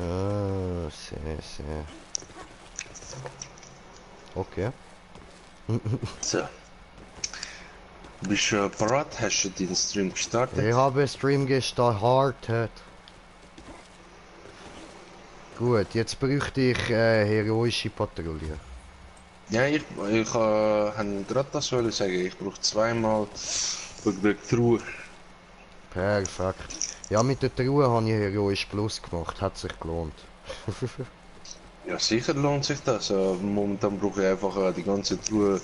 Ah, sehr. Okay. So. Bist du bereit? Hast du den Stream gestartet? Ich habe Stream gestartet. Gut, jetzt bräuchte ich heroische Patrouille. Ja, ich habe gerade das wollen sagen. Ich brauche zweimal gedrückt Ruhe. Perfekt. Ja, mit der Truhe habe ich heroisch Plus gemacht. Hat sich gelohnt. Ja, sicher lohnt sich das. Momentan brauche ich einfach die ganze Ruhe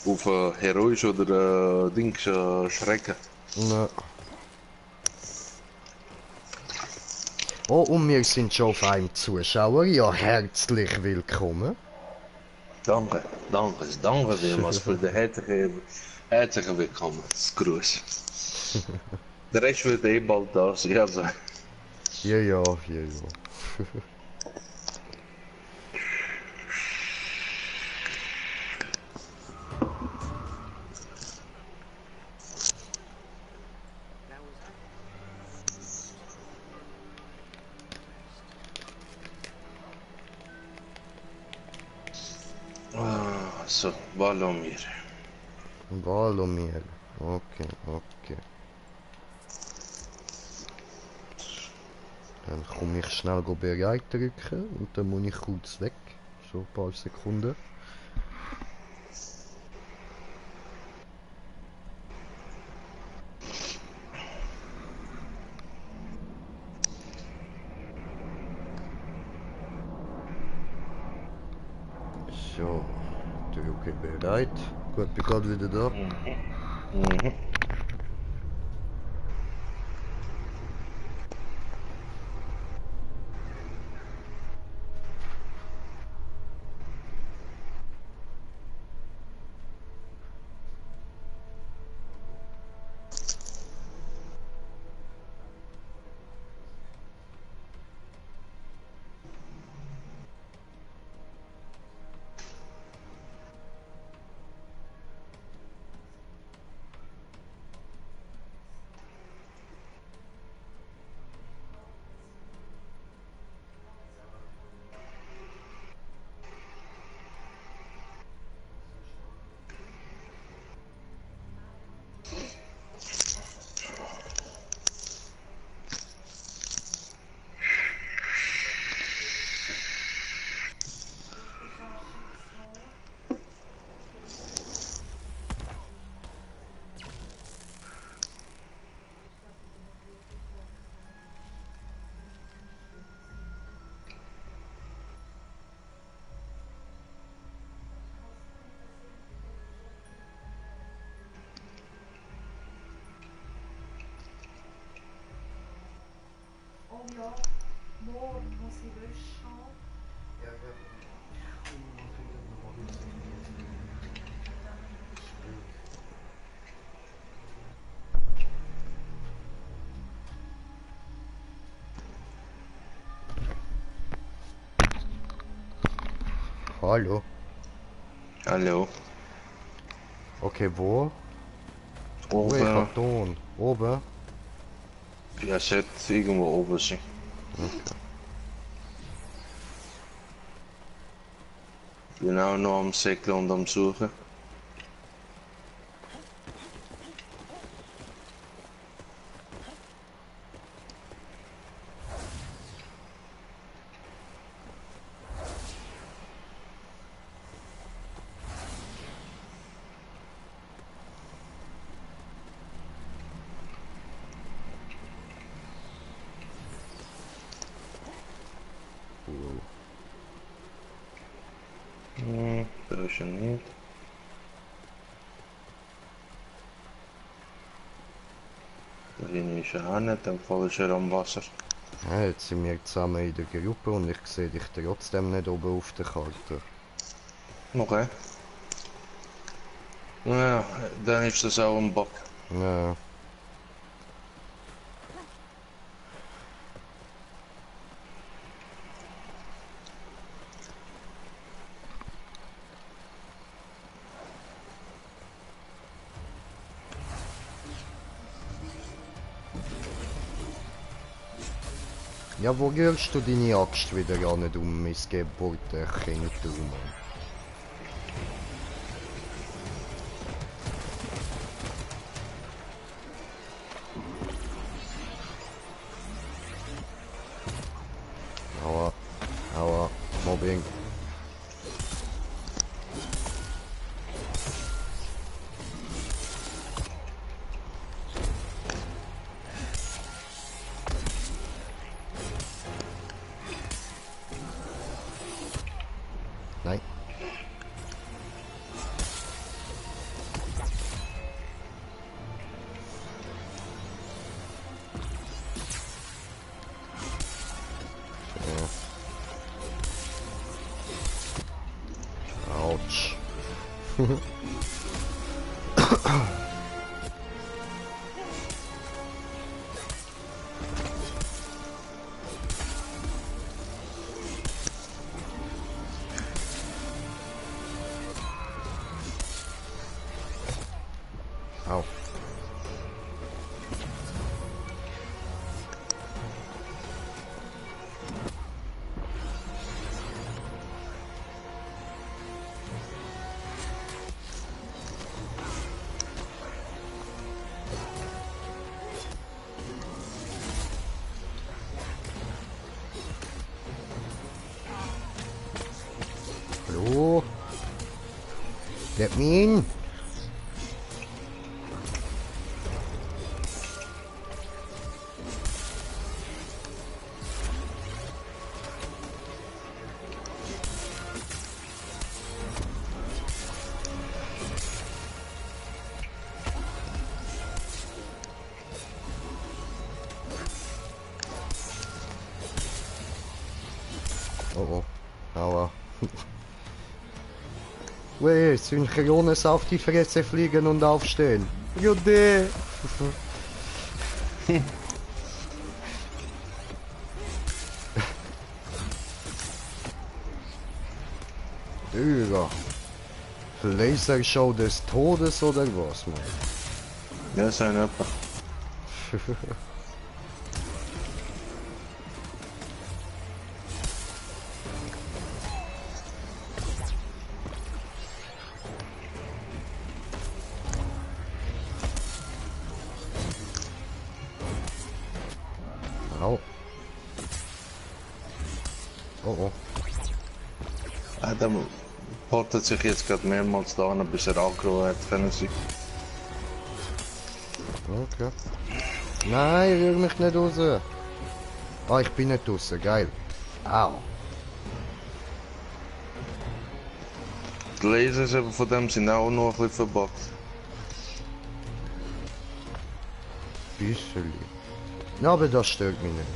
auf heroisch oder Dings schrecken. Ja. Oh, und wir sind schon auf einem Zuschauer. Ja, herzlich willkommen. Danke vielmals für den herzlichen Willkommensgruß. Der Rest wird eh bald da sein, also. Ja. So, Walomir. Balomir. Okay. Dann komme ich schnell bereit drücken und dann muss ich kurz weg. So ein paar Sekunden. So, drücke bereit. Gut, bin gerade wieder da. Hallo. Hallo. Okay, wo? Oh, ich Oben. habe Ton. Oben? Ja, sollte irgendwo oben sein. Okay. Bin auch noch am Säckeln und am Suchen. Da ist er nicht. Da hinten ist er auch nicht, dann Fall ist er am Wasser. Ja, jetzt sind wir zusammen in der Gruppe und ich sehe dich trotzdem nicht oben auf der Karte. Okay. Ja, dann ist das auch ein Bug. Ja. Ja, wo rührst du deine Axt wieder an, du missgeburter Kind, du Mann? Aua, aua, Mobbing. Nein. So. Autsch. Au. Hallo? Let me in. Oh oh. Aua. Weh, Synchrones auf die Fresse fliegen und aufstehen. Jude! Digga. Lasershow des Todes oder was, Mann? Ja, zijn etwa. Au. Oh oh. Adam portet zich jetzt gerade mehrmals da an, bis aggro hat können sie. Okay. Nein, rühr mich nicht raus. Ah, ich bin nicht raus, geil. Au. Die lasers hebben von dem sind auch noch ein bisschen verbuggt. Bisschen. Ja, aber das stört mich nicht.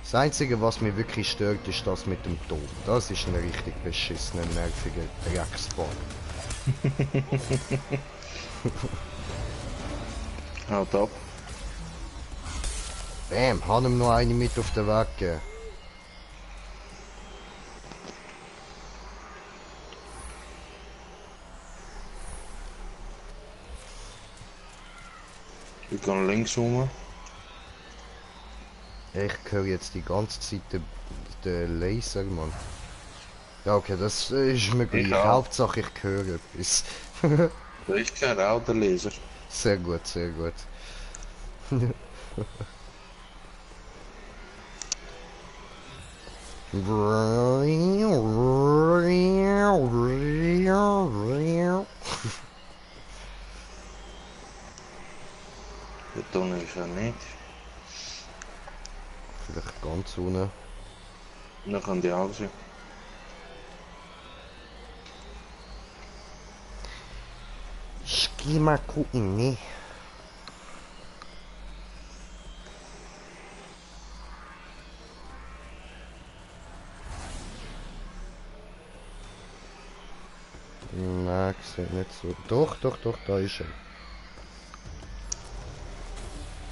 Das Einzige, was mich wirklich stört, ist das mit dem Tod. Das ist ein richtig beschissener, nerviger Drecksball. Haut ab. Bam, hat ihm noch eine mit auf den Weg gegeben. Ich kann links rum. Ich höre jetzt die ganze Zeit den Laser, Mann. Ja, okay, das ist mir gleich. auch. Hauptsache ich höre etwas. Ich höre auch den Laser. Sehr gut, sehr gut. Dat doen is er niet. Vielleicht ganz unten. Dan gaan die auch zijn. Ich geh mal gucken, ne? Nein, sieht nicht so. Doch, doch, doch, da ist er.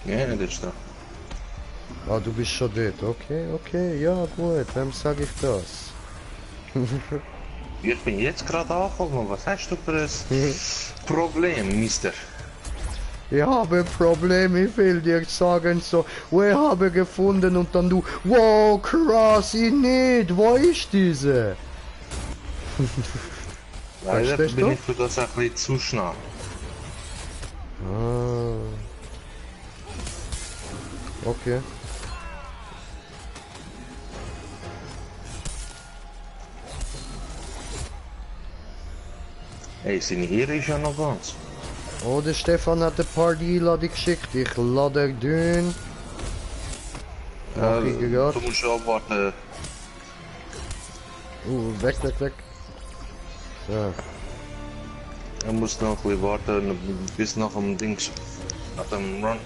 Ja, dat is dat. Ah, du bist schon dort. Okay, okay, ja gut, wem sag ich das? Ich bin jetzt gerade angekommen. Was hast du für ein Problem, Mister? Ich habe ein Problem, ich will dir sagen so, ich habe gefunden und dann du, wow, krass, ich nicht, wo ist diese? Leider Verstehst bin du? ich für das ein bisschen zu schnell. Ah. Okay. Ey, seine Ehre ist ja noch ganz. Oh, der Stefan hat ein paar Einladungen geschickt. Ich lade dünn. Mach ich grad. Du musst abwarten. Weg, weg, weg. So. Er muss noch ein bisschen warten bis nach dem Dings. Nach dem Run.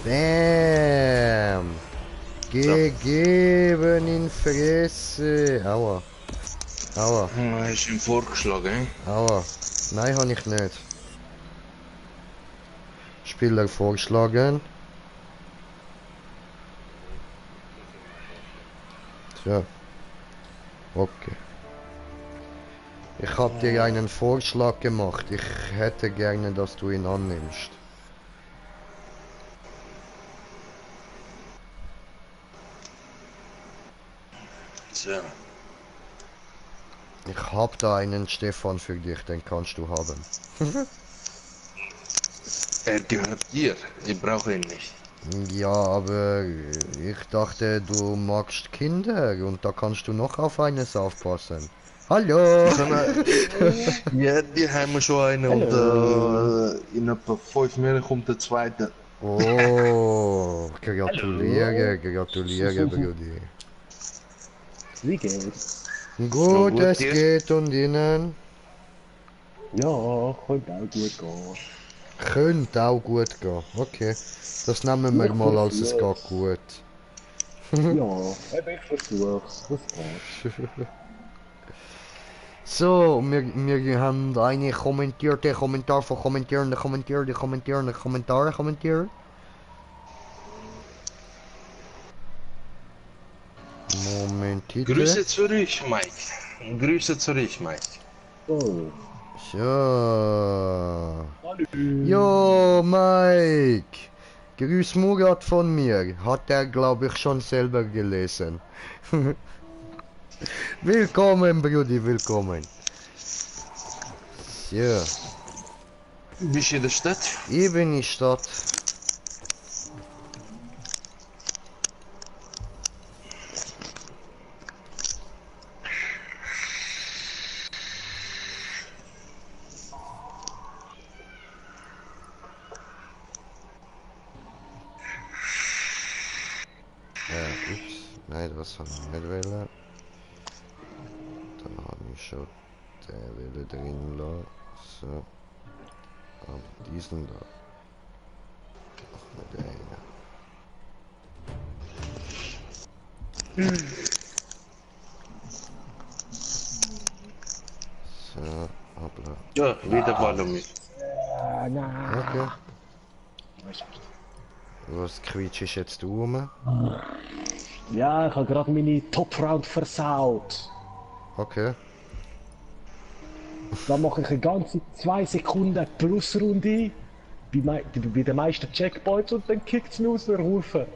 Bam. Gegeben in Fresse. Aua. Aua. Er ist ihm vorgeschlagen, hein? Aua. Nein, habe ich nicht. Spieler vorgeschlagen. So. Okay. Ich habe dir einen Vorschlag gemacht. Ich hätte gerne, dass du ihn annimmst. So. Ich habe da einen Stefan für dich, den kannst du haben. Er gehört dir. Ich brauche ihn nicht. Ja, aber ich dachte, du magst Kinder und da kannst du noch auf eines aufpassen. Hallo! Ja, die haben wir schon einen und in etwa 5 Minuten kommt der zweite. Oh, gratuliere, gratuliere, Brudi. Wie geht's? Gut, gut, es dir? geht und Ihnen? Ja, könnte auch gut gehen. Könnte auch gut gehen. Okay, das nehmen wir mal als es geht gut. Ja, eben ich versuch's. Das geht. So, wir haben eine kommentierte Kommentar von kommentierende Kommentare. Momentite. Grüße zurück, Mike. Grüße zurück, Mike. Oh. So. Hallo. Jo, Mike. Grüß Murat von mir. Hat er, glaube ich, schon selber gelesen. Willkommen, Brudi, willkommen. So. Bist du in der Stadt? Ich bin in der Stadt. Ups. Nein, das haben wir nicht wollen. Da habe ich schon den Wille drin lassen. So. Aber diesen da. Machen wir den einen. So, hoppla. Ja, wieder Ballon mit. Na. Okay. Was quietschst jetzt du rum? Ja, ich habe gerade meine Top-Round versaut. Okay. Da mache ich eine ganze 2 Sekunden Plusrunde bei den meisten Checkpoints und dann kickt's mir aus der Rufe.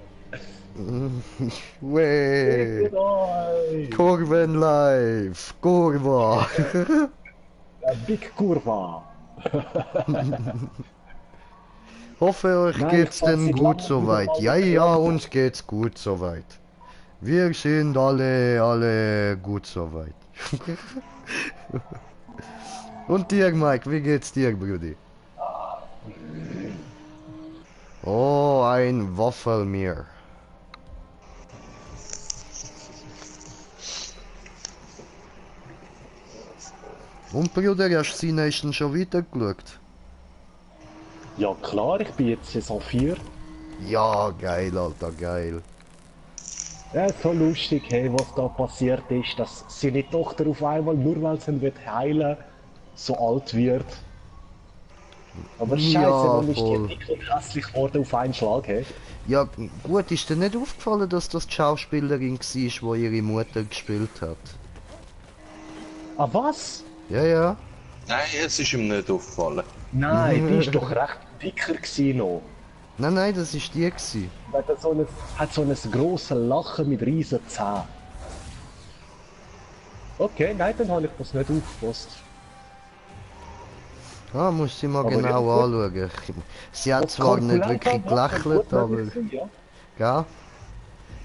Wey! Nein! Kurven live! Kurva! Big Kurva! Hoffe euch Nein, geht's ich fass denn seit gut langem soweit. wieder mal Ja, mit ja, Traktor. uns geht's gut soweit. Wir sind alle gut soweit. Und dir, Mike, wie geht's dir, Brudi? Oh, ein Waffelmeer. Und Bruder, hast du sie nächsten schon weitergeschaut? Ja klar, ich bin jetzt Saison 4. Ja, geil, Alter, geil. Ja, so lustig, hey, was da passiert ist, dass seine Tochter auf einmal, nur weil sie ihn wird heilen, so alt wird. Aber scheiße, Ja, dann ist die voll. Entwicklung hässlich geworden auf einen Schlag, hey. Ja, gut, ist dir nicht aufgefallen, dass das die Schauspielerin war, die ihre Mutter gespielt hat? Ah was? Ja, ja. Nein, es ist ihm nicht aufgefallen. Nein, die ist doch recht dicker gewesen noch. Nein, das ist die gewesen. Weil er hat so ein grosses Lachen mit riesen Zähnen. Okay, nein, dann habe ich das nicht aufgepasst. Ah, muss sie mal Aber genau ja, anschauen. Sie hat Das zwar nicht Kalkulator wirklich war gelächelt, gut aber... möglich gewesen, ja. Gell?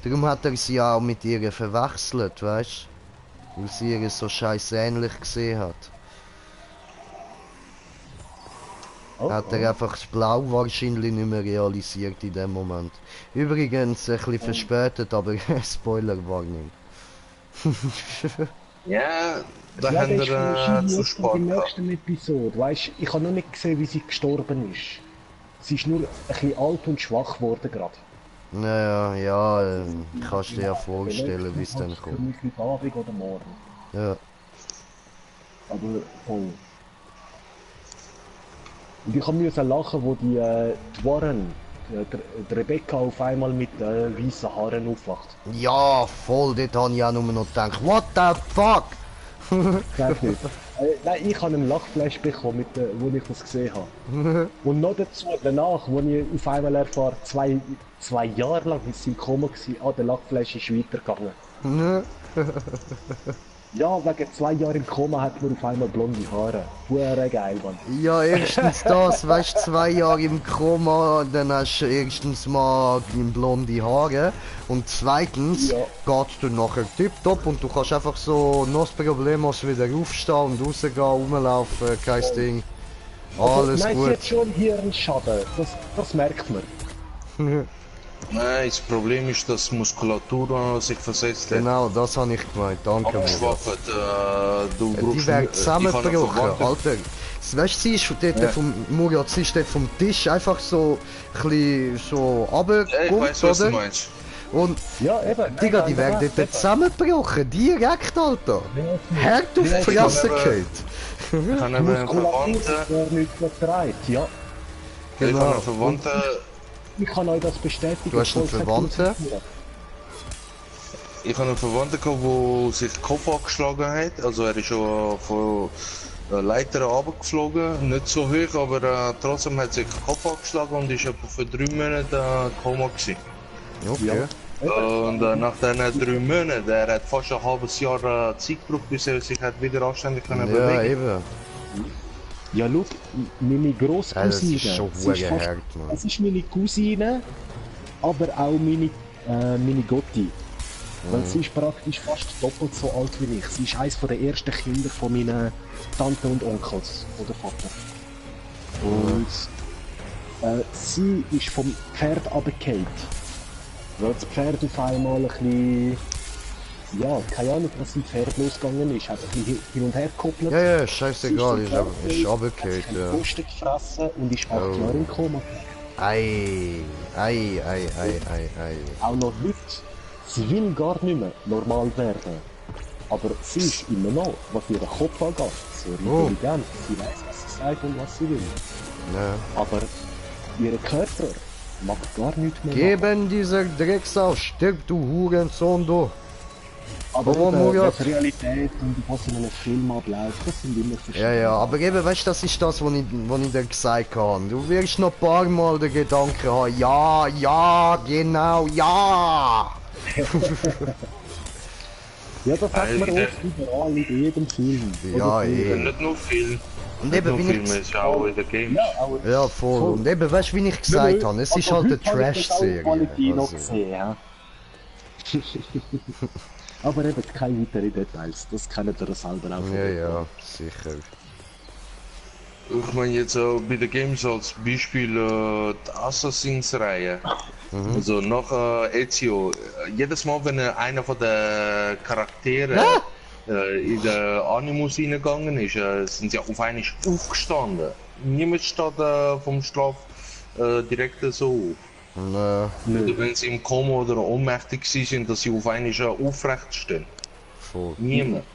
Darum hat er sie auch mit ihr verwechselt, weißt du? Weil sie ihr so scheiß ähnlich gesehen hat. Oh, Hat er einfach das Blau wahrscheinlich nicht mehr realisiert in dem Moment. Übrigens, ein bisschen verspätet, aber Spoilerwarnung. Ja, da Ja, haben das ist wir wahrscheinlich zu erst in spät der gehabt. nächsten Episode. Weißt, ich habe noch nicht gesehen, wie sie gestorben ist. Sie ist nur ein bisschen alt und schwach geworden gerade. Ja, kannst du dir ja vorstellen, wie es dann kommt. Vermutlich Abend oder morgen. Ja. Aber voll. Und ich musste lachen, wo die Warren, die Rebecca auf einmal mit weißen Haaren aufwacht. Ja, voll, dort habe ich auch nur noch gedacht, what the fuck? Sag nicht. Nein, ich habe einen Lachflash bekommen, wo ich das gesehen habe. Und noch dazu, danach, wo ich auf einmal erfahre, zwei Jahre lang ist sie im Koma gewesen, der Lachflash ist weitergegangen. Ja, wegen 2 Jahren im Koma hat man auf einmal blonde Haare. Hure geil, Mann. Ja, erstens das, weißt du, 2 Jahre im Koma, dann hast du erstens mal blonde Haare und zweitens Ja. geht's dir nachher tipptopp und du kannst einfach so no problemos wieder aufstehen und rausgehen, rumlaufen, kein Ding. Alles Nein, sie gut. hat schon Hirnschaden, das merkt man. Nein, das Problem ist, dass die Muskulatur sich versetzt hat. Genau, das habe ich gemeint, danke mir. Abgeschwafft, du Die brauchst werden ich habe zusammengebrochen, einen Verwandten- Alter. Weißt du, sie ist dort Ja. vom Murat, sie ist dort vom Tisch einfach so ein bisschen so Ja, ich runtergekommen, weiß, was du oder? meinst. Und Ja, eben. Digga, nein, die werden nein, dort zusammengebrochen, direkt, Alter. Hart auf die Ja, Fresse aber- geht. Ich habe Die einen Muskulatur Verwandten, ist gar nicht vertreibt, ja. ich habe Genau. einen Verwandten, Ich kann euch das bestätigen. Du hast einen voll Verwandten? verknüpft. ich habe einen Verwandten gehabt, der sich den Kopf angeschlagen hat. Also er ist schon von Leiter runtergeflogen, nicht so hoch, aber trotzdem hat sich den Kopf angeschlagen und ist etwa für 3 Monate Koma gewesen. Okay. Und nach diesen 3 Monaten, er hat fast ein halbes Jahr Zeit gebraucht, bis er sich hat wieder anständig können Ja, bewegen. eben. Ja, schau, meine Ja, das Großcousine. ist schon sie ist hure fast- hart, Mann. Es ist meine Cousine, aber auch meine Gotti. Weil sie ist praktisch fast doppelt so alt wie ich. Sie ist eines der ersten Kinder von meinen Tanten und Onkels oder Vater. Und sie ist vom Pferd runtergefallen. Weil das Pferd auf einmal ein bisschen... Ja, keine Ahnung, was im Pferd losgegangen ist. Hat ein bisschen hin und her gekoppelt. Ja, scheißegal, ist Hat runtergefallen, sich ja. Kosten gefressen und ist 8 Oh. Jahre im Koma. Ei. Auch noch heute. Sie will gar nicht mehr normal werden. Aber sie ist immer noch, was ihren Kopf angeht, sehr Oh. intelligent. Sie weiß, was sie sagt und was sie will. Ja. Aber ihr Körper macht gar nichts mehr. Geben dieser Drecksau, stirb du Hurensohn, du. Aber Oh, eben, Murat. was Realität und was in einem Film abläuft, das sind immer verschiedene. Ja, aber eben, weißt du, das ist das, was ich dir gesagt habe. Du wirst noch ein paar Mal den Gedanken haben, ja, genau, ja. Ja, das hat man Alter. oft überall in jedem Film. Ja, Oder Film. Nicht nur Film. Und Nicht eben, nur wie Filme, ich... es ist auch in den Games. Ja, auch Ja, voll. Voll. Und eben, weißt du, wie ich gesagt habe, es ist halt eine Trash-Serie. Qualität noch Also, gesehen, ja. Aber eben keine weiteren Details, das kennt ihr selber auch. ja, sicher. Ich meine jetzt bei den Games als Beispiel die Assassins-Reihe. Also nach Ezio, jedes Mal wenn einer von den Charakteren in den Animus reingegangen ist, sind sie auf einmal aufgestanden. Niemand steht vom Straf direkt so auf. Oder wenn sie im Koma oder ohnmächtig sind, dass sie auf einmal aufrecht stehen. Voll. Niemand.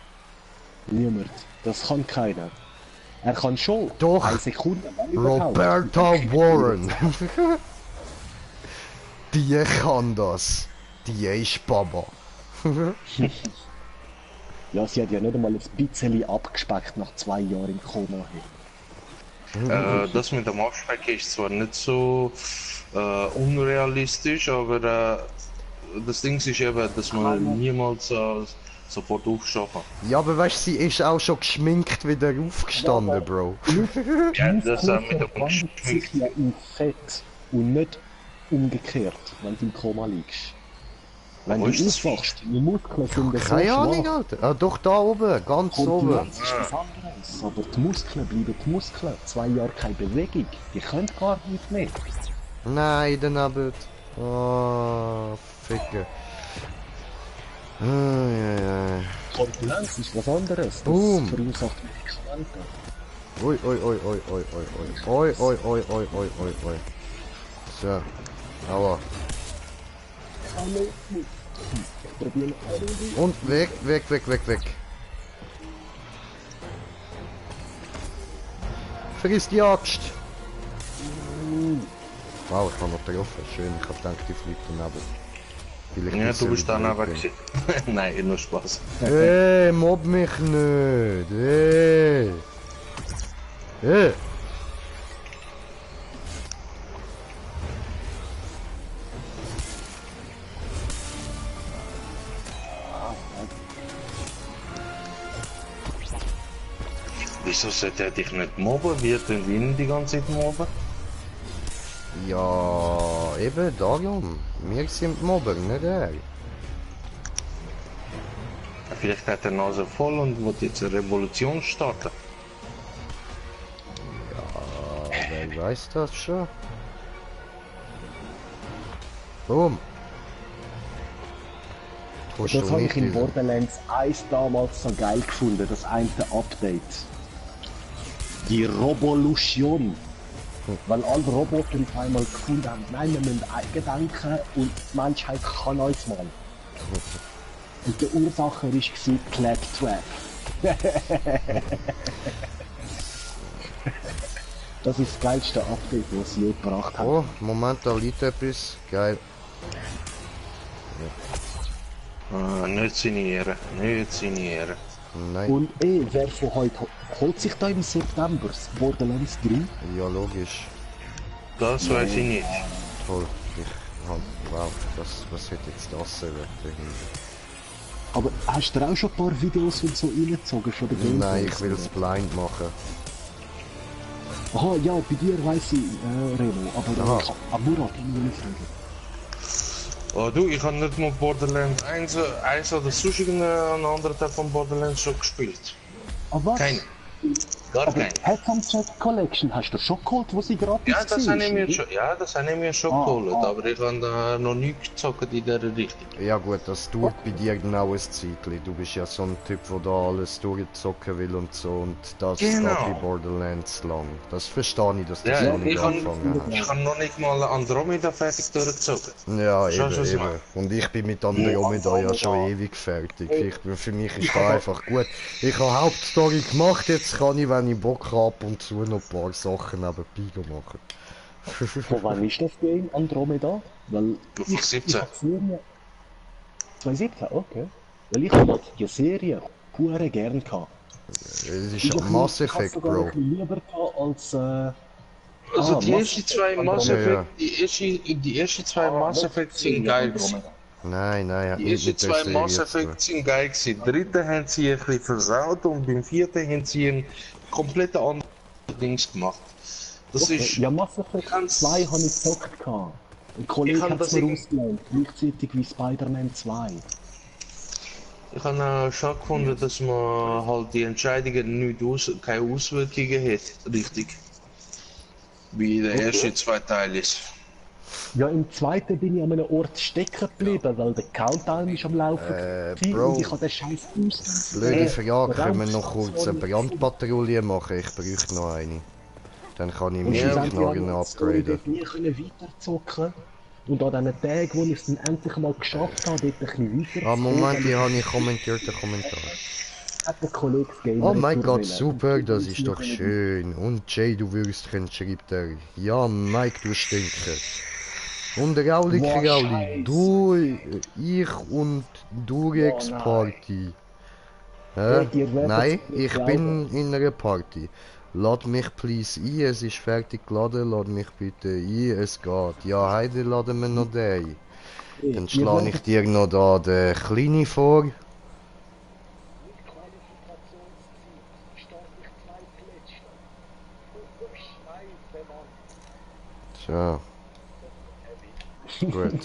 Niemand. Das kann keiner. Er kann schon. Doch. 1 Sekunde. wenn überhaupt. Roberta Warren. Die kann das. Die ist Baba. Ja, sie hat ja nicht einmal ein bisschen abgespeckt nach 2 Jahren im Koma. Das mit dem Abspecken ist zwar nicht so unrealistisch, aber das Ding ist eben, dass man niemals sofort aufstehen kann. Ja, aber weißt du, sie ist auch schon geschminkt wieder aufgestanden, Ja, Bro. Ja, das mit dem wandelt sich ja in Fett und nicht umgekehrt, wenn du im Koma liegst. Wenn Wo du ist das aufwachst, die Muskeln sind so Keine Ahnung, schwach. Alter. Ah, doch da oben, ganz oben. Kontinenz ist was anderes, aber die Muskeln bleiben die Muskeln. 2 Jahre keine Bewegung, die können gar nicht mehr. Nein, daneben. Oh, Ficker. Ja. Kontinenz ist was anderes, das Boom. verursacht Medikamente. Ui. Oi. So. Aua. Und weg. Vergiss die Axt. Wow, ich habe noch getroffen. Schön, ich habe gedacht, die fliegt daneben. Vielleicht Ja, ist du sie bist wieder dann aber weg. gewesen. Nein, nur Spaß. Ey, mobb mich nicht. Ey. Wieso sollte er dich nicht mobben? Wir tun ihn die ganze Zeit mobben. Ja, eben, darum. Wir sind Mobber, nicht er. Vielleicht hat er die Nase voll und will jetzt eine Revolution starten. Wer weiß das schon? Boom. Tust Das du habe nicht ich in diese- Borderlands 1 damals so geil gefunden, das eine Update. Die Revolution. Weil alle Roboter auf einmal gefunden haben, nein, wir müssen Eigendenken und die Menschheit kann uns mal. Und der Ursacher war Claptrap. Das ist das geilste Update, was sie je gebracht haben. Oh, Moment, da liegt etwas. Geil. Nicht signieren, nicht signieren. Nein. Und wer von heute holt sich da im September das Borderlands 3? Ja, logisch. Das weiß ich nicht. Toll. Wow, was hätte jetzt das sein? Aber hast du auch schon ein paar Videos und so reingezogen von der Gameplay? Nein, ich will es blind machen. Aha, ja, bei dir weiss ich, Remo, aber Aha. Murat, ich will fragen. Oh, du, ich habe nicht mal Borderlands 1 oder sonst irgendeinen anderen Teil von Borderlands schon gespielt. Ah, was? Keine. Gar Aber keine. Headphone Chat Collection hast du schon geholt, wo sie gratis Ja, das war, habe ich mir oder? schon, ja, das habe ich mir schon geholt, aber ich habe da noch nicht gezockt in dieser Richtung. Ja gut, das dauert bei dir genau ein Zeitchen. Du bist ja so ein Typ, der da alles durchzocken will und so, und das Genau. geht bei Borderlands lang. Das verstehe ich, dass du das Ja, noch nicht ich kann- angefangen hast. Ich habe noch nicht mal Andromeda fertig durchgezogen. Ja, Schon eben. mal. Und ich bin mit Andromeda ja schon ewig fertig. Für mich ist da einfach gut. Ich habe Hauptstory gemacht, jetzt kann ich, wenn ich Bock habe, ab und zu noch ein paar Sachen nebenbei machen. Von wann ist das Game Andromeda? Weil Du, von 17. hab die Serie... 2017, okay. Weil ich hab die Serie pure gern gehabt. Es ist ein Mass Effect, sogar Bro. ein bisschen lieber gehabt als... Also die Mass ersten zwei Effect Mass Andromeda. Effect, die ersten zwei Mass Effect sind geil gewesen. Nein, hat Die nicht ersten mit der zwei Serie Mass zu tun. Effect sind geil gewesen. Den dritten haben sie ein bisschen versaut und beim vierten haben sie ein komplett anderes Dings gemacht. Das Okay. ist... Ja, Mass Effect Kannst- 2 habe ich gezockt gehabt. Ein Kollege Ich kann hat es das mir irgendwie- ausgelernt, gleichzeitig wie Spider-Man 2. Ich habe schon gefunden, dass man halt die Entscheidungen nicht keine Auswirkungen hat, richtig. Wie der erste zwei Teil ist. Ja, im zweiten bin ich an einem Ort stecken geblieben, weil der Countdown ist am Laufen gewesen Bro. und ich habe den scheiß Fuß. Blöde Frage, können wir noch kurz eine Brandpatrouille machen? Ich bräuchte noch eine. Dann kann ich Und mich schlussendlich noch habe ich die Story upgraden. dort nie können weiterzocken. Und an diesen Tagen, wo ich es dann endlich mal geschafft habe, dort ein bisschen weiter Ah, Moment, hier habe ich kommentiert den Kommentar. hat der Kollege das Game Oh mein retour Gott, wollen. super, Und das ich ist doch können- schön. Und Jay, du Würstchen, schreibt er. Ja, Mike, du Stinker. Und Rauli Boah, Krauli, Scheiße. du, ich und Durex Oh, nein. Party. Hey, ihr werdet Nein, es nicht ich bin in einer Party. Lad mich please ein, es ist fertig geladen, lad mich bitte ein, es geht. Ja, heide laden wir noch den. Dann Ihr schlage ich werdet dir noch da den Kleinen vor. mit Qualifikationsziel. Stand ich zweitletzter. Oh, Scheiße, Mann. So, gut.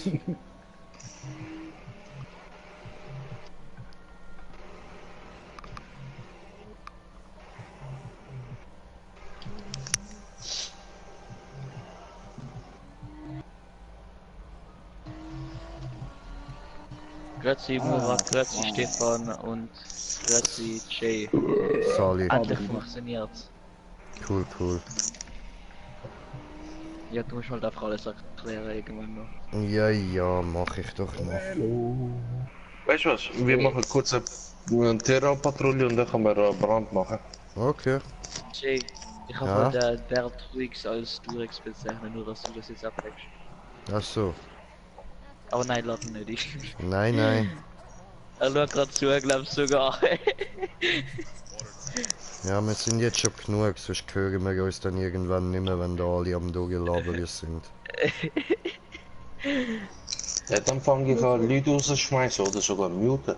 Grüezi Murat, grüezi Stefan und grüezi Jay. Sali. Endlich funktioniert's. Cool, cool. Ja, du musst halt einfach alles erklären irgendwann noch. Ja, ja, mach ich doch noch. Hallo. Weißt du was? Wir machen kurz eine Terra-Patrouille und dann können wir Brand machen. Okay. Jay, ich habe Ja? heute Bert Ruix als Durex bezeichnet, nur dass du das jetzt ablegst. Ach so. Aber nein, lad ihn nicht. Nein, nein. Er schaut gerade zu, glaubst sogar. Ja, wir sind jetzt schon genug, sonst hören wir uns dann irgendwann nicht mehr, wenn da alle am Durchlabern sind. Ja, dann fange ich an, Leute rauszuschmeißen oder sogar muten.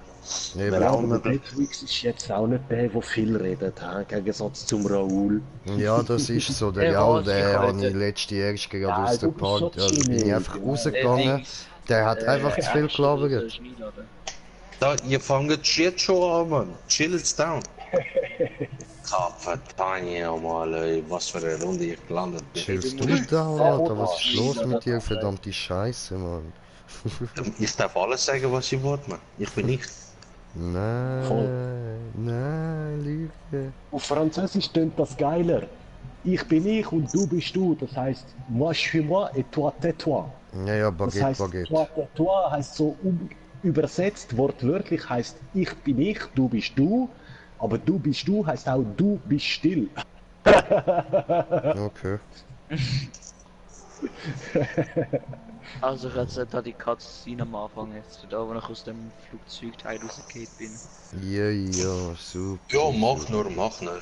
Eben. Weil Ja, auch aber nicht- der Netflix ist jetzt auch nicht der, der viel redet, im Gegensatz zum Raoul. Ja, das ist so. Der Hey, Raul, was, der ich habe heute- ich letzte erst gerade Ja, aus der du bist so Party. Also bin ich chillig, einfach ja. rausgegangen. Der hat einfach zu viel gelabert. Da, ihr fangt jetzt schon an, Mann. Chill it's down. Kapitanie, mal, ey, was für eine Runde ich gelandet bin. Chillst du da, Alter? Was ist los mit dir? Verdammte Scheiße, Mann. Ich darf alles sagen, was ich will, Mann. Ich bin nicht. Nein, nein, Lüge. Auf Französisch klingt das geiler. Ich bin ich und du bist du. Das heißt, moi je suis moi et toi tais-toi. Ja, ja, Das Baguette, heißt, toi Baguette. tais-toi heißt so übersetzt, wortwörtlich heißt ich bin ich, du bist du. Aber du bist du heißt auch du bist still. Okay. Also jetzt da die Cutscene am Anfang jetzt, da wo ich aus dem Flugzeugteil rausgeht bin. Ja, ja, super. Ja, mach nur, mach nur.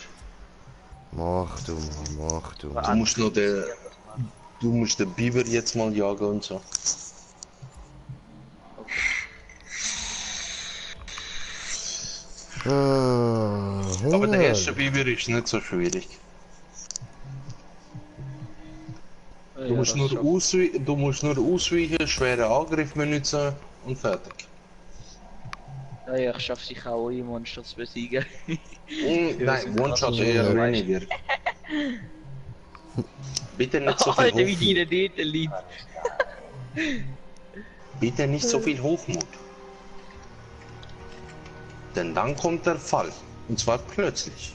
Mach du mal, mach du Du mal. musst noch den. Du musst den Biber jetzt mal jagen und so. Aber der erste Biber ist nicht so schwierig. Du musst nur ausweichen, schwere Angriff benutzen und fertig. Ja, ich schaffe sicher auch Monster zu besiegen. Nein, One-Shot eher weniger. Bitte nicht so viel Alter, wie die Hochmut. da dort liegt. Bitte nicht so viel Hochmut. Denn dann kommt der Fall. Und zwar plötzlich.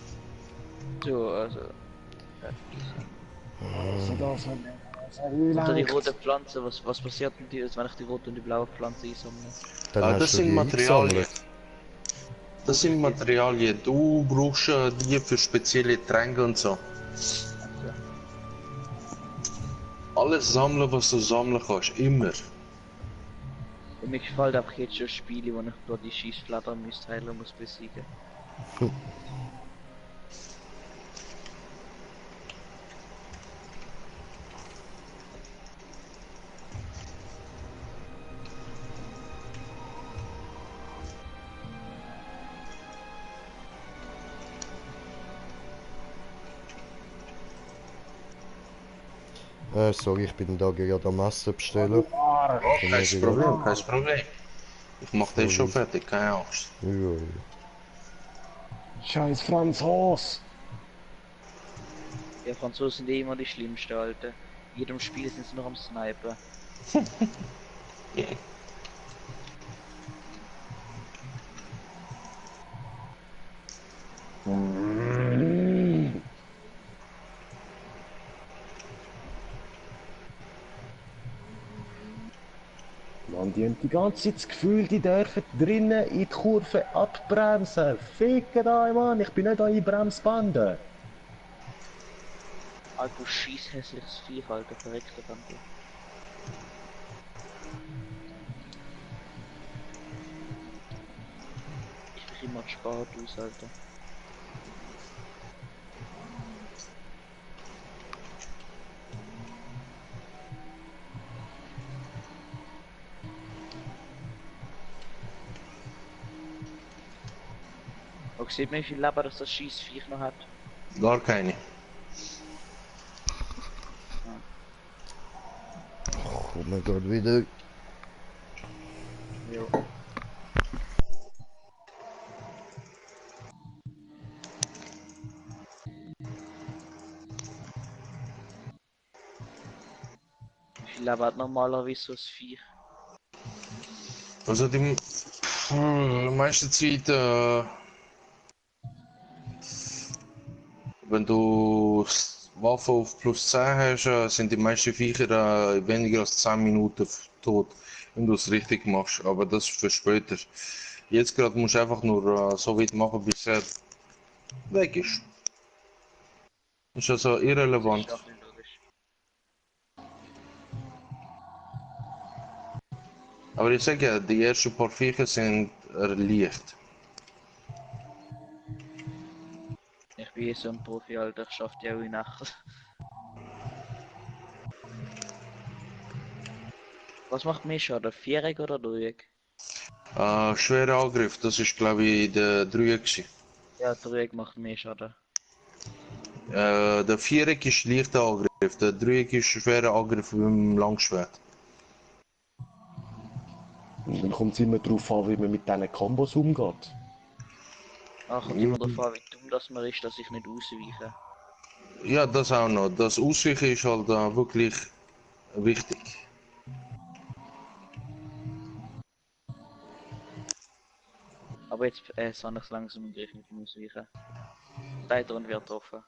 So, also. Also Unter die rote Pflanze, was passiert mit dir, wenn ich die rote und die blaue Pflanze einsammle? Dann Ah, hast das du sind die Materialien. eingesammelt. Das sind Materialien. Du brauchst die für spezielle Tränke und so. Alles sammeln, was du sammeln kannst. Immer. Und mir gefällt einfach jetzt schon Spiele, wo ich dort die Schießflatter heilen muss besiegen. Sorry, ich bin da gerade am Essen bestellen. Kein Problem, kein Problem. Ich mach den schon fertig, keine Angst. Ja, ja. Scheiß Franzos. Ja, Franzosen sind eh immer die schlimmsten, Alter. In jedem Spiel sind sie noch am Sniper. Mann, die haben die ganze Zeit das Gefühl, die dürfen drinnen in die Kurve abbremsen. Ficken euch, Mann, ich bin nicht eure Bremsbande. Alter, du scheiß hässliches Viech, Alter, verreckte Bande. Ich bin immer gespart aus, Alter. Und sieht man, wie viel Leben das scheiß Viech noch hat? Gar keine. Kommt mir gerade wieder. Jo. Wie viel Leben hat normalerweise so ein Viech? Also die meiste Zeit, wenn du Waffe auf plus 10 hast, sind die meisten Viecher weniger als 10 Minuten tot, wenn du es richtig machst. Aber das ist für später. Jetzt gerade musst du einfach nur so weit machen, bis er weg ist. Ist also Das irrelevant. ist auch nicht logisch. Aber ich sage ja, die ersten paar Viecher sind leicht. Ich bin eh so ein Profi, Alter. Ich schaff die auch in Nacht. Was macht mehr Schaden? Viereck oder Dreieck? Schwerer Angriff, das ist glaube ich der Dreieck gewesen. Ja, Dreieck macht mehr Schaden. Der Viereck ist leichter Angriff, der Dreieck ist schwerer Angriff mit dem Langschwert. Und dann kommt es immer darauf an, wie man mit diesen Kombos umgeht. Ach, kommt immer darauf an, wie dumm das man ist, dass ich nicht ausweiche. Ja, das auch noch. Das Ausweichen ist halt wirklich wichtig. Aber jetzt habe ich langsam im Griff mit dem Ausweichen. Leider und wird getroffen.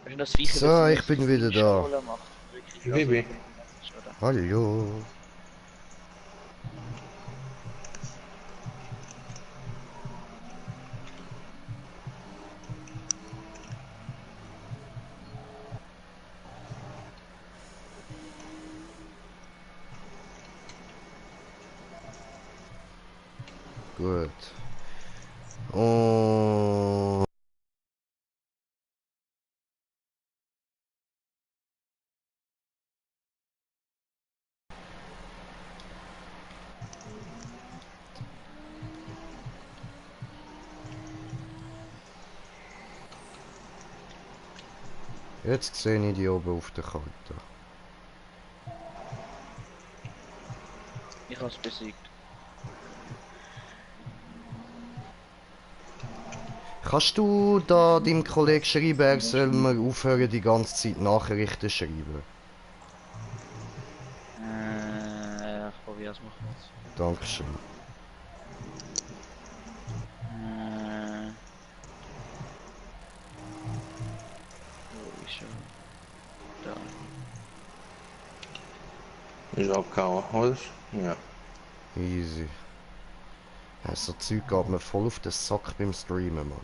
Weißt du, das Viech, So, das ich bin wieder da. Macht. Wirklich, Bibi. Schaden. Hallo. Gut. Und jetzt sehe ich die oben auf der Karte. Ich hab's besiegt. Kannst du da deinem Kollegen schreiben, er soll mir aufhören, die ganze Zeit Nachrichten schreiben? Ich probier's mal kurz. Dankeschön. Wo ist er? Da. Ist abgehauen, oder? Ja. Easy. Ja, so Zeug geht mir voll auf den Sack beim Streamen, Mann.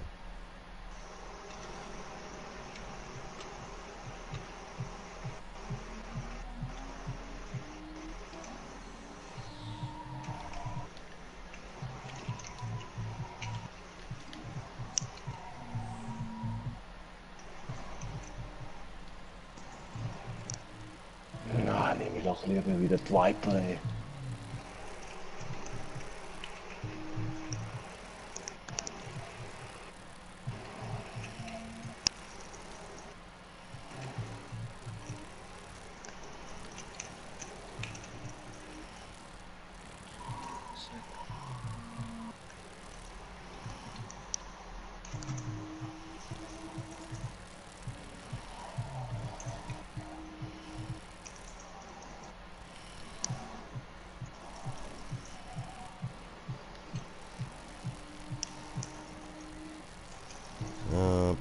Na, nehme ich doch lieber wieder die Viper, ey.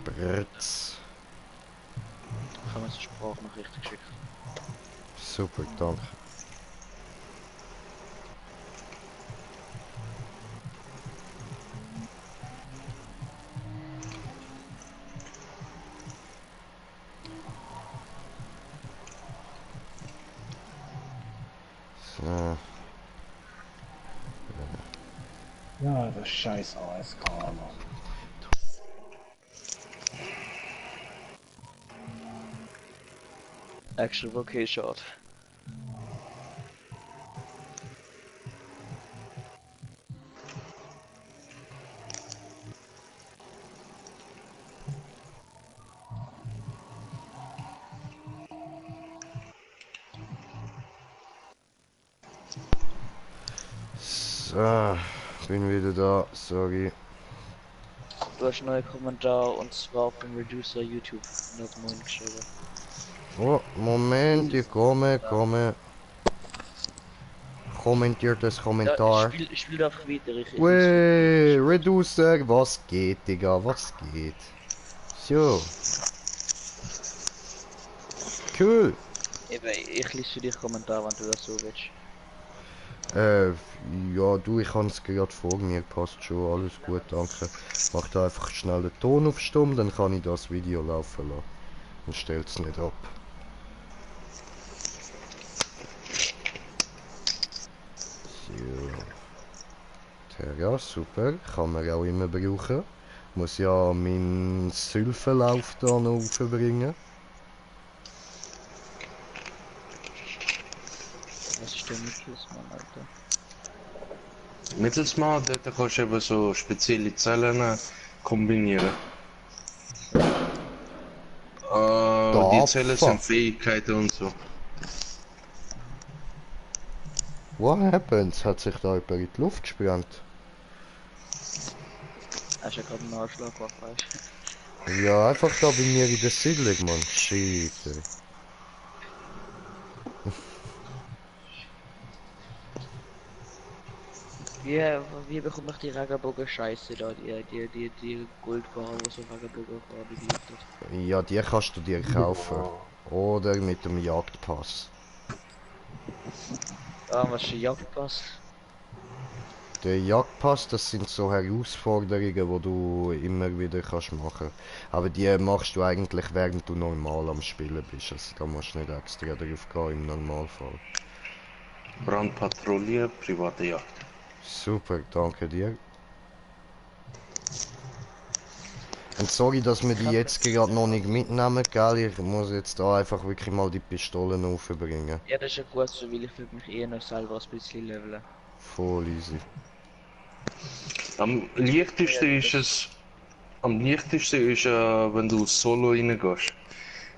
Bretz. Ich habe mir eine Sprachnachricht geschickt. Super, danke. So. Ja, das scheiß ASK, Mann. Actually, okay, shot. So, bin wieder da, sorry. Du hast einen neuen Kommentar und zwar vom Reducer YouTube. Und hat moin geschrieben. Oh, Moment, ich komme. Kommentiert das Ja, Kommentar. ich spiel einfach weiter. Wey, Reducer, was geht, Digga, was geht? So. Cool. Ich lese für dich Kommentar, wenn du das so willst. Ja, du, ich hab's gerade vor mir, passt schon, alles gut, danke. Mach da einfach schnell den Ton auf stumm, dann kann ich das Video laufen lassen. Und stell's nicht ab. So. Ja, super, kann man auch immer brauchen. Muss ja meinen Sylphenlauf da noch aufbringen. Was ist der Mittelsmann, Alter? Mittelsmal, dort kannst du eben so spezielle Zellen kombinieren. Die Zellen sind Fähigkeiten und so. What happens? Hat sich da jemand in die Luft gesprengt? Hast du ja gerade einen Anschlag gemacht, weißt du? Ja, einfach da bei mir in der Siedlung, Mann. Shit, ey. Wie bekomme ich die Regenbogen-Scheiße da? Die Goldbarren, die so Regenbogen haben, Ja, die kannst du dir kaufen. Oder mit dem Jagdpass. Ah, was ist ein Jagdpass? Der Jagdpass, das sind so Herausforderungen, die du immer wieder kannst machen. Aber die machst du eigentlich, während du normal am Spielen bist. Also da musst du nicht extra drauf gehen im Normalfall. Brandpatrouille, private Jagd. Super, danke dir. Und sorry, dass wir die jetzt gerade noch nicht mitnehmen, gell? Ich muss jetzt da einfach wirklich mal die Pistolen aufbringen. Ja, das ist ja gut so, weil ich will mich eher noch selber ein bisschen leveln. Voll easy. Am leichtesten ist es, wenn du solo reingehst.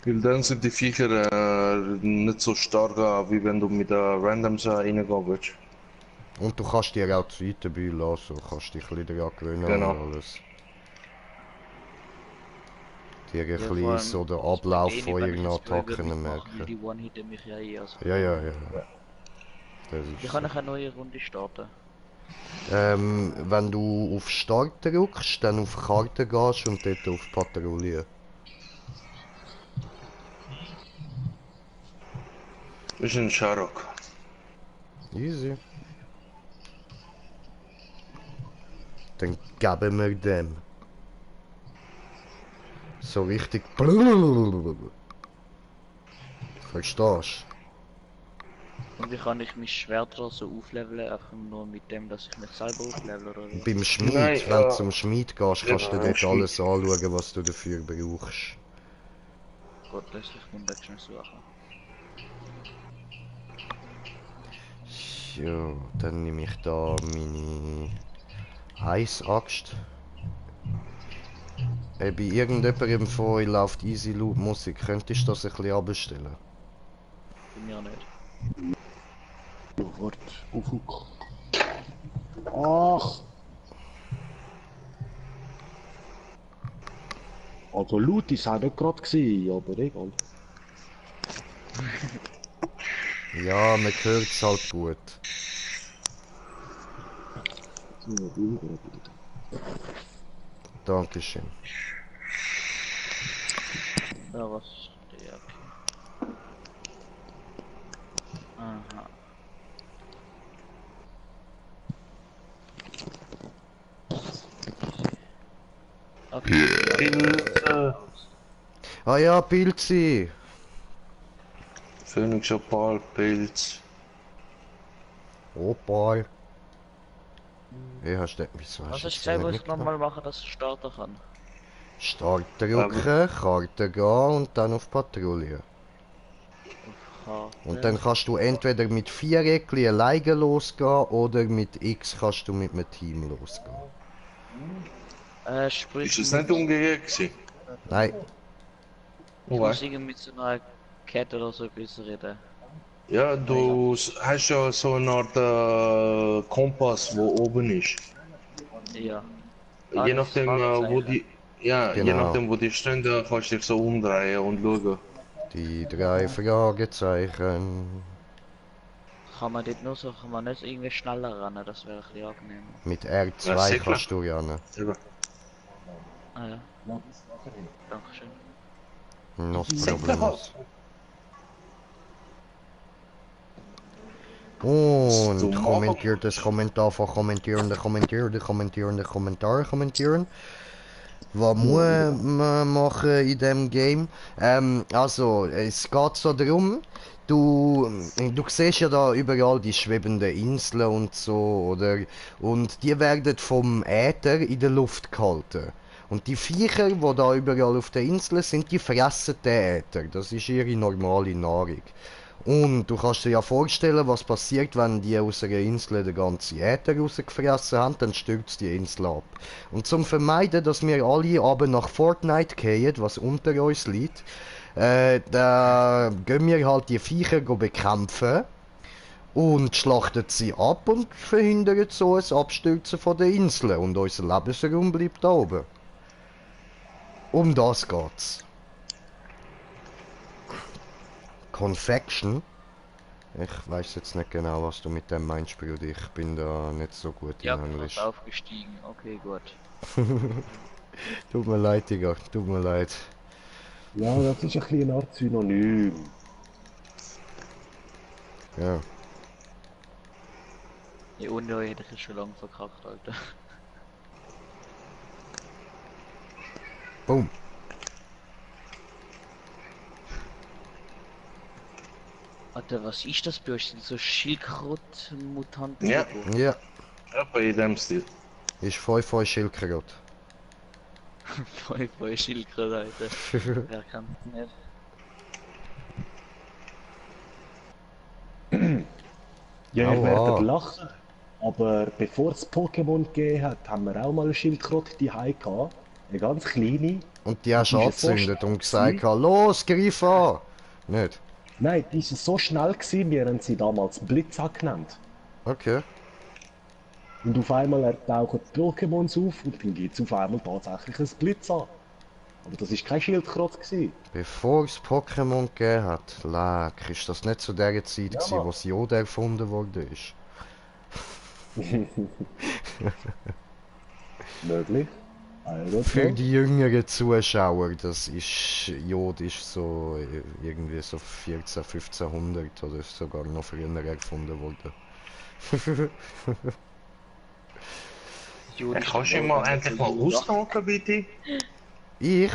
Weil dann sind die Viecher nicht so stark, wie wenn du mit Randoms reingehen willst. Und du kannst dir auch Zeit dabei lassen, kannst dich ein bisschen daran gewöhnen Genau. und alles. Dir ein Ja, bisschen vor allem, so den das Ablauf bringt eh von nicht, wenn ich irgendeiner jetzt Burger Attacke mitmache, weil merken. die One-Hitten mich ja eh, also. Ja. Das Ich ist kann so. noch eine neue Runde starten. Wenn du auf Start drückst, dann auf Karte gehst und dort auf Patrouille. Ist ein Sharok. Easy. Dann geben wir dem. So richtig. Verstehst Und wie kann ich mein Schwert oder so aufleveln? Einfach nur mit dem, dass ich mich selber auflevel oder du? was? Beim Schmied, Nein, wenn du zum Schmied gehst, kannst du beim dort Schmied. alles anschauen, was du dafür brauchst. Gott, lass ich muss das schnell suchen. So, dann nehme ich da meine Eisaxt. Bei irgendjemandem von euch läuft Easy Loop Musik. Könntest du das ein bisschen abstellen? Bei mir nicht. Warte, auf. Ach! Also laut ist es auch nicht gerade gewesen, aber egal. Ja, man hört es halt gut. Dankeschön. Ja, was ist der? Okay. Aha. Okay. Pilze. Ah ja, Pilzi! Phoenix Opal, Pilz. Opal. Hey, hast du wieso Was hast hast du du jetzt gesagt, nicht was ich mitgenommen? nochmal machen, dass ich starten kann? Start drücken, Karte gehen und dann auf Patrouille. Auf Karte. Und dann kannst du entweder mit Viereckli alleine losgehen oder mit X kannst du mit einem Team losgehen. Sprich Ist es nicht umgekehrt gewesen? Nein, Ich muss irgendwie mit so einer Kette oder so etwas reden. Ja, du hast ja so eine Art Kompass, wo oben ist. Ja. Je Das nachdem, wo Fragezeichen. die, ja, je Genau. nachdem, wo die stehen, da kannst du dich so umdrehen und schauen. Die drei Fragezeichen. Kann man dort nur so, kann man nicht irgendwie schneller ran, das wäre ein bisschen angenehmer. Mit Ja, R2 sicher. kannst du ran. Eben. Ah ja, dankeschön. Noch Sicher. Problems. Du Und machen kommentiertes Kommentar von kommentierende, kommentieren. Was muss man machen in dem Game? Also, es geht so darum, du siehst ja da überall die schwebenden Inseln und so, oder? Und die werden vom Äther in der Luft gehalten. Und die Viecher, die da überall auf der Insel sind, die fressen den Äther. Das ist ihre normale Nahrung. Und du kannst dir ja vorstellen, was passiert, wenn die aus einer Insel den ganzen Äther rausgefressen haben, dann stürzt die Insel ab. Und zum Vermeiden, dass wir alle aber nach Fortnite gehen, was unter uns liegt, da gehen wir halt die Viecher bekämpfen und schlachten sie ab und verhindern so ein Abstürzen von der Insel. Und unser Lebensraum bleibt da oben. Um das geht's. Confection. Ich weiß jetzt nicht genau, was du mit dem meinst, Bruder. Ich bin da nicht so gut in Jagdfahrt Englisch. aufgestiegen, okay, gut. Tut mir leid, Digga. Tut mir leid. Ja, das ist ein bisschen eine Art Synonym. Ja. Die Uni hätte ich schon lange verkackt, Alter. Boom. Alter, was ist das bei euch? Sind so Schildkröten-Mutanten? Ja. oder Ja. Ja, bei dem Stil. Ist 5 Schildkröte. wo? Voll Schildkröten, Alter. Wer kann nicht? Ja, ihr Aua. werdet lachen. Aber bevor es Pokémon gegeben hat, haben wir auch mal eine Schildkröte daheim gehabt. Eine ganz kleine. Und die hast du Die ist so angezündet schnell und gesagt, gewesen. los, greif an! Nicht? Nein, die ist so schnell gewesen, wir haben sie damals Blitza genannt. Okay. Und auf einmal tauchen die Pokémons auf und dann gibt es auf einmal tatsächlich ein Blitza. Aber das ist kein Schildkröte gewesen. Bevor es Pokémon gegeben hat, leck, ist das nicht zu der Zeit Ja, gewesen, Mann. wo das Yoda erfunden wurde? Ist? Möglich. Also, Für die jüngeren Zuschauer, das ist, Yoda ist so irgendwie so 1500 oder sogar noch früher erfunden worden. Juli Kannst du mal endlich mal ausdanken, bitte? Ich?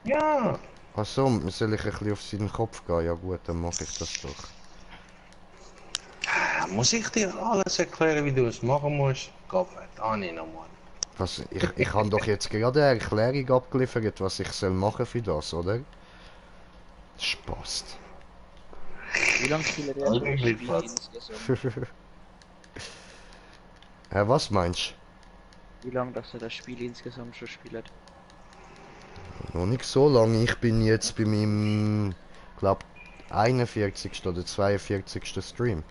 Ja. Achso, soll ich ein bisschen auf seinen Kopf gehen? Ja gut, dann mache ich das doch. Muss ich dir alles erklären, wie du es machen musst? Gott verdammt nochmal. Was, ich habe doch jetzt gerade eine Erklärung abgeliefert, was ich soll machen für das, oder? Spaß. Wie lange spielt ihr Eigentlich das Spiel fast. insgesamt? Was meinst Wie lange dass ihr das Spiel insgesamt schon spielt? du? Noch nicht so lange. Ich bin jetzt bei meinem, glaub, 41. oder 42. Stream.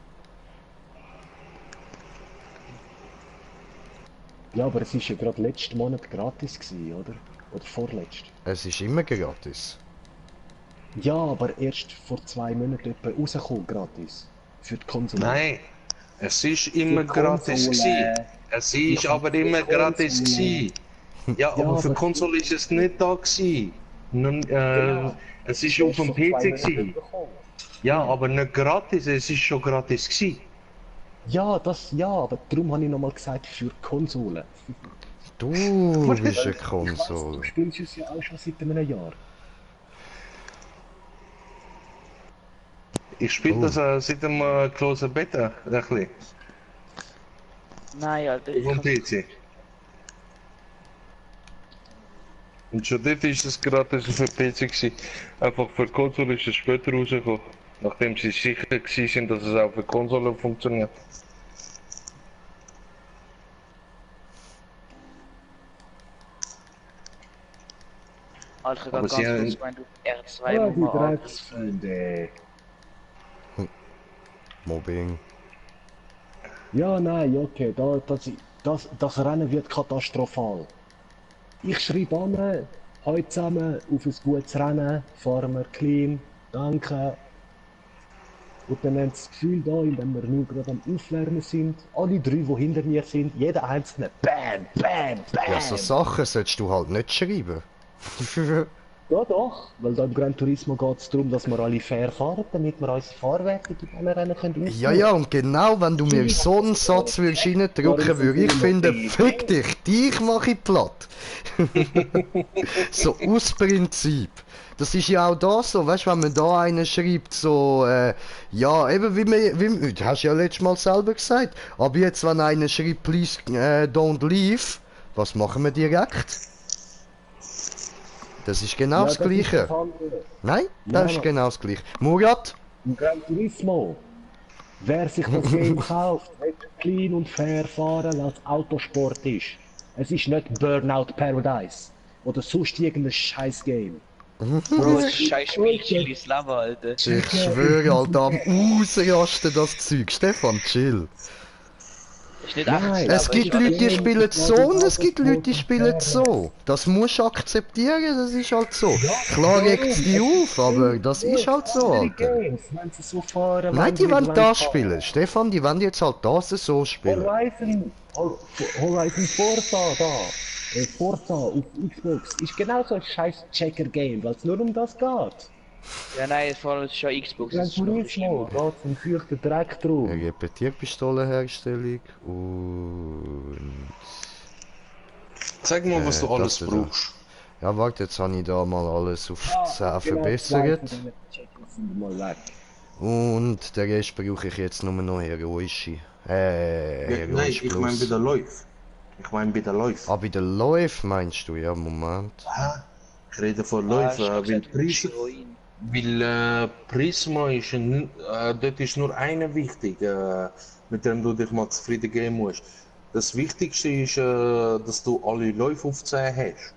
ja, aber es ist ja gerade letzten Monat gratis gewesen, oder? Oder vorletzt. Es ist immer gratis. Ja, aber erst vor 2 Monaten etwa rausgekommen, gratis. Für die Konsole. Nein, es ist immer Für gratis Konsole. gewesen. Es ist aber immer Für gratis Konsole. gewesen. Ja, aber für aber- Konsole ist es nicht da gewesen. Nun, Genau. es ist auf dem Erst vor 2 PC Monaten gewesen. bekommen. Ja, aber nicht gratis, es ist schon gratis gewesen. Ja, aber darum habe ich nochmal gesagt, für Konsole. Du bist eine Ich weiss, Konsole. du spielst es ja auch schon seit einem Jahr. Ich spiele das seit dem Closer Beta, ein bisschen, Nein, Alter, auf dem PC. Und schon dort ist es gratis auf dem PC gewesen. Einfach für die Konsole ist es später rausgekommen. Nachdem sie sicher gewesen sind, dass es auch für die Konsole funktioniert. Alter, ich Aber hab sie ganz haben- kurz gemeint, R2 Ja, muss die man angreifen. Drecksfreunde. Mobbing. Ja, nein, okay, das Rennen wird katastrophal. Ich schreibe an, heute zusammen auf ein gutes Rennen, fahren wir clean, danke. Und dann haben sie das Gefühl da, indem wir nur gerade am Aufwärmen sind, alle drei, die hinter mir sind, jeder einzelne, bam, bam, bam. Ja, so Sachen solltest du halt nicht schreiben. Ja doch, weil da im Gran Turismo geht es darum, dass wir alle fair fahren, damit wir unsere Fahrwerte in diesem Rennen können Ja, ja, und genau, wenn du mir so einen Satz würdest reindrücken, würde ich finden, fick dich mache ich platt. So aus Prinzip. Das ist ja auch da so, weißt du, wenn man da einen schreibt, so, ja, eben wie du hast ja letztes Mal selber gesagt, aber jetzt, wenn einer schreibt, please don't leave, was machen wir direkt? Das ist genau das Gleiche. Nein, das ist genau das Gleiche. Murat? Im Gran Turismo, wer sich das Game kauft, wird clean und fair fahren, weil es Autosport ist. Es ist nicht Burnout Paradise oder sonst irgendein scheiß Game. Bro, das ist scheiß Spielchen, Lava, Alter. Ich schwöre, Alter, am Ausrasten das Zeug. Stefan, chill. Ist nicht Nein, echt. Es gibt Leute, die spielen so und es gibt Leute, die spielen so. Das musst du akzeptieren, das ist halt so. Klar regt es dich auf, aber das ist halt so, Alter. Games, wenn sie so fahren, Nein, die wollen fahren. das spielen. Stefan, die wollen jetzt halt das so spielen. Horizon Forza da. Forza auf Xbox ist genau so ein scheiß Checker-Game, weil es nur um das geht. Ja, nein, vor allem ist schon Xbox. Gran Das ist noch ein Turismo, bisschen geht zum feuchten Dreck drauf. Repetierpistolenherstellung und... Zeig mal, was du das alles da. brauchst. Ja, warte, jetzt habe ich da mal alles auf 10 Genau, verbessert. zwei von diesen Checkers sind mal weg. Und den Rest brauche ich jetzt nur noch heroische. Nein, Heroisch ich meine bei der Läufe. Ich meine bei der Läufe. Ah, bei den Läufen meinst du? Ja, Moment. Ich rede von Ah, Läufen, ich hab weil gesagt, du brauchst Prisma, Heroin. weil Prisma ist, dort ist nur einer wichtig, mit dem du dich mal zufrieden geben musst. Das Wichtigste ist, dass du alle Läufe auf 10 hast.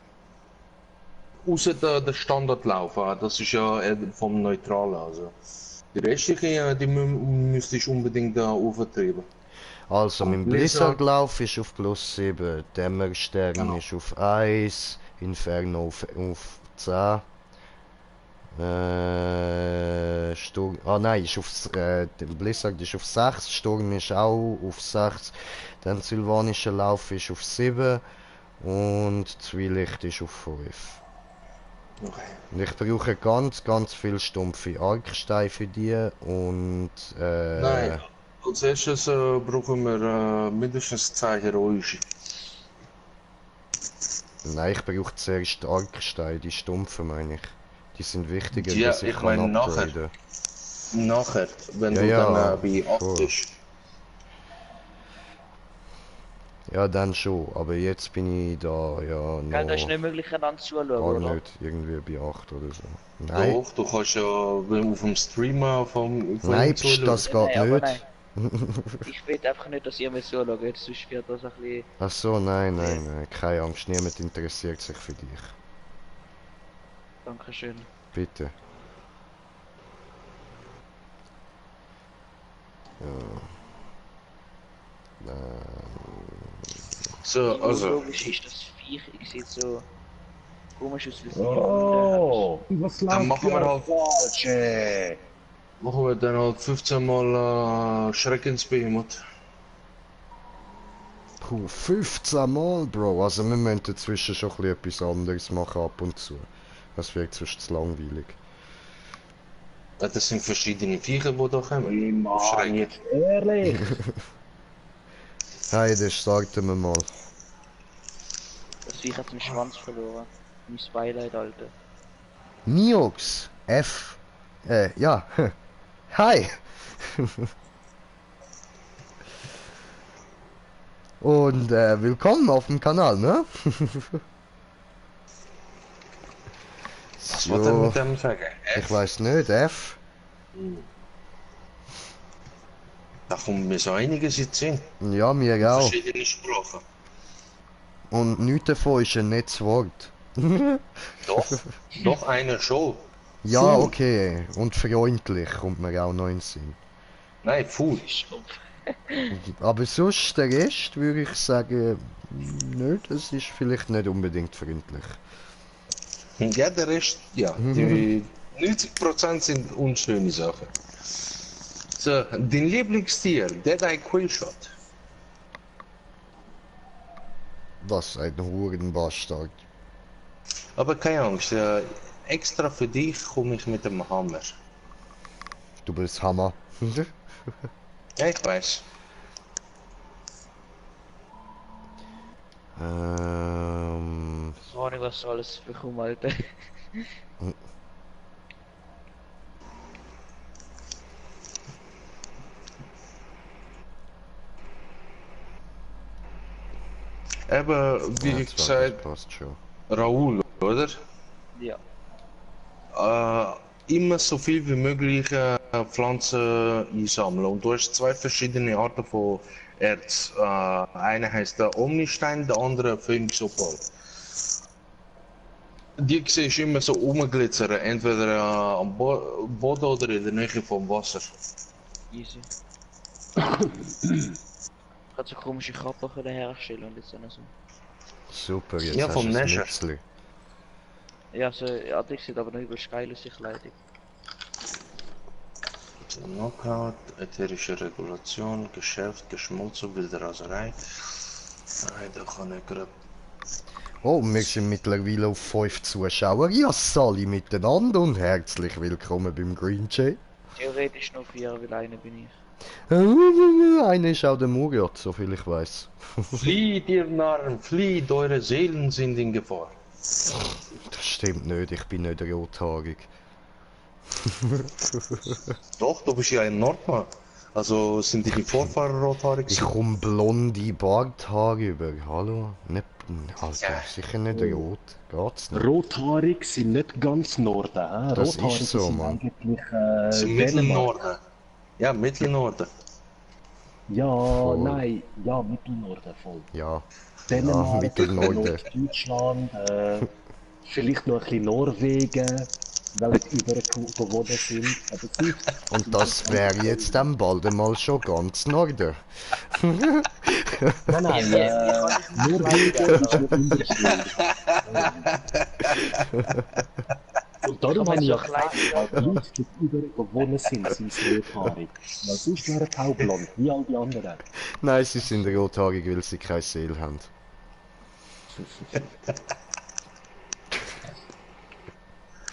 Außer der Standardlauf, das ist ja vom Neutralen. Also. Die restlichen, die müsstest du unbedingt auftrieben. Also, mein Blizzard. Blizzard-Lauf ist auf plus 7, Dämmerstern Genau. ist auf 1, Inferno auf 10. Sturm. Ah nein, ist auf, der Blizzard ist auf 6, Sturm ist auch auf 6, dann Sylvanischer Lauf ist auf 7 und Zwielicht ist auf 5. Okay. Und ich brauche ganz viel stumpfe Arksteine für die und Nein, als erstes brauchen wir mindestens 10 heroische. Nein, ich brauche zuerst Arksteine, die stumpfen meine ich. Die sind wichtiger, Ja, dass ich ich kann meine nachher. upgraden. Nachher, wenn Ja, du ja, dann bei 8 voll. bist. Ja, dann schon, aber jetzt bin ich da, ja, Gell, das ist noch nicht möglich, einander zuzuschauen, gar oder? nicht, irgendwie bei 8 oder so. Nein, Doch, du kannst ja auf dem Streamer von nein, ihm zuschauen. das geht Nein, aber nicht. Ich will einfach nicht, dass ihr mir zuschaut, sonst wird das ein bisschen... Ach so, nein, keine Angst, niemand interessiert sich für dich. Dankeschön. Bitte. So, also, Logisch ist das Viech, ich sehe so komisch aus, wie es Oh, was Dann läuft machen wir hier halt- falsch, ey? machen wir dann halt 15 Mal Schreckensbehemoth. Puh, 15 Mal, Bro. Also wir müssen dazwischen schon ein bisschen etwas anderes machen ab und zu. Das wird sonst zu langweilig. Ja, das sind verschiedene Viecher, die da kommen. Hey, Mann, Schrecken. jetzt ehrlich. Hey, dann starten wir mal. Das Viech hat den Schwanz verloren. Mein Beileid, Alter. Niox F. Ja. Hi. Und willkommen auf dem Kanal, ne? Was wollt ihr So, mit dem sagen? ich weiß nicht, F. Da kommen mir so einiges jetzt hin. Ja, mir auch. Verschiedene Sprachen. Und nichts davon ist ein nettes Wort. Doch, doch einer schon. Ja, Cool. okay. Und freundlich kommt mir auch noch in den Sinn. Nein, Food. Aber sonst, der Rest würde ich sagen, nicht, es ist vielleicht nicht unbedingt freundlich. Ja, der Rest, ja. Die 90% sind unschöne Sachen. So, dein Lieblingstier, Dead Eye Quillshot. Was, ein Hurenbastard. Aber keine Angst, extra für dich komme ich mit dem Hammer. Du bist Hammer. Ja, ich weiß. Ich weiß nicht, was du alles bekommen, Alter. Eben, wie Ja, gesagt, passt schon. Raoul, oder? Ja. Immer so viel wie möglich Pflanzen einsammeln. Und du hast zwei verschiedene Arten von Erz. Eine heißt der Omnistein, der andere Phoenix Opal. Die siehst du immer so rumglitzern, entweder am Boden oder in der Nähe vom Wasser. Easy. Ich hatte so komische Kappen herstellen und jetzt dann so. Super, jetzt Ja, hast vom du ein Nesher. Mützli. Ja, so, ja, die sieht aber noch übelst geil aus, ich leide. Knockout, ätherische Regulation, Geschäft, geschmolzen, wilde Raserei. Nein, da kann ich gerade. Oh, wir sind mittlerweile auf 5 Zuschauer. Ja, Sally miteinander und herzlich willkommen beim Green Jay. Theoretisch noch 4, weil einer bin ich. Einer ist auch der Muriat, soviel ich weiß. Flieht, ihr Narren, flieht, eure Seelen sind in Gefahr. Das stimmt nicht, ich bin nicht rothaarig. Doch, du bist ja ein Nordmann. Also sind die Vorfahren rothaarig? Ich komm blonde Barthaare über. Hallo? Nicht, Alter, Ja. sicher nicht rot. Geht's nicht? Rothaarig sind nicht ganz Norden. Das ist Rothaarig so, sind Mann. eigentlich Zum Dänemark. Mittelnorden. Ja, Mittelnorden. Ja, Voll. nein, ja, Mittelnorden voll. Ja. Dänemark, Mittelnorden. Deutschland, vielleicht noch ein bisschen Norwegen, weil sie übergewohnt sind. Aber sonst, Und das wäre jetzt dann bald einmal schon ganz Norden. nein, Norwegen ist noch unterschiedlich. Und darum habe ich ja gesagt, die Leute, die übergewohnt sind sie rothaarig. Weil sonst wären sie auch blond, wie all die anderen. Nein, sie sind rothaarig, weil sie keine Seele haben.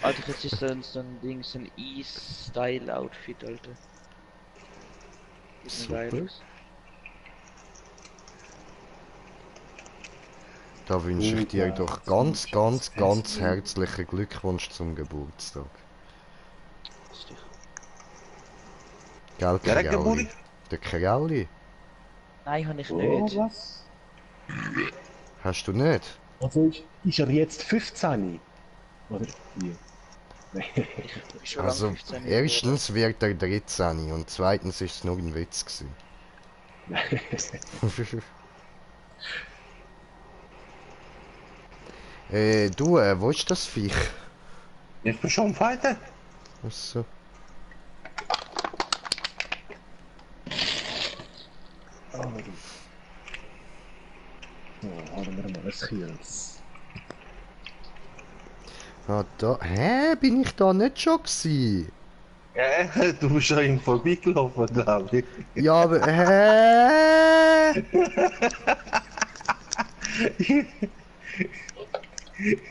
Alter, jetzt ist so ein Ding, so ein E-Style-Outfit, Alter. Sieht mir geil Super. aus. Da wünsche ich dir doch ganz herzlichen Glückwunsch zum Geburtstag. Lustig. Gell, Wer hat Keralli? Geburtstag? Der Keralli? Nein, habe ich Oh, nicht. was? Hast du nicht? Also ist er jetzt 15? Oder wie? Ich bin schon Also, lange 15 erstens wird er 13 und zweitens ist es nur ein Witz gewesen. Du, wo ist das Viech? Ich bin schon am Fighten. Achso. So, haben wir mal ein Kills. Ah, da. Hä? Bin ich da nicht schon gewesen? Ja, du bist an ihm vorbeigelaufen, glaube ich. Ja, aber. Hä?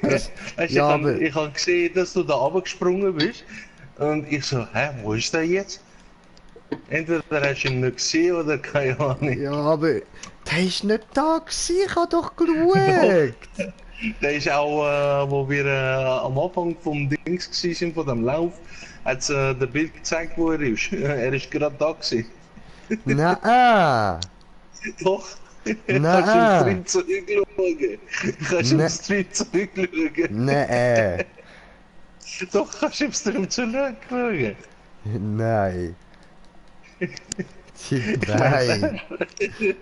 Das, Weißt, ja, aber. ich habe gesehen, dass du da runtergesprungen bist. Und ich so, hä, wo ist der jetzt? Entweder hast du ihn nicht gesehen oder keine Ahnung. Ja, aber. Der ist nicht da gewesen, ich hab doch geschaut. Der ist auch, wo wir am Anfang vom Dings waren, von dem Lauf, hat der Bild gezeigt, wo er ist. Er ist gerade da gewesen. Nein. Doch. Nein. Kannst du im Stream zurückschauen. Kannst du Nein. im Stream zurückschauen. Nein. Doch, kannst du im Stream zurückschauen. Nein. Nein.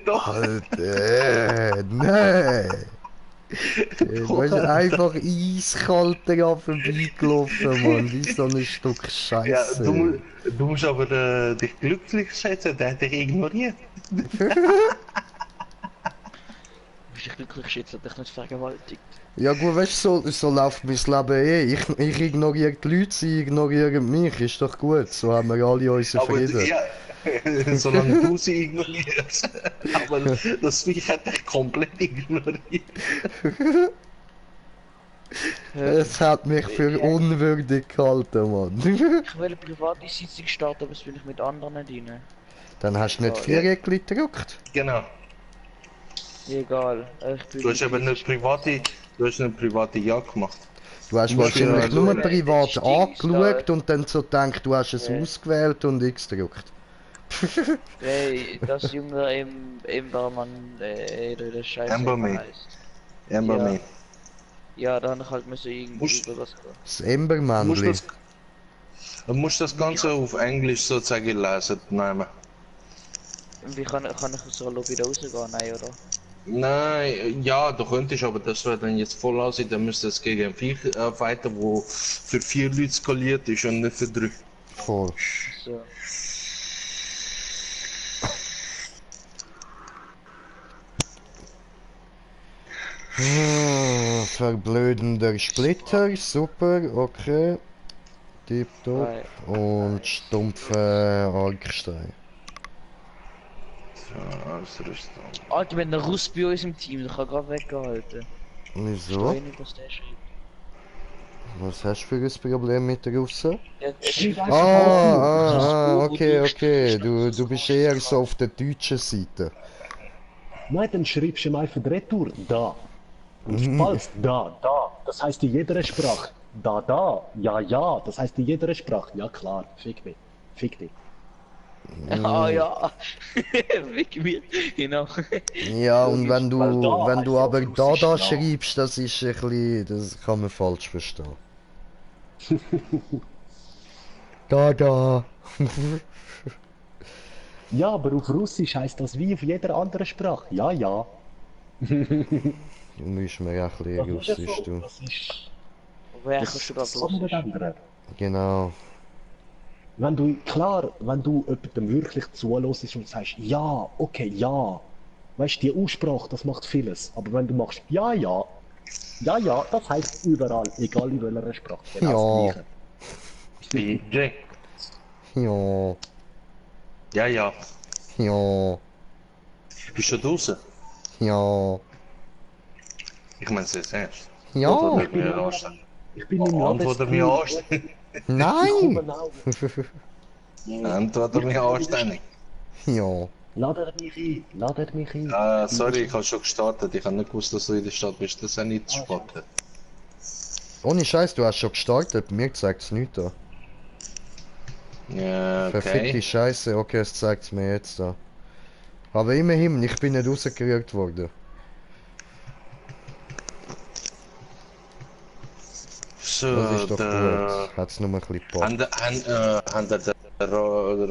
Doch. Alter, nein. Du bist einfach eiskalt daran vorbeigelaufen, Mann. Wie so ein Stück Ja, Scheiße. du musst aber dich glücklich schätzen, der hat dich ignoriert. Du bist dich glücklich geschätzt, hat dich nicht vergewaltigt. Ja gut, weißt du, so läuft mein Leben eh. Ich ignoriere die Leute, sie ignorieren mich. Ist doch gut, so haben wir alle unseren Aber Frieden. ja, solange du sie ignorierst. Aber das Viech hat dich komplett ignoriert. Es hat mich für unwürdig gehalten, Mann. Ich will eine private Sitzung starten, aber das will ich mit anderen dienen. Dann hast du nicht vier Eckli gedrückt. Genau. Egal. Ich bin Du hast aber eine private Jagd gemacht. Du hast Du musst wahrscheinlich ja- nur Ja, privat das angeschaut stimmt, und dann so gedacht, du hast es Ja. ausgewählt und X gedrückt. Hey, das Junge im Embermann, der Scheiße Emberman. heißt. Emberman. Ja, dann halt müssen irgendwie Musst- über was. Das Du Embermännli. musst das Ganze auf Englisch sozusagen lesen, nehmen. Wie kann ich so wieder rausgehen? Nein, oder? Nein, ja, du könntest, aber das wäre dann jetzt voll aussehen, dann müsste es gegen ein Viech fighten, wo für 4 Leute skaliert ist und nicht für 3. Voll. So. Verblödender Splitter, super, okay. Tipptopp. Right. Und stumpfe Arkstein. So, Ausrüstung. Alter, wenn der Russ bei uns im Team, der kann gerade weggehalten. Wieso? Ich nicht, was der schreibt. Was hast du für ein Problem mit der Russen? Ja, er Schreib schreibt einfach Okay, okay. Du bist eher so auf der deutschen Seite. Nein, dann schreibst du ihm einfach Retour. Da. Und falls da. Das heißt in jeder Sprache. Da. Ja. Das heißt in jeder Sprache. Ja klar. Fick dich. Ah ja. Weg mir. Genau. Ja, und wenn du, Weil da wenn du heißt aber auf Russisch da ja. schreibst, das ist ein bisschen, das kann man falsch verstehen. Da. Ja, aber auf Russisch heißt das wie auf jeder anderen Sprache. Ja. Du musst mir auch ein bisschen Das ist ja Russisch so. tun. Das ist. Woher kannst du Das gerade kann man nicht los? ändern. Genau. Wenn du jemandem wirklich zuhörst und sagst, ja, okay, ja. Weißt du, die Aussprache, das macht vieles. Aber wenn du machst, ja, das heißt überall, egal in welcher Sprache. Genau Ja. das Gleiche. DJ. Ja. Ja. Ja. Bist du draußen? Ja. Ich meine es jetzt ernst. Ja. Antworte mir anständig. Ich bin im Antworte mir anständig. Nein. Antworte mir anständig. Ja. Ladet mich ein. Sorry, ich habe schon gestartet. Ich habe nicht gewusst, dass du in der Stadt bist. Das ist ja nicht zu spät. Ohne Scheiß, du hast schon gestartet. Mir zeigt es nichts an. Ja, Verfickte okay. Scheiße, okay, es zeigt es mir jetzt da. Aber immerhin, ich bin nicht rausgerührt worden. So, Das ist doch der... gut. Hat's nur ein bisschen gepackt. Haben der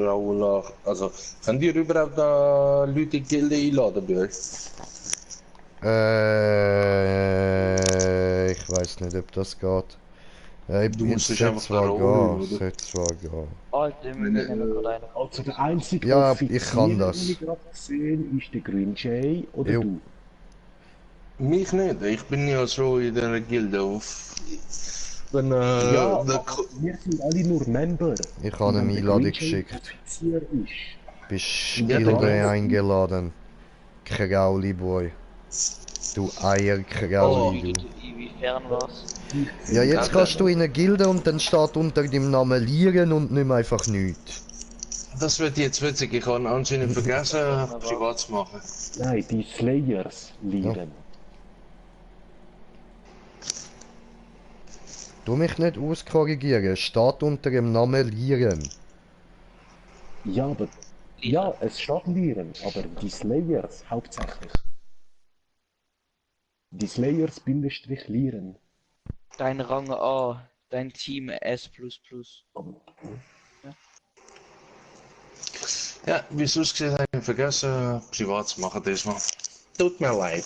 Raul... Also, könnt ihr überhaupt Leute in die Gilde einladen bei euch? Ich weiß nicht, ob das geht. Ich Du musst dich sollte einfach zwar da rausholen, gehen, oder? sollte zwar gehen. Alter, wir nehmen gerade einen. Also der einzige Ja, Offizier, ich kann das. den ich gerade gesehen ist der Green Jay oder Jo. du. Mich nicht, ich bin ja schon in der Gilde auf... Wenn, Ja, der aber wir sind alle nur Member. Ich habe eine Und wenn der Einladung Green Jay geschickt. Offizier ist. Bist Ja, Gilde dann- eingeladen. Krauli Boy. Du Eierkrauli, du. Inwiefern was? Ja, jetzt kannst du in eine Gilde und dann steht unter dem Namen Lieren und nicht mehr einfach nichts. Das wird jetzt witzig, ich habe anscheinend vergessen, privat zu machen. Nein, die Slayers lieben. Du mich nicht auskorrigieren, steht unter dem Namen Lieren. Ja, aber. Ja, es steht Lieren, aber die Slayers hauptsächlich. Die Slayers Bindestrich Lieren. Dein Rang A, dein Team S++. Ja, wie es ausgesehen habe ich vergessen, privat zu machen diesmal. Tut mir leid.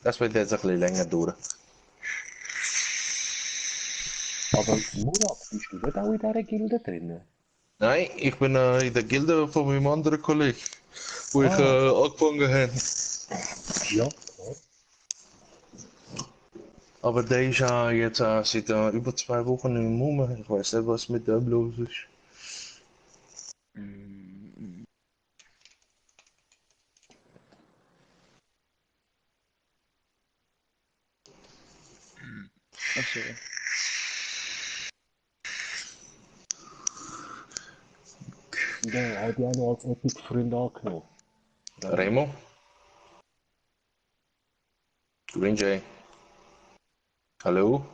Das wird jetzt ein bisschen länger dauern. Aber Murat, bist du nicht auch in dieser Gilde drin? Nein, ich bin in der Gilde von meinem anderen Kollegen, wo ich angefangen habe. Ja. Aber der ist jetzt seit über 2 Wochen im Mumme. Ich weiß nicht, was mit dem los ist. Achso. Der hat ja auch noch als Epic-Freund angenommen. Remo? Green Jay. Hallo?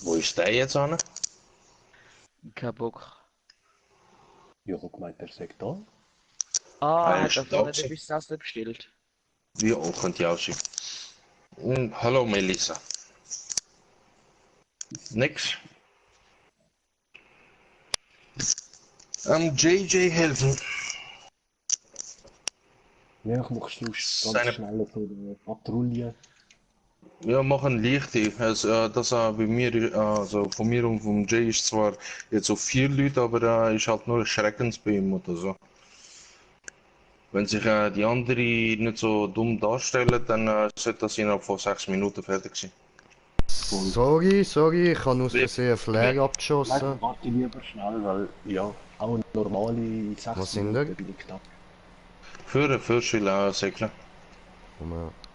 Wo ist der jetzt an? Kein Bock. Ja, guck mal, der sagt da. Ah, Ja, hat er ist vorne Taxi. etwas Essen bestellt. Ja, könnte ja aussehen. Hallo Melissa. Nix. JJ helfen. Ja, ich mach Schluss ganz Seine- schnell so eine Patrouille. Ja, machen Lichte. Also, das bei mir, also von mir und vom Jay ist zwar jetzt so 4 Leute, aber ist halt nur Schreckens bei ihm oder so. Wenn sich die anderen nicht so dumm darstellen, dann sollte das innerhalb von 6 Minuten fertig sein. Sorry, ich habe aus Versehen Flare abgeschossen. Warte lieber schnell, weil ja, auch normale 6 Was sind Minuten wir? bin ich knapp. Für Segeln.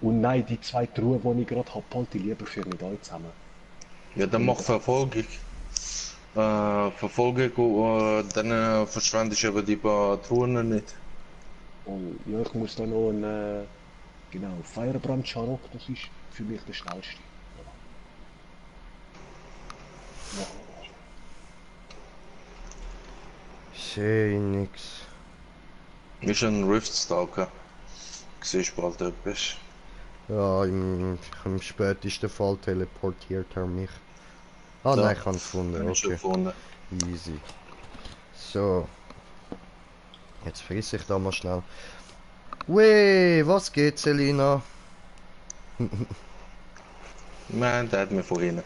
Und nein, die 2 Truhen, die ich gerade habe, halte ich lieber für mit euch zusammen. Ja, dann mach Verfolgung. Dann verschwendest du aber die Patronen nicht. Und ja, ich muss da noch einen, genau, Feuerbrand-Scharok, das ist für mich der schnellste. Ja. Sehe nix. Ist ein Riftstalker. Siehst bald etwas. Ja, im spätesten Fall teleportiert er mich. Ah Da. nein, ich habe ihn gefunden, Hab ich schon okay. gefunden. Easy. So. Jetzt friss ich da mal schnell. Weh, was geht, Selina? Nein, der hat mir vorhin.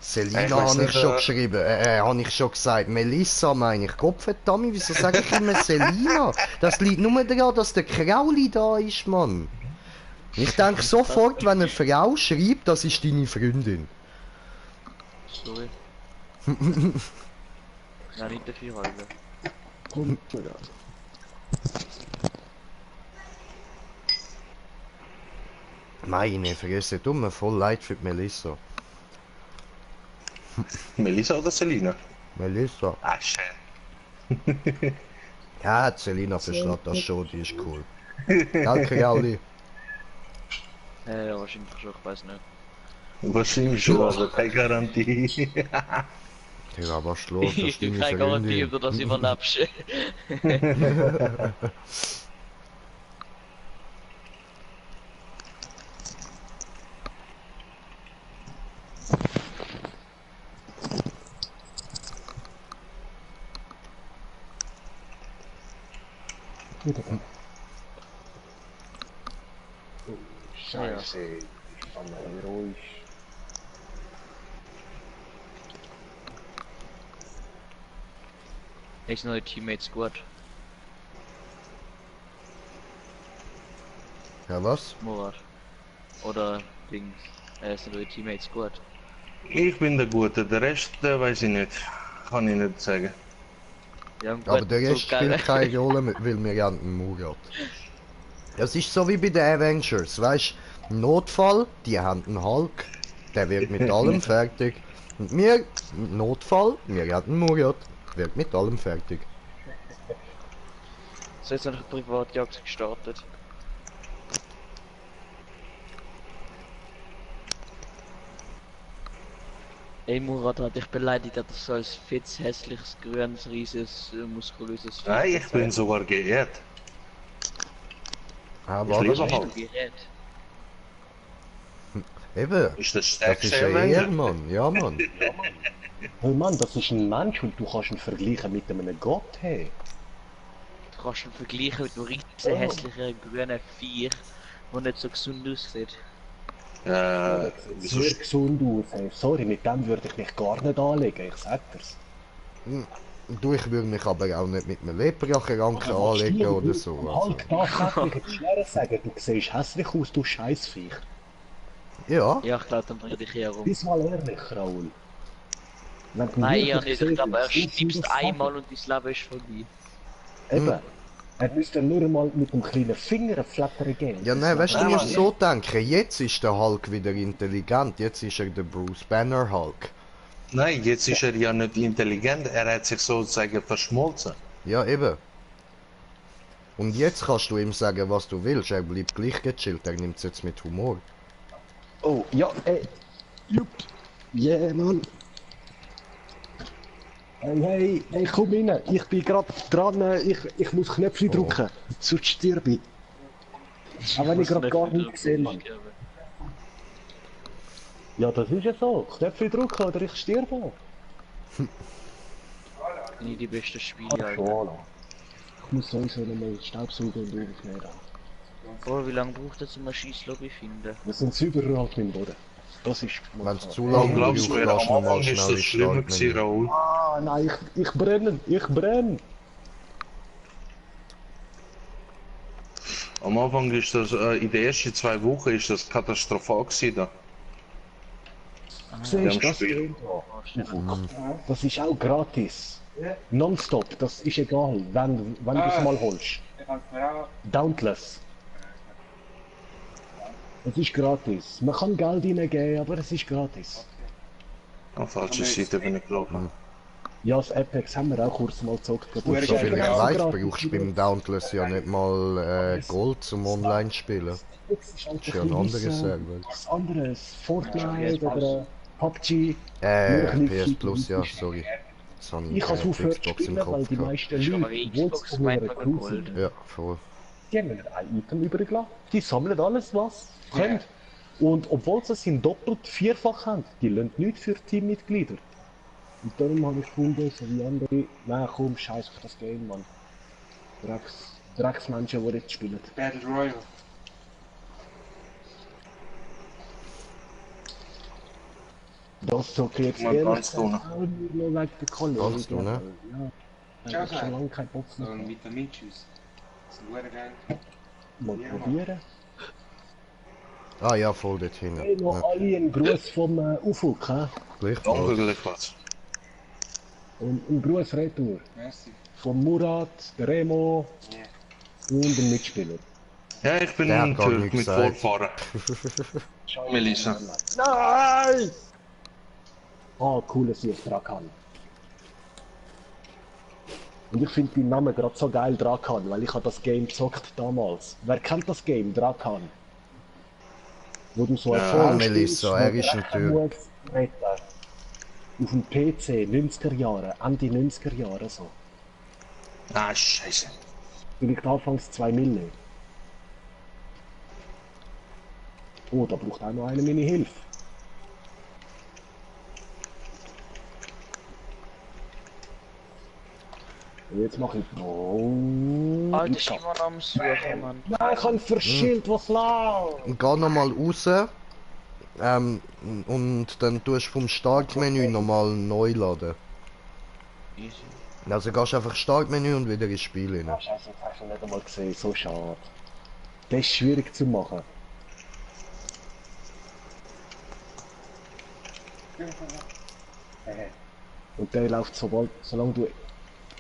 Ich Selina weiss habe ich nicht, schon geschrieben, habe ich schon gesagt. Melissa meine ich. Gottverdammt, wieso sage ich immer Selina? Das liegt nur daran, dass der Krauli da ist, Mann. Ich denke sofort, wenn eine Frau schreibt, das ist deine Freundin. Sorry. Nein, nicht dafür halten. Komm, ja. Meine Fresse, tut mir voll leid für die Melissa. Melissa oder Selina? Melissa. Ah, schön. Ja, Selina versteht das schon, die ist cool. Gell, Krauli? Ja, wahrscheinlich schon, ich weiß nicht. Wahrscheinlich schon, aber keine Garantie. Ja, was los, das Ich ist gebe deine keine Garantie, Freundin. ob du das überlebst. Wieder da. Oh, Scheiße, ich fand heroisch. Ist neue Teammates gut, Ja, was? Murat. Oder Dings. Sind neue Teammates gut. Ich bin der Gute, der Rest weiß ich nicht. Kann ich nicht sagen. Ja, gut, Aber der Rest so geil. spielt keine Rolle, weil wir haben einen Murat. Das ist so wie bei den Avengers, weißt du? Notfall, die haben einen Hulk, der wird mit allem fertig. Und wir, Notfall, wir haben einen Murat, wird mit allem fertig. So, jetzt noch eine Privatjagd gestartet. Ey, Murat hat dich beleidigt, dass du so als fettes, hässliches, grünes, rieses, muskulöses Nein, ich bin sogar geehrt. Aber Ich liebe das Hulk. Gerät. eben, Ist das das stärkste ist ein Avenger? Ehrenmann, ja Mann. Hey Mann, das ist ein Mensch und du kannst ihn vergleichen mit einem Gott, hey. Du kannst ihn vergleichen mit einem riesen hässlichen grünen Viech, der nicht so gesund aussieht. wieso Sehr gesund aus, hey. Sorry, mit dem würde ich mich gar nicht anlegen, ich sag dir's. Du, ich würde mich aber auch nicht mit einem Leprakranken anlegen oder so. Also. Halt tatsächlich in die Schnelle sagen, du siehst hässlich aus, du Scheißviech. Ja, Ja, ich glaube, dann bringe ich hier rum. Bist mal ehrlich, Raoul. Wenn du Nein, wirklich ja nicht. Ich siehst, glaube, er so viel stirbst sagen. einmal und dein Leben ist vorbei. Eben. Er müsste nur mal mit dem kleinen Finger flattern gehen. ja, nein, weißt du, du Ja, musst Mann. so denken, jetzt ist der Hulk wieder intelligent, jetzt ist er der Bruce Banner Hulk. Nein, jetzt ist er ja nicht intelligent, er hat sich sozusagen verschmolzen. Ja, eben. Und jetzt kannst du ihm sagen, was du willst, er bleibt gleich gechillt, er nimmt es jetzt mit Humor. Oh, ja, jupp. Yeah, Mann. Hey, komm rein. Ich bin gerade dran, ich muss Knöpfchen drücken. Sonst sterbe ich. Auch wenn ich gerade gar nichts sehe, Mann. Ja, das ist ja so. Knöpfchen drücken oder ich sterbe. Nicht die besten Spiele, Ach, Alter. voilà. Ich muss sowieso nochmal Staubsaugen und aufnehmen. Oh, wie lange braucht es, um eine Scheisslobby finden? Wir sind überall auf meinem Boden. Das ist... Wenn es zu Und lange glaubst braucht, du, lass am noch mal Anfang ist schnell das schlimmer starten. gewesen, Raoul. Ah, nein, ich brenne. Ich brenne. Am Anfang ist das, in den ersten 2 Wochen ist das katastrophal gewesen da. Siehst du Dem das Spiel. Game da? Das ist auch gratis. Nonstop, das ist egal, wenn du es mal holst. Dauntless. Es ist gratis. Man kann Geld reingeben, aber es ist gratis. An falsche Seite bin ich gelaufen. Ja, das Apex haben wir auch kurz mal gezockt. So Das ist viel ich genauso weiß, gratis brauchst du wie beim Dauntless ja nicht mal Gold zum Online spielen. Apex ist halt Das ist ja ein anderes Server. was anderes. Fortnite oder PUBG. PS Plus, ja, sorry. Jetzt habe Ich habe aufgehört zu Xbox im spielen, weil Kopf die gehabt. meisten Ist aber Leute, obwohl Xbox sie von mir meint man cool Gold. sind, Ja, voll. die haben mir ein Item übrig gelassen. Die sammeln alles, was sie können. Und obwohl sie es in doppelt vierfach haben, die lassen nichts für Teammitglieder. Und darum habe ich gefunden, so wie andere, nein komm, scheiß auf das Game, Mann. Drecksmenschen, die jetzt spielen. Battle Royale. Das zocke ich jetzt Man ehrlich kannst du gesagt auch nur wegen der Kollegen. Kannst du, ne? Ja, ich Ciao, habe schon Sai. lange keinen Bock So mehr. ein Vitaminjuice. Das ist ein geil. Mal Ja, Mann. probieren. Ah ja, voll dort hinten. Hey, noch Ja, alle einen Gruß vom Ufuk, hä? gleichfalls. Ongelijkwas. Und einen Gruß retour. Merci. Von Murat, der Remo Ja. und dem Mitspieler. Ja, ich bin Der hat ein gar Türk nichts mit gesagt. Vorfahren. Melissa. Nein! Ah, cool, dass ich Drakan. Und ich finde den Namen gerade so geil, Drakan, weil ich habe das Game gezockt damals. Wer kennt das Game, Drakan? Wo du so Ja, Frau Melissa, spielst, er wo ist ein Drachen Türk. muss retten. Auf dem PC, 90er Jahre, Ende 90er Jahre so. Ah, scheiße. Vielleicht anfangs 2 Mille. Oh, da braucht auch noch einer meine Hilfe. Und jetzt mache ich... Oh, Alter, ich kann... Simon am Suchen, Mann. Nein, ich habe verschillt, was lang? Geh nochmal raus. Und dann tust du vom Startmenü nochmal neu laden. Easy. Also gehst einfach Startmenü und wieder ins Spiel rein. Ah, Scheiße, das hast du nicht einmal gesehen, so schade. Das ist schwierig zu machen. Und der läuft sobald, solange du...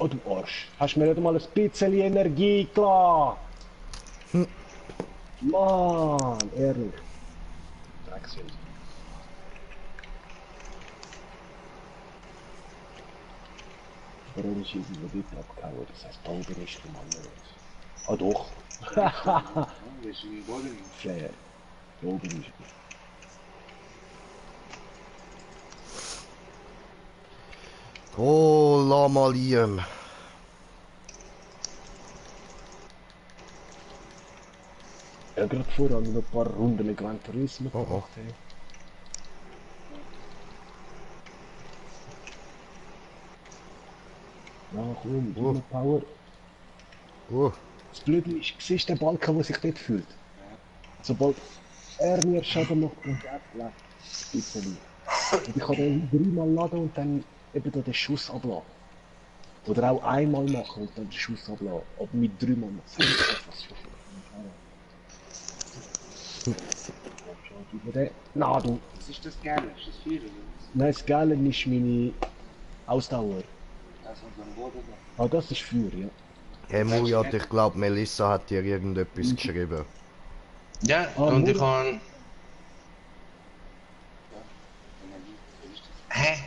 Oh du Arsch, hast du mir nicht einmal ein bisschen Energie klar? Mann, ehrlich. Dreckshund. Warum ist diese Gebiet abgehauen? Das heißt, da oben ist der Mann nicht. Ah doch. Wir sind im Boden. Fair. Da oben ist er. Oh, Lama Liam. Ja, gerade vorher noch ein paar Runden mit Gran Turismo Oh, oh. gemacht. Hey. Ja, komm, gib Oh. mir Power. Oh, Das Blöde ist, siehst du den Balken, der sich dort fühlt? Sobald er mir Schaden macht, dann geht es weg. Bisschen. Und ich kann den 3-mal laden und dann eben da den Schuss abladen. Oder auch einmal machen und dann den Schuss abladen. Aber mit 3-mal machen. Das ist etwas für Na du. Was ist das Geile? Ist das 4 oder was? Nein, das Geile ist meine Ausdauer. Das hat am Boden da. Ah, das ist für, ja. hey Mujat, ich glaube Melissa hat dir irgendetwas geschrieben. Ja, Ah, und ich Mut. kann. Energie. Was ist das? Hä?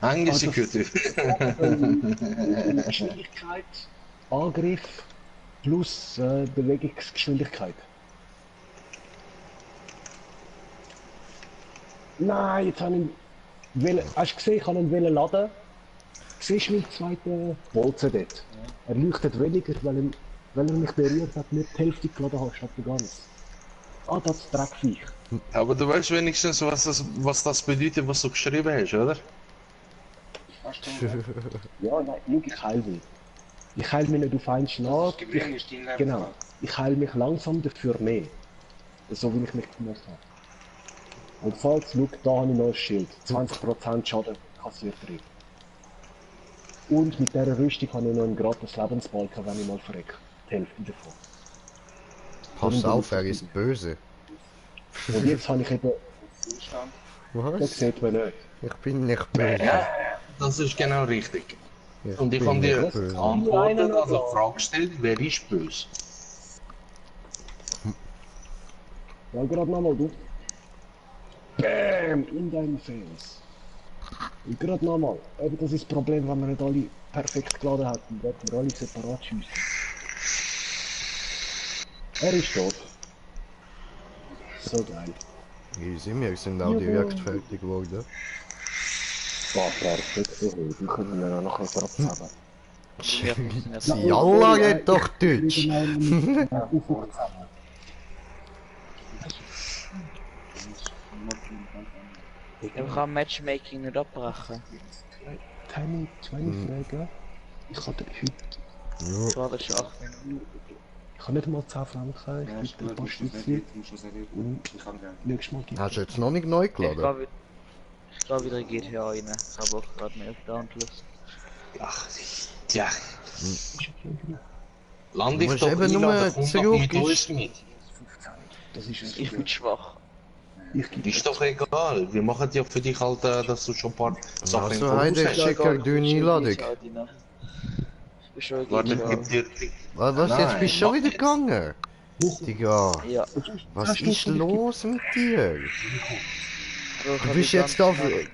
Angesekürt. Geschwindigkeit, Angriff plus Bewegungsgeschwindigkeit. Nein, jetzt habe ich... Hast du gesehen, ich habe ihn laden. Siehst du meinen zweiten Bolzen dort? Er leuchtet weniger, weil er mich berührt hat, nicht die Hälfte geladen hat, statt der ganz. Ah, das Dreckviech. Aber du weißt wenigstens, was das bedeutet, was du geschrieben hast, oder? Fast schon. Ja, nein, schau, ich heile mich. Ich heile mich nicht auf einen Schlag. Gewinn ist dein Leben. Genau. Ich heile mich langsam dafür mehr. So wie ich mich gemacht habe. Und falls, schau, da habe ich noch ein Schild. 20% Schaden kassiert drin. Und mit dieser Rüstung habe ich noch einen gratis Lebensbalken, wenn ich mal verrecke. Die Hälfte davon. Pass auf, er ist böse. Und jetzt habe ich eben, Zustand. das Was? sieht man nicht. Ich bin nicht böse. Ja, das ist genau richtig. Und ich bin habe dir nicht böse. antwortet, also die Frage gestellt, wer ist böse? Ja, gerade nochmal, du. Bäm! In deinen Face. Und gerade nochmal. Eben, das ist das Problem, wenn wir nicht alle perfekt geladen hätten. Dann hätten wir alle separat schiessen. Er ist tot. So geil. Easy, wir sind auch direkt fertig geworden. Boah, perfekt, so gut. Wir können ja noch etwas abzuhaben. Sie Allah geht doch Deutsch! Ich kann Matchmaking nicht abbrechen. Keine Frage. Ich hatte heute... Das war das schon 8 Minuten. Ich kann nicht mal 10 Franken. Ja, Ich ist bin ein gut, paar musst du es Stütze. nicht musst du es nicht Ich kann gerne. Nächstes Mal gibt Hast du jetzt noch nicht neu Ich geladen? geh wieder GTA rein. Ich habe auch gerade mehr auf Dauntless. Ach, tja, es. land Du ich musst doch eben ein, nur dann komm doch zurück, mit ist- uns mit. Das ist es. Ich bin schwach. Ich gebe Ist doch egal, wir machen ja für dich halt, dass du schon ein paar Sachen Also, im Voraus Heide, hast. schick dir deine Einladung. Ich bin schon Warte, GTA. gib dir... Was, jetzt Nein, bist du schon mach wieder jetzt. gegangen? Digga, Ja. was ist los mit dir? Bro, ich Du hab bist die jetzt ganze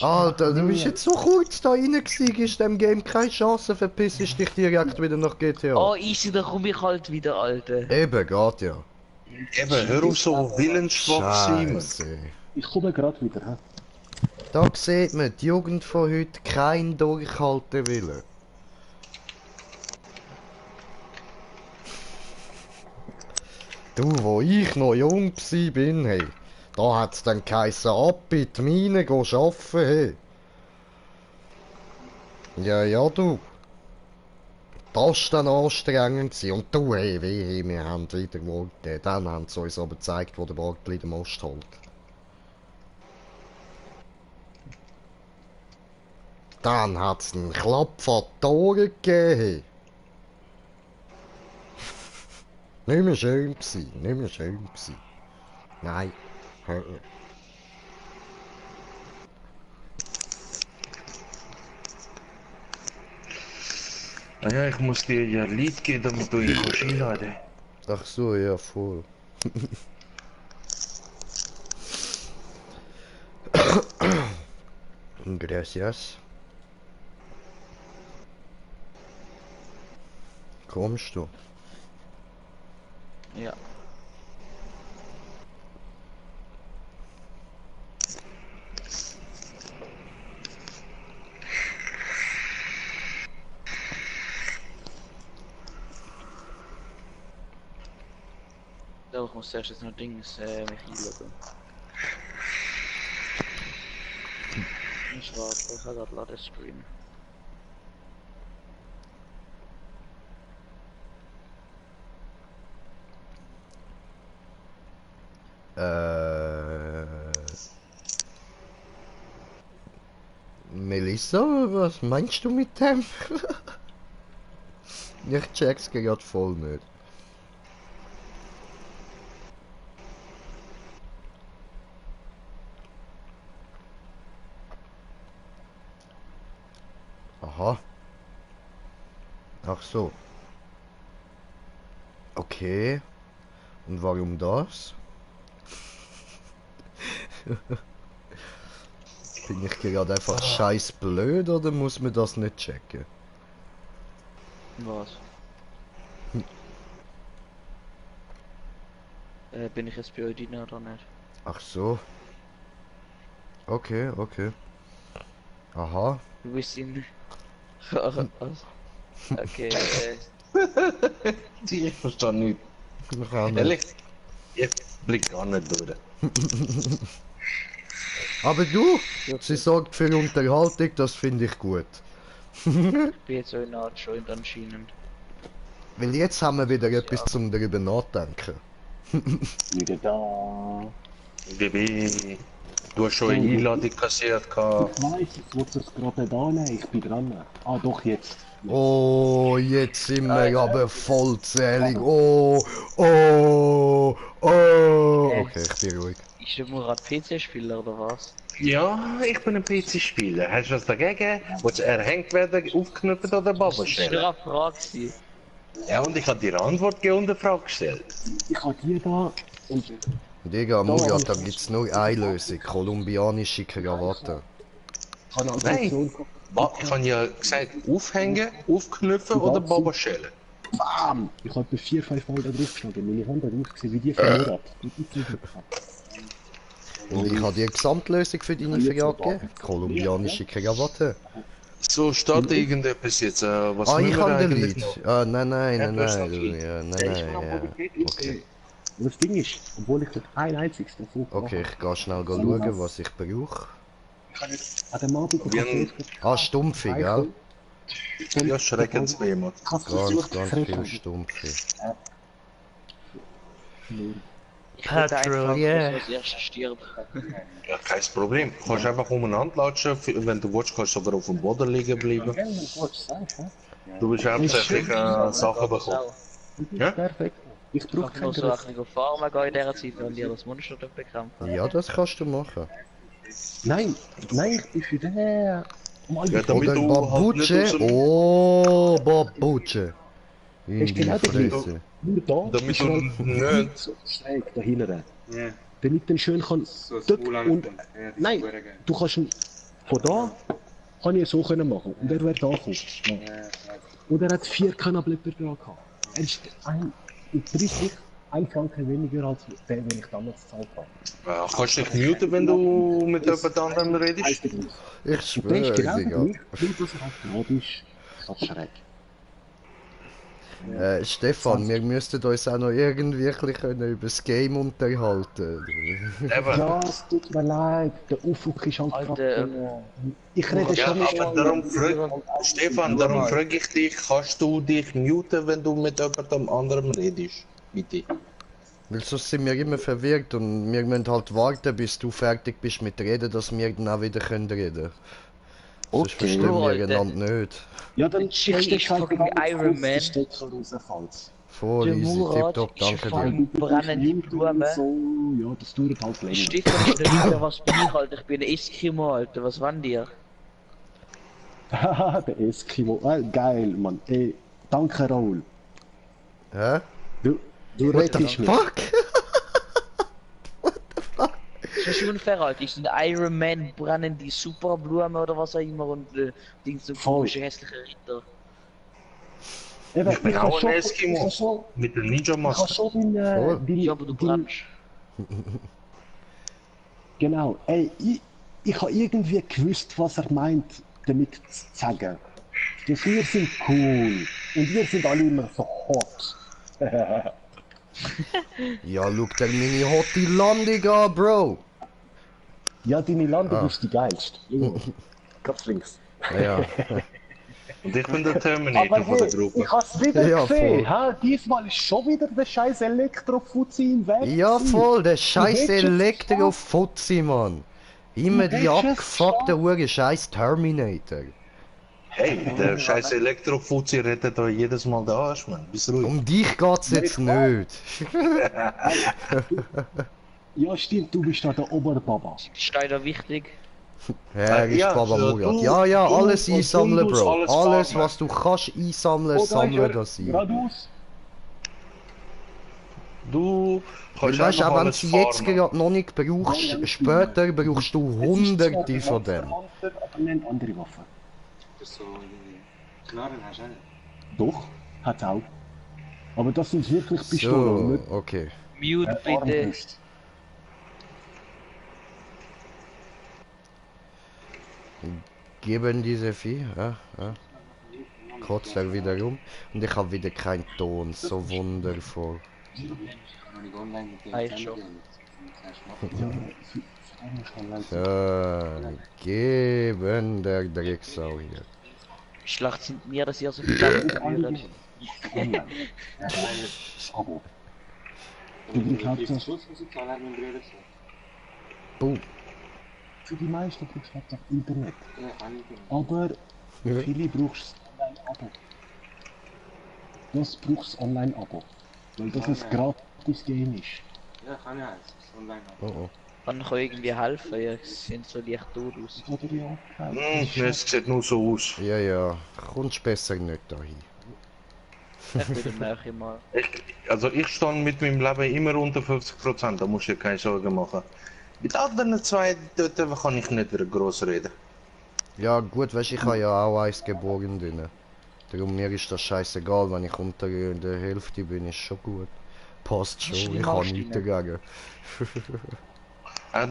da... Alter, du bist jetzt so kurz da rein gewesen, ist dem Game keine Chance, verpiss dich direkt wieder nach GTA. Oh, easy, da komm ich halt wieder, Alter. Eben, geht ja. Eben, hör auf so willensschwach sein. Scheiße. Ich komme gerade wieder. He? Da sieht man, die Jugend von heute kein Durchhalten willen. Du, wo ich noch jung bin, hey, da hat's dann geheissen, ab in die Mine arbeiten, hey. Ja, du. Das war dann anstrengend gewesen. Und du, hey, wir haben wieder mal, dann haben sie uns aber gezeigt, wo der Bartli den Most holt. Dann hat's einen Klapp von die Ohren gegeben. Nicht mehr schön gewesen, nicht mehr schön gewesen. Nein. Ah ja, ich muss dir ja ein Lied geben, damit du ihn kannst einladen. Ach so, ja, voll. Gracias. Kommst du? Ja. Doch, ich muss zuerst jetzt noch Dings mich einloggen. warte, ich habe gerade Ladescreen. Melissa, was meinst du mit dem? Ich check's gerade voll nicht. Aha. Ach so. Okay. Und warum das? Bin ich gerade einfach scheiß blöd oder muss man das nicht checken? Was? Bin ich jetzt bei euch drin oder nicht? Ach so. Okay, okay. Aha. Du bist in... Was? Okay, Ich verstehe nicht. Ich auch nicht. Ehrlich? Ich blick gar nicht durch. Aber du, sie sorgt für Unterhaltung, das finde ich gut. ich bin jetzt so eine Art Joint anscheinend. Weil jetzt haben wir wieder etwas zum darüber nachdenken. Wieder da. Baby, du hast schon eine Einladung kassiert. Ich weiß, ich wollte es gerade nicht annehmen, ich bin dran. Ah, doch, jetzt. Oh, jetzt sind wir aber vollzählig. Oh, oh, oh. Okay, ich bin ruhig. Ist der Murat PC-Spieler oder was? Ja, ich bin ein PC-Spieler. Hast du was dagegen? Willst du erhängt werden, aufknüpfen oder Baba Das war stellen? eine Frage. gewesen. Ja, und ich habe dir eine Antwort gegeben und eine Frage gestellt. Ich habe die da und Digga, Murat, da gibt's nur eine Lösung. Kolumbianische Krawatte. ich habe eine Nein. Option gehabt. Ich habe ja gesagt, aufhängen, aufknüpfen oder Baba stellen. Bam! Ich habe etwa 4-5 Mal da drauf geschlagen. Meine Hand hat ausgesehen wie die von Murat. Und ich habe dir eine Gesamtlösung für deine Frage gegeben. Kolumbianische Krawatte. So, starte irgendetwas jetzt. Was Ah, ich müssen wir habe den eigentlich Lied. noch? Ah, nein, nein, Ja, nein, du hast nein, noch du, Lied. ja, nein, Der ist nein, von ja. Mobilität Okay, ausgesehen. Und das Ding ist, obwohl ich nicht ein einziges davon okay, ich gehe schnell schauen, was ich brauche. an dem Abend Wie ein- Ah, Stumpfe, gell? Ja, Schreckenswehmut. Kannst du Ganz, versuchen, ganz zu viel treffen? Stumpfe. Ich würde Petrol, einfach yeah. als erstes sterben. Ja, kein Problem. Du kannst einfach umeinander latschen. Wenn du willst, kannst du sogar auf dem Boden liegen bleiben. Ja, wenn du willst, sag, hä? Du bist hauptsächlich Sachen bekommen. Du bist Ja? perfekt. Ich Ich brauche kann kein nur so ein Griff. bisschen auf Farmen gehen in dieser Zeit, wenn die das Monster dort bekämpfen. Ja, das kannst du machen. Nein, nein, ich bin für den. Mal Ja, damit Oder du halt nicht Babuche. aus dem... Oh, Babuche. In ist die genau der gleiche. Fresse. Nur da Damit ist du halt nicht... so schräg da hinten. Ja, Damit dann schön kann. so dort Spool an. und Ja, das nein, ist sehr geil. du kannst ihn von da kann ich es so können machen und er wäre da gekommen. Ja, ja. Und er hat 4 Kannablätter dran gehabt. Er ist im Preis 1 Franken weniger als der, den ich damals gezahlt habe. Ja, kannst du dich muten, wenn du mit jemand anderem redest? Heißt der Grund. Ich Und der ist schwöre, genau der Digga. gleiche, weil das er halt gerade ist. Das ist schräg. Stefan, wir müssten uns auch noch irgendwie wirklich über das Game unterhalten. Eben. Ja, es tut mir leid, der Ufuk ist halt Alter, gerade... Ich rede Ja, schon nicht aber darum Stefan, darum frage ich dich, kannst du dich muten, wenn du mit jemandem anderem redest? Bitte. Weil sonst sind wir immer verwirrt und wir müssen halt warten, bis du fertig bist mit Reden, dass wir dann auch wieder reden können. Sonst Okay. verstehen wir Alter. einander nicht. Ja, dann Chichi ist fucking Iron Man. Stecker rausfällt. Voll Der easy, Murat tipptopp, ist danke voll- dir. Brennende Blumen. So, ja, das dauert halt länger. Stefan ist nicht wieder was bin ich, Alter. Ich bin ein Eskimo, Alter. Was waren dir? Haha, der Eskimo. Geil, Mann. Ey, danke, Raoul. Hä? Du What rettest the mich. fuck? Das ist unfair, Alter. Ich bin Iron Man, brennende Superblume oder was auch immer und Ding so Voll. komische hässliche Ritter. Eben, Ich bin kann auch ein schon- Eskimo. ich kann schon- Mit der Ich Ninja-Maske. kann schon Voll. Ja, aber du brennst. Genau. Ey, ich habe irgendwie gewusst, was er meint, damit zu sagen. Das wir sind cool. Und wir sind alle immer so hot. Ja, schau dir meine hotte Landung an, Bro. Ja, deine Landung Ah. ist die geilste. Ja. Ganz links. Ja. Und ich bin der Terminator von der Gruppe. ich hab's wieder Ja, gesehen. voll. Hä? Diesmal ist schon wieder der scheiß Elektrofuzzi im Weg. Ja gewesen. voll, der scheiß hättest jetzt Elektro-Fuzzi, Mann. Immer Du die hättest abgefuckte Uhr scheiß Terminator. Hey, der scheiß Elektrofuzzi rettet euch jedes Mal den Arsch, Mann. Bist ruhig. Um dich geht's jetzt nicht. Ja, stimmt, du bist da der Oberbaba. Ist leider wichtig. Herr ist ja, Baba so Murat. du- Ja, du alles und einsammeln, Windows, Bro. alles Alles, farmen. was du kannst einsammeln, sammle das ein. Geradeaus. Du Weil kannst weißt du, einfach auch wenn alles du sie jetzt farmen. gerade noch nicht brauchst, später brauchst du hunderte von denen. Aber nicht andere Waffen. Das ist so irgendwie. Knarren hast du auch nicht. Doch, hat's auch. Aber das sind wirklich Pistolen, So, nicht okay. Mute bitte. Armbrust. Geben diese Vieh, ja. Kotzt er wieder rum. Und ich habe wieder keinen Ton, so wundervoll. Ich kann noch nicht online mit dem Reicht schon. Ja, für einen schon leid. So, geben der Drecksau hier. Schlacht sind mir, dass ihr so viel Geld verliert. Online. Abo. Und Ich hab wie so- viel Schuss muss ich zahlen, hat mein Bruder gesagt. Boom. Für die meisten brauchst du einfach Internet. Ja, kann ich nicht. Aber Ja. viele brauchst du Online-Abo. Das brauchst du Online-Abo. Weil das ein gratis Game ist. Ja, kann ich eins. Das ist online. Oh oh. Kann ich euch irgendwie helfen? Ihr seht so leicht tot aus. Das hat er ja auch Es sieht nur so aus. Ja, kommst besser nicht dahin. Ich würde nachher mal. Also ich stand mit meinem Leben immer unter 50%, da musst du dir keine Sorgen machen. Mit anderen zwei, dort kann ich nicht wieder gross reden. Ja gut, weißt ich habe ja auch eins geboren drin. Darum mir ist das scheißegal, wenn ich unter der Hälfte bin, ist schon gut. Passt schon, Schlimm ich kann machst du nichts nicht. dagegen.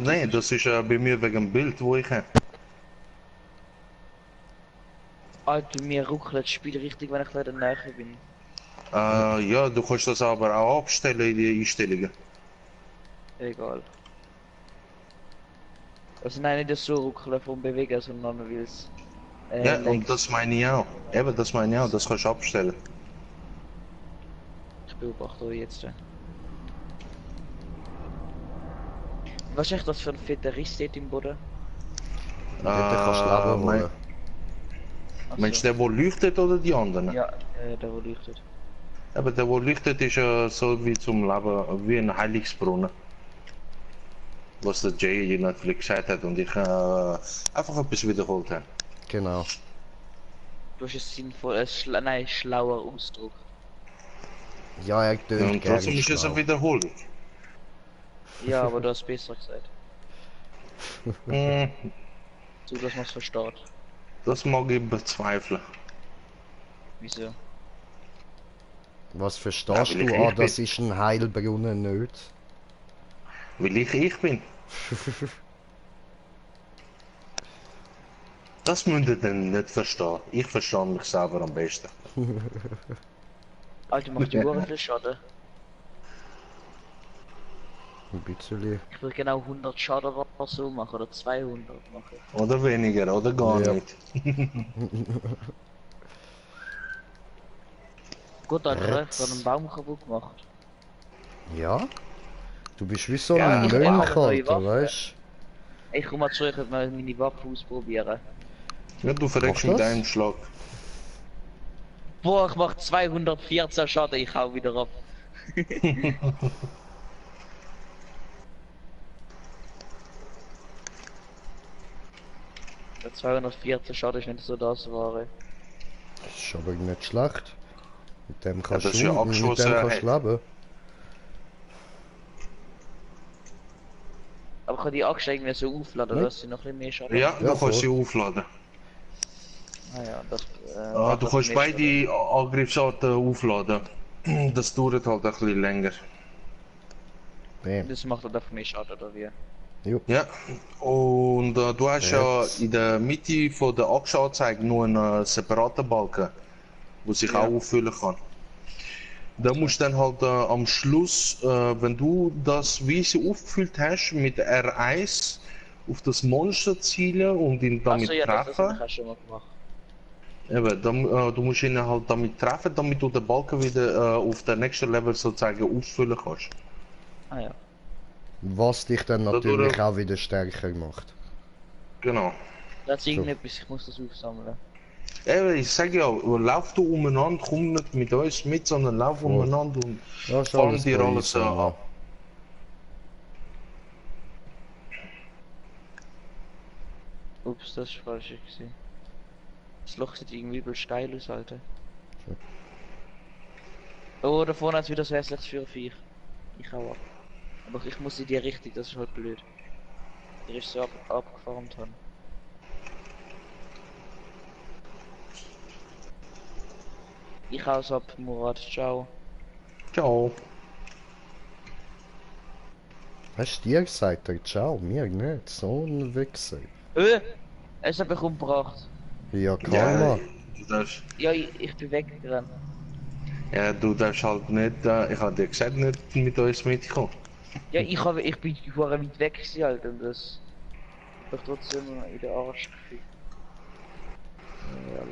Nein, das ist bei mir wegen dem Bild, wo ich habe. Alter, mir ruckelt das Spiel richtig, wenn ich leider näher bin. Ja, du kannst das aber auch abstellen in die Einstellungen. Egal. Also nein, nicht das so ruckeln vom Bewegen, sondern weil es... Ja, und das meine ich auch. Eben, das meine ich auch, das kannst du abstellen. Ich beobachte euch jetzt. Was ist echt das für ein fetter Riss steht im Boden? Dort kannst du Leben mein- holen. Meinst du, der, der leuchtet oder die anderen? Ja, der wo leuchtet. Aber der, der leuchtet, ist ja so wie zum Leben, wie ein Heiligsbrunnen. Was der Jay natürlich gesagt hat und ich einfach etwas wiederholt habe. Genau. Du hast einen sinnvoll, nein, schlauer Ausdruck. Ja, er Und tönt gerne trotzdem ist es schlau. eine Wiederholung. Ja, aber du hast besser gesagt. Hm, So, dass man es versteht. das mag ich bezweifeln. Wieso? Was verstehst Ja, weil du? ich Ah, bin. das ist ein Heilbrunnen nicht. Weil ich bin. Das müsst ihr dann nicht verstehen. Ich verstehe mich selber am besten. Alter, macht die Uhr viel Schaden. Ein bisschen. Ich will genau 100 Schaden oder so machen, oder 200 machen. Oder weniger, oder gar Ja. nicht. Gut, Alter, ich Retz. habe einen Baum kaputt gemacht. Ja? Du bist wie so Ja, ein ich Mönch, brauche eine neue Alter, Waffe. weißt Ich komme mal zurück und mal meine Waffe ausprobieren. Ja, du verreckst Mach mit das? einem Schlag. Boah, ich mach 214 Schaden, ich hau wieder ab. Der 214 Schaden ist nicht so das Wahre. Das ist aber nicht schlecht. Mit dem kannst das ist ja du mit dem abgeschossen, kannst du leben. Aber ich kann die Axt irgendwie so aufladen, Ne? dass sie noch ein bisschen mehr Schaden Ja, macht. du Ja, kannst sie voll. aufladen. Ah ja, das, Du das kannst mehr beide Angriffsarten aufladen. Das dauert halt ein bisschen länger. Bam. Das macht halt einfach mehr Schaden, oder wie? Ja, und du hast ja Jetzt. in der Mitte von der Achsanzeige nur einen separaten Balken, wo sich Ja. auch auffüllen kann. Da musst du dann halt am Schluss, wenn du das Weiße aufgefüllt hast mit R1, auf das Monster zielen und ihn damit Achso, ja, das treffen. habe ich auch schon mal gemacht. Eben, dann, du musst ihn halt damit treffen, damit du den Balken wieder auf der nächsten Level sozusagen auffüllen kannst. Ah ja. Was dich dann Dadurch- natürlich auch wieder stärker macht. Genau. Das ist irgendetwas, ich muss das aufsammeln. Eben, ich sag ja, lauf du umeinander, komm nicht mit uns mit, sondern lauf Oh. umeinander und Ja, ist farm alles dir bei alles uns, ab. Ups, das ist falsch gewesen. Das Loch sieht irgendwie übel steil aus, Alter. Oh, da vorne hat wieder das hässliches für Viech. Ich hau ab. Aber ich muss in die Richtung, das ist halt blöd. Der ist so abgefarmt haben. Ich hau's ab, Murat, ciao. Ciao. Hast du dir gesagt, ciao, mir nicht, so ein Wichser. Es hat mich umgebracht. Ja, Karma. Du darfst, Ja, ich bin weggerannt. ja, du darfst halt nicht, ich hab dir gesagt, nicht mit uns mitkommen. Ja, ich bin vorher weit weg gewesen, Alter, und das... Ich hab trotzdem in den Arsch gefickt. Ja,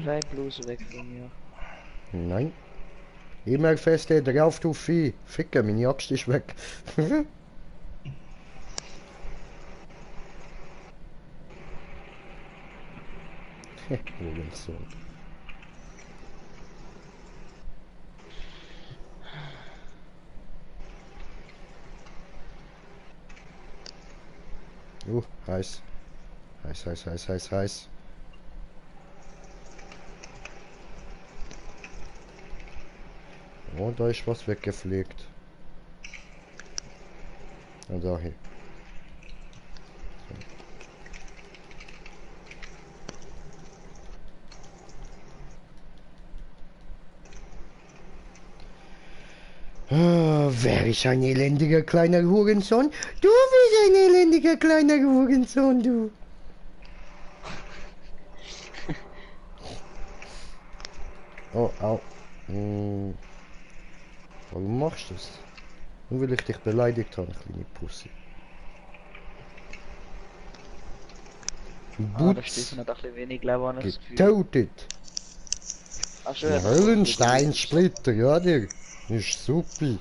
bleib bloß weg von mir. Nein. Immer fest drauf, du Vieh. Ficken, meine Axt ist weg. So. Heiß. Heiß, heiß, heiß, heiß, heiß. Oh, da ist was weggepflegt. Ah, da hier. Wer ist ein elendiger kleiner Hurensohn? Du bist ein elendiger kleiner Hurensohn, du. Oh, au. Warum machst du das? Nur weil ich dich beleidigt habe, kleine Pussy. Ah, da Butz steht noch ein bisschen wenig Leben an das Gefühl. getötet. Ach schön. Höllensteinsplitter, ja der. Ist super.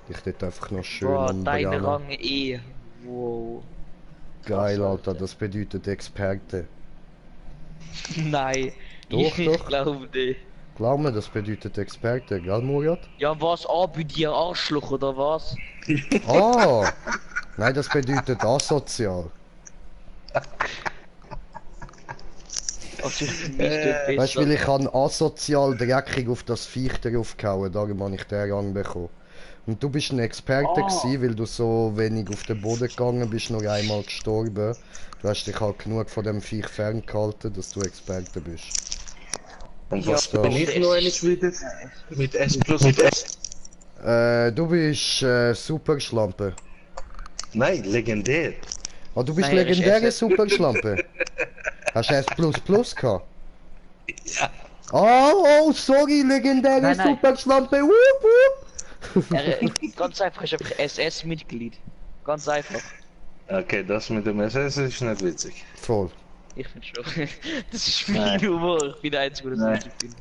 Ich dort einfach noch schön Boah, am deine Brennen. Rang E. Wow. Geil, Krass, Alter, das bedeutet Experte. Nein. Doch, ich doch. glaube nicht. Glaub mir, das bedeutet Experte, gell, Murat? Ja, was? Bei dir Arschloch oder was? Ah! Nein, das bedeutet asozial. Also ich finde mich dort Weißt du, besser. weil ich habe asozial dreckig auf das Viech draufgehauen, darum habe ich den Rang bekommen. Und du bist ein Experte gewesen, weil du so wenig auf den Boden gegangen bist, nur einmal gestorben. Du hast dich halt genug von dem Viech ferngehalten, dass du Experte bist. Und Ja, was da- bin ich noch einmal wieder? Mit S plus S? Du bist Superschlampe. Nein, legendär. Ah, du bist Nein, er ist legendäre SS. Superschlampe. Hast du S++ gehabt? Ja. Oh, sorry, legendäre Nein, nein. Superschlampe. Wup, wup. Ganz einfach, ist einfach SS-Mitglied. Ganz einfach. Okay, das mit dem SS ist nicht witzig. Voll. Ich finde schon. Das ist mein Humor. Ich bin der Einzige, der das Nein. witzig findet.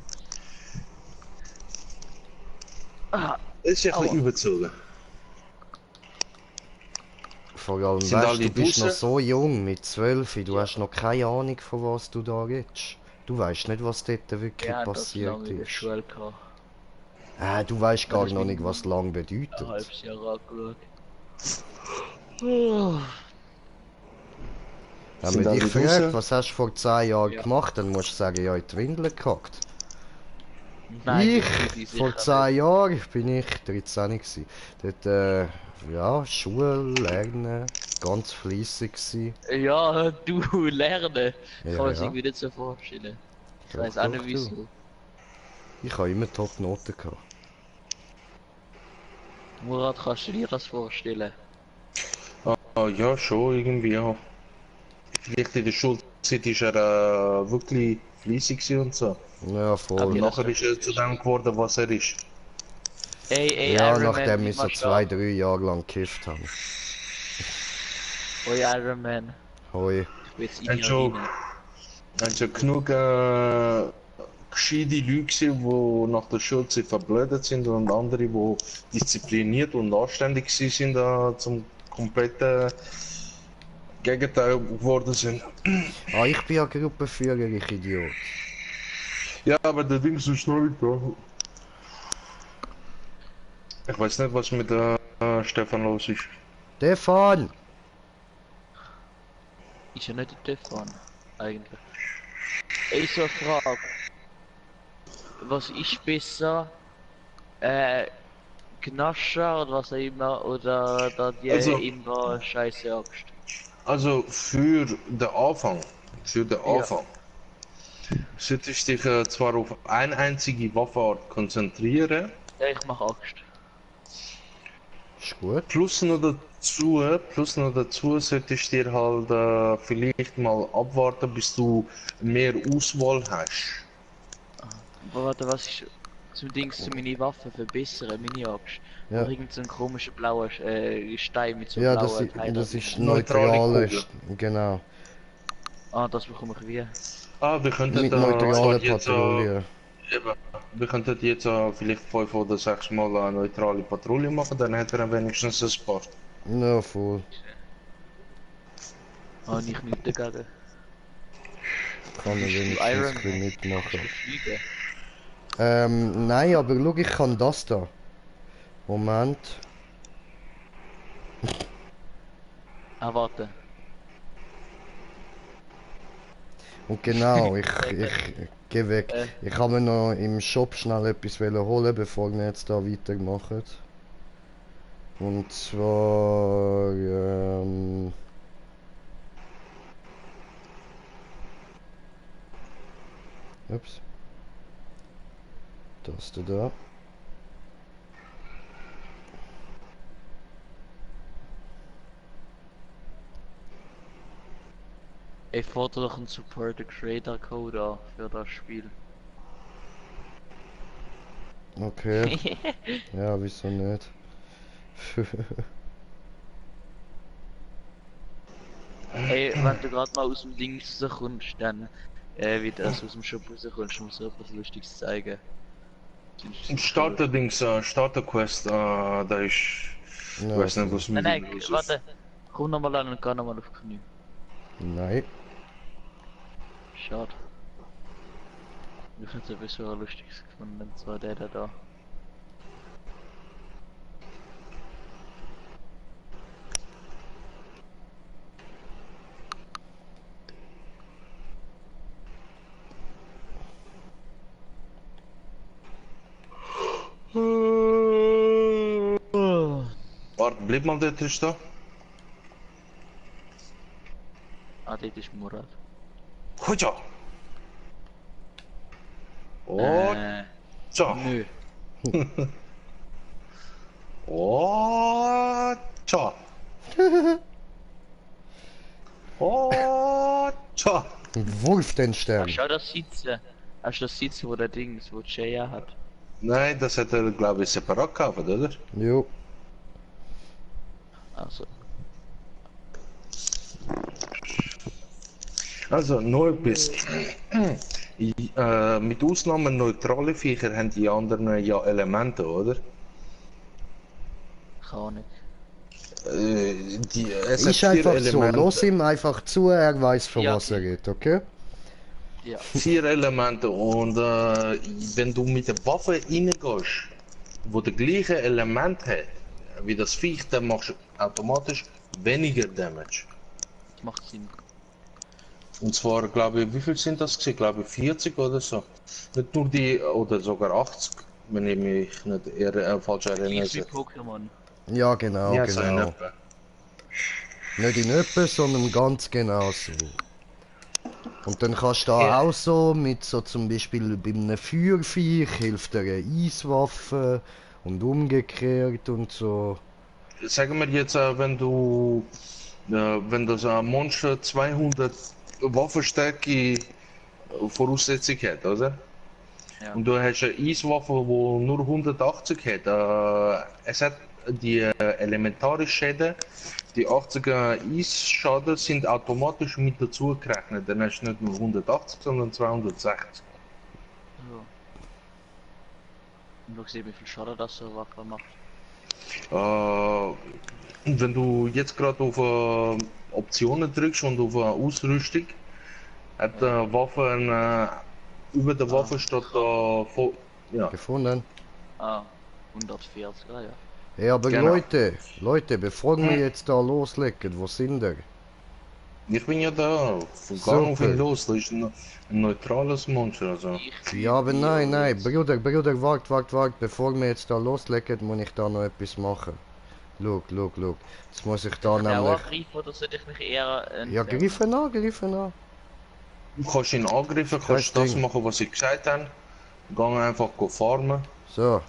Ah, Das ist ein bisschen Aua. überzogen. Vor allem, Sind weißt alle du, bist noch draussen? so jung, mit 12, du hast noch keine Ahnung, von was du da redest. Du weißt nicht, was dort wirklich ja, das passiert lange in der ist. Schule gehabt. Du weißt gar das noch bin nicht, ich was lang Ein bedeutet. halbes Jahr angeschaut. Oh. Wenn Sind man dich alle fragt, draussen? was hast du vor 10 Jahren Ja. gemacht, dann musst du sagen, ja, in die Windeln gehackt. Nein, das bin Ich, vor sicher 10 Jahren bin ich 13 gewesen. Dort, ja, Schule, Lernen, ganz fleissig gewesen. nicht. Ja, du lernen. Ich Ja, kann es ja. irgendwie nicht so vorstellen. Ich Doch, weiß auch doch, nicht du. wieso. Ich habe immer Top-Noten gehabt. Murat, kannst du dir das vorstellen? Ah, ja, schon irgendwie, ja. Vielleicht in der Schulzeit ist er wirklich fleissig gewesen und so. Ja, voll. Und Okay. nachher ist er zu dem geworden, was er ist. Ey, Ja, Iron Man, nachdem wie ich so machst du 2-3 Jahre lang gekifft habe. das? Oi, Iron Man. Hoi. Ich bin jetzt in Ein die Joke. Arena. Es waren genug gescheite Leute, die nach der Schule verblödet sind und andere, die diszipliniert und anständig sind, zum kompletten Gegenteil geworden sind. Ah, ich bin ja Gruppenführer, ich Idiot. Ja, aber der Ding ist noch nicht da. Ich weiß nicht, was mit Stefan los ist. Stefan! Ist ja nicht der Stefan, eigentlich. Ey, so eine Frage. Was ist besser? Gnascher oder was auch immer, oder da die Also- immer scheiße Axt? Also für den Anfang, solltest du dich zwar auf eine einzige Waffenart konzentrieren, Ja, ich mach Axt. Ist gut. plus noch dazu solltest du dir halt vielleicht mal abwarten, bis du mehr Auswahl hast. Aber warte, was ist zum Dings zu meine Waffe verbessern, meine Axt? Ja. Oder irgend so ein komischer blauer Stein mit so Ja, blauen das ist Neutrale neutrale. Kugel. Genau. Ah, das bekomme ich wie. Wir könnten Mit zwar neutralen jetzt, Patrouille. eben, wir könnten jetzt vielleicht 5 oder 6 Mal eine neutrale Patrouille machen, dann hätte er wenigstens ein paar. Ja, voll. Ah, ich nicht dagegen. Kann man wenigstens Iron ein bisschen mitmachen. Fliegen. Nein, aber schau, ich kann das da. Moment. Ah, warte. Und genau, ich geh weg. Ich kann mir noch im Shop schnell etwas holen, bevor wir jetzt da weitermachen. Und zwar... Ups. Das da. Ich fordere doch einen Support Creator Code an für das Spiel. Okay. Ja, wieso nicht? Ey, wenn du gerade mal aus dem Ding rauskommst, dann wieder aus dem Shop rauskommst, muss ich etwas Lustiges zeigen. Im Starter-Dings, Starter-Quest, da ist... Ich Ja, weiß nicht, was mit Nein, ihm los ist. warte. Komm nochmal an und geh nochmal auf Knie. Nein. Schade. Ich hätte sowieso ein lustiges gefunden, und zwar der da. Warte, bleib mal dort stehen. Ah, dort ist Murat. Hoja! Und so. Nö. Und so. Und so. Wurf den Stern. Schau das Sitzen. Hast du das Sitzen, wo der Dings, wo Jaya hat? Nein, das hat er, glaube ich, separat gekauft, oder? Jo. Also. Also, nur etwas. Mit Ausnahme neutrale Viecher haben die anderen ja Elemente, oder? Kann nicht. Es Ist hat vier einfach so. Elemente. Los ihm einfach zu, er weiß von Ja. was er redet, okay? Ja. 4 Elemente und wenn du mit der Waffe reingehst, wo der gleiche Element hat wie das Viech, dann machst du automatisch weniger Damage. Macht Sinn. Und zwar, glaube ich, wie viel sind das gewesen? Glaube ich 40 oder so. Nicht nur die, oder sogar 80, wenn ich mich nicht falsch Gleich wie erinnere. Pokémon. Ja, genau, Ja, so in genau. etwa. Nicht in etwa, sondern ganz genau so. Und dann kannst du da Ja. auch so mit so zum Beispiel bei einem Feuerviech hilft dir eine Eiswaffe und umgekehrt und so. Sagen wir jetzt, wenn das Monster 200 Waffenstärke Voraussetzung hat, oder? Ja. Und du hast eine Eiswaffe, die nur 180 hat. Es hat die elementare Schäden, die 80er Eisschaden sind automatisch mit dazu gerechnet. Dann hast du nicht nur 180, sondern 260. So. Und du siehst, wie viel Schaden das so eine Waffe macht. Wenn du jetzt gerade auf Optionen drückst und auf Ausrüstung, hat die Waffe über der Waffe steht da ja, Gefunden. Ah, 140, ja. Ja, aber Genau. Leute, bevor wir jetzt da loslegen, wo sind wir? ich bin ja da, gang Super. auf ihn los, das ist ein neutrales Monster, also. Ja, aber nein, Bruder, wart, bevor wir jetzt da loslegen, muss ich da noch etwas machen. Schau. Jetzt muss ich da Kann der auch nämlich... angreifen oder sollte ich mich eher Ja, entfernen? greifen an. Du kannst ihn angreifen, Kein kannst das Ding. machen, was ich gesagt habe. Gang einfach farmen. So,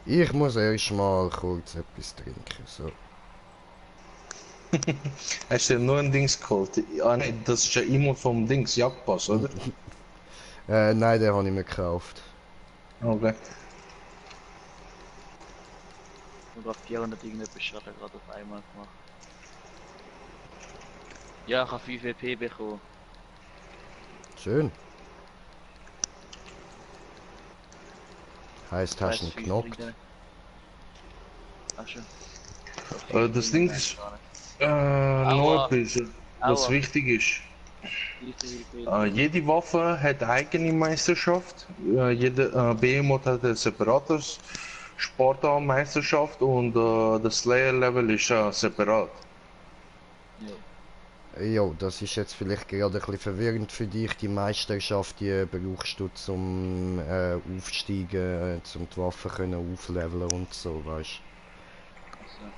ich muss erst mal kurz etwas trinken, so. Hast du dir nur ein Dings geholt? Ah nein, das ist ja immer vom Dings, Jagdpass, oder? Nein, den habe ich mir gekauft. Okay. Ich habe 400 irgendetwas Schaden gerade auf einmal gemacht. Ja, ich habe 5 EP bekommen. Schön. Heißt, hast du ihn 5 genockt? bringen. Ach schon. Das Ding ist noch Aua. ein bisschen, was Aua. wichtig ist. Hilfe. Jede Waffe hat eigene Meisterschaft. Jede Behemoth hat ein separates Sportartmeisterschaft und das Slayer-Level ist separat. Ja. Jo, das ist jetzt vielleicht gerade ein bisschen verwirrend für dich. Die Meisterschaft, die brauchst du zum Aufsteigen, zum die Waffen können aufleveln und so, weißt Also,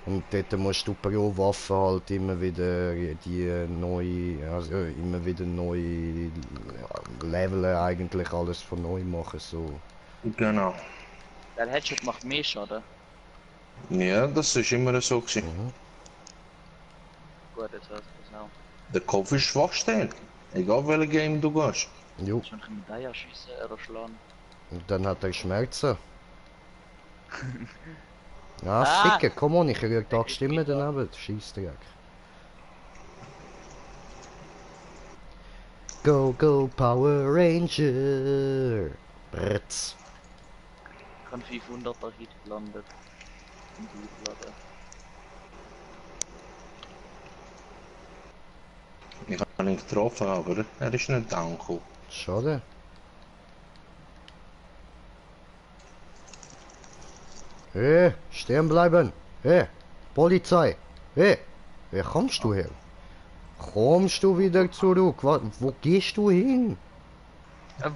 Und dort musst du pro Waffe halt immer wieder die neue, also immer wieder neu leveln, eigentlich alles von neu machen, so. Genau. der Headshot macht mehr Schaden. Ja, das ist immer so gewesen. Mhm. Gut, jetzt weiß ich das auch. Der Kopf ist Schwachstelle. Egal welches Game du gehst. Jo, Schon kann ich da schießen oder schlagen. und dann hat er Schmerzen. Ja, Ah! ficken, komm on, ich rühre da die Stimme daneben, Scheissdreck. Go, Power Ranger! Bretz. Ich habe 500er Hit gelandet. Und aufladen. Ich habe ihn getroffen, aber er ist nicht down gekommen. Schade. Hey, stehen bleiben! Hey, Polizei! Hey, wer kommst du her? Kommst du wieder zurück? Wo gehst du hin?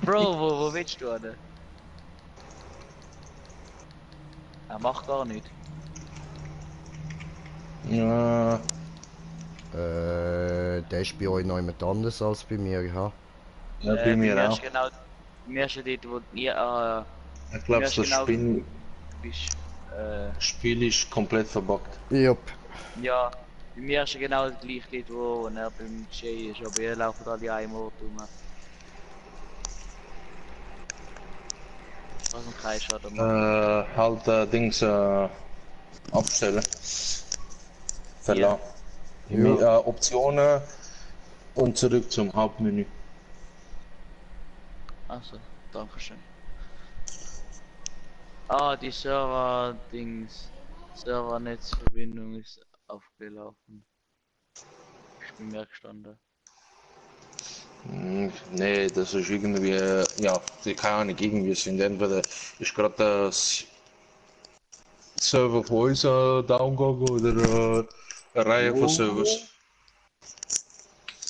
Bro, wo willst du denn? Er macht gar nicht. Ja, Der ist bei euch noch jemand anders als bei mir, ha? ja bei mir auch. Ist genau, bei mir ist ja dort, wo ihr Ich glaube, das genau Spiel, bist. Spiel ist komplett verbuggt. Jupp. Ja, bei mir ist ja genau das gleiche dort, wo er beim Jay ist, aber ihr laufen alle einen Ort rum. Was ein kein Schaden macht. Halt Dings abstellen. Verlassen. Ja. Optionen und zurück zum Hauptmenü. Achso, dankeschön. Ah, die Server-Dings. Servernetzverbindung ist aufgelaufen. Ich bin mir gestanden. Nee, das ist irgendwie, ja, keine Ahnung, irgendwie sind entweder ist gerade das Server von uns down gegangen oder eine Reihe von Servers.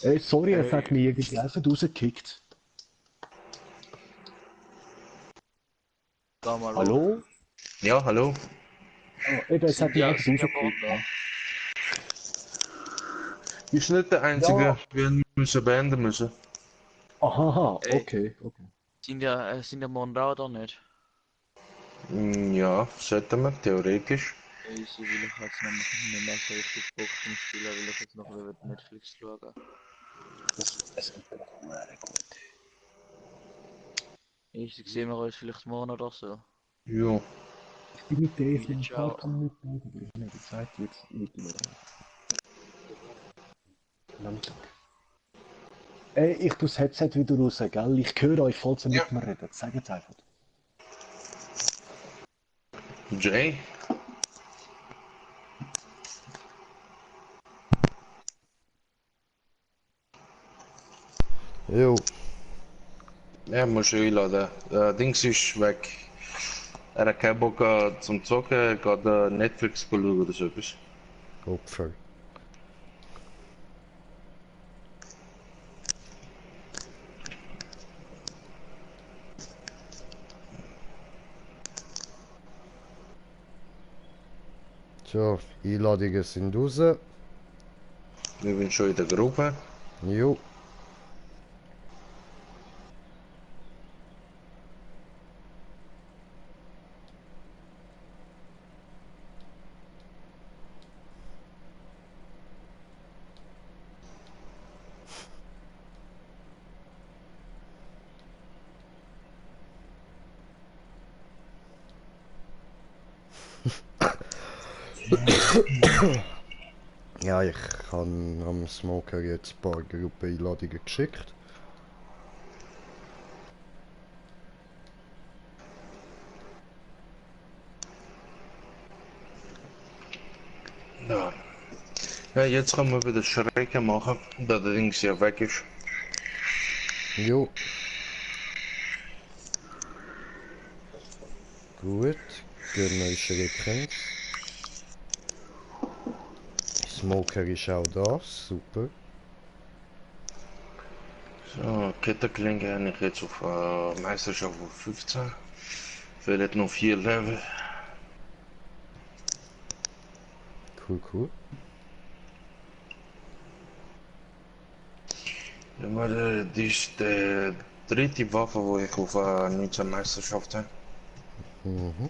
Ey, sorry, es hat mich irgendwie einfach rausgekickt. Geh mal Hallo? Ja, hallo. Oh, eben, es hat mich einfach sind ja rausgekickt. Ist nicht der einzige, Ja. wir müssen beenden müssen. Aha, Ey. okay. Sind ja morgen da oder nicht? Ja, sollten wir, theoretisch. Easy, will ich jetzt noch nicht mehr so richtig Bock zum Spielen, will ich jetzt noch über Netflix schauen. Es wird gut. Ich sehe wir uns vielleicht morgen oder so. Jo. Ich bin mit der in ein Ciao. paar Minuten, aber ich habe nicht Zeit, jetzt mit mir. Langsam. Ey, ich tue das Headset wieder raus, gell? Ich höre euch, falls ihr Ja. mit mir redet. Sagt es einfach. Jay? Jo, Ja, muss ich einladen. Dings ist weg. Er hat keinen Bock zum Zocken, er geht Netflix schauen oder so etwas. Opfer. So, Einladungen sind raus. Wir sind schon in der Gruppe. Jo. Ja, ich habe am Smoker jetzt ein paar Gruppeneinladungen geschickt. Ja. Ja, jetzt gaan wir wieder Schrecken machen, dat der Dings ja weg ist. Jo. Gut. Gehen wir schrecken. Smoker ist auch da, super. So, Ketterklinke habe ich jetzt auf Meisterschaft auf 15. Fehlen noch 4 Level. Cool, cool. Ja, maar die ist die dritte Waffe, wo ich auf 19 Meisterschaft habe. Mhm.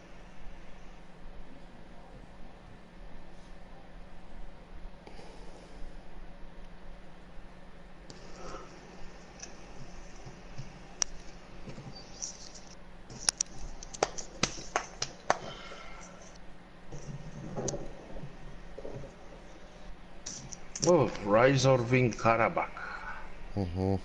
Oh, Rise or Wing Karabakh. Mhm.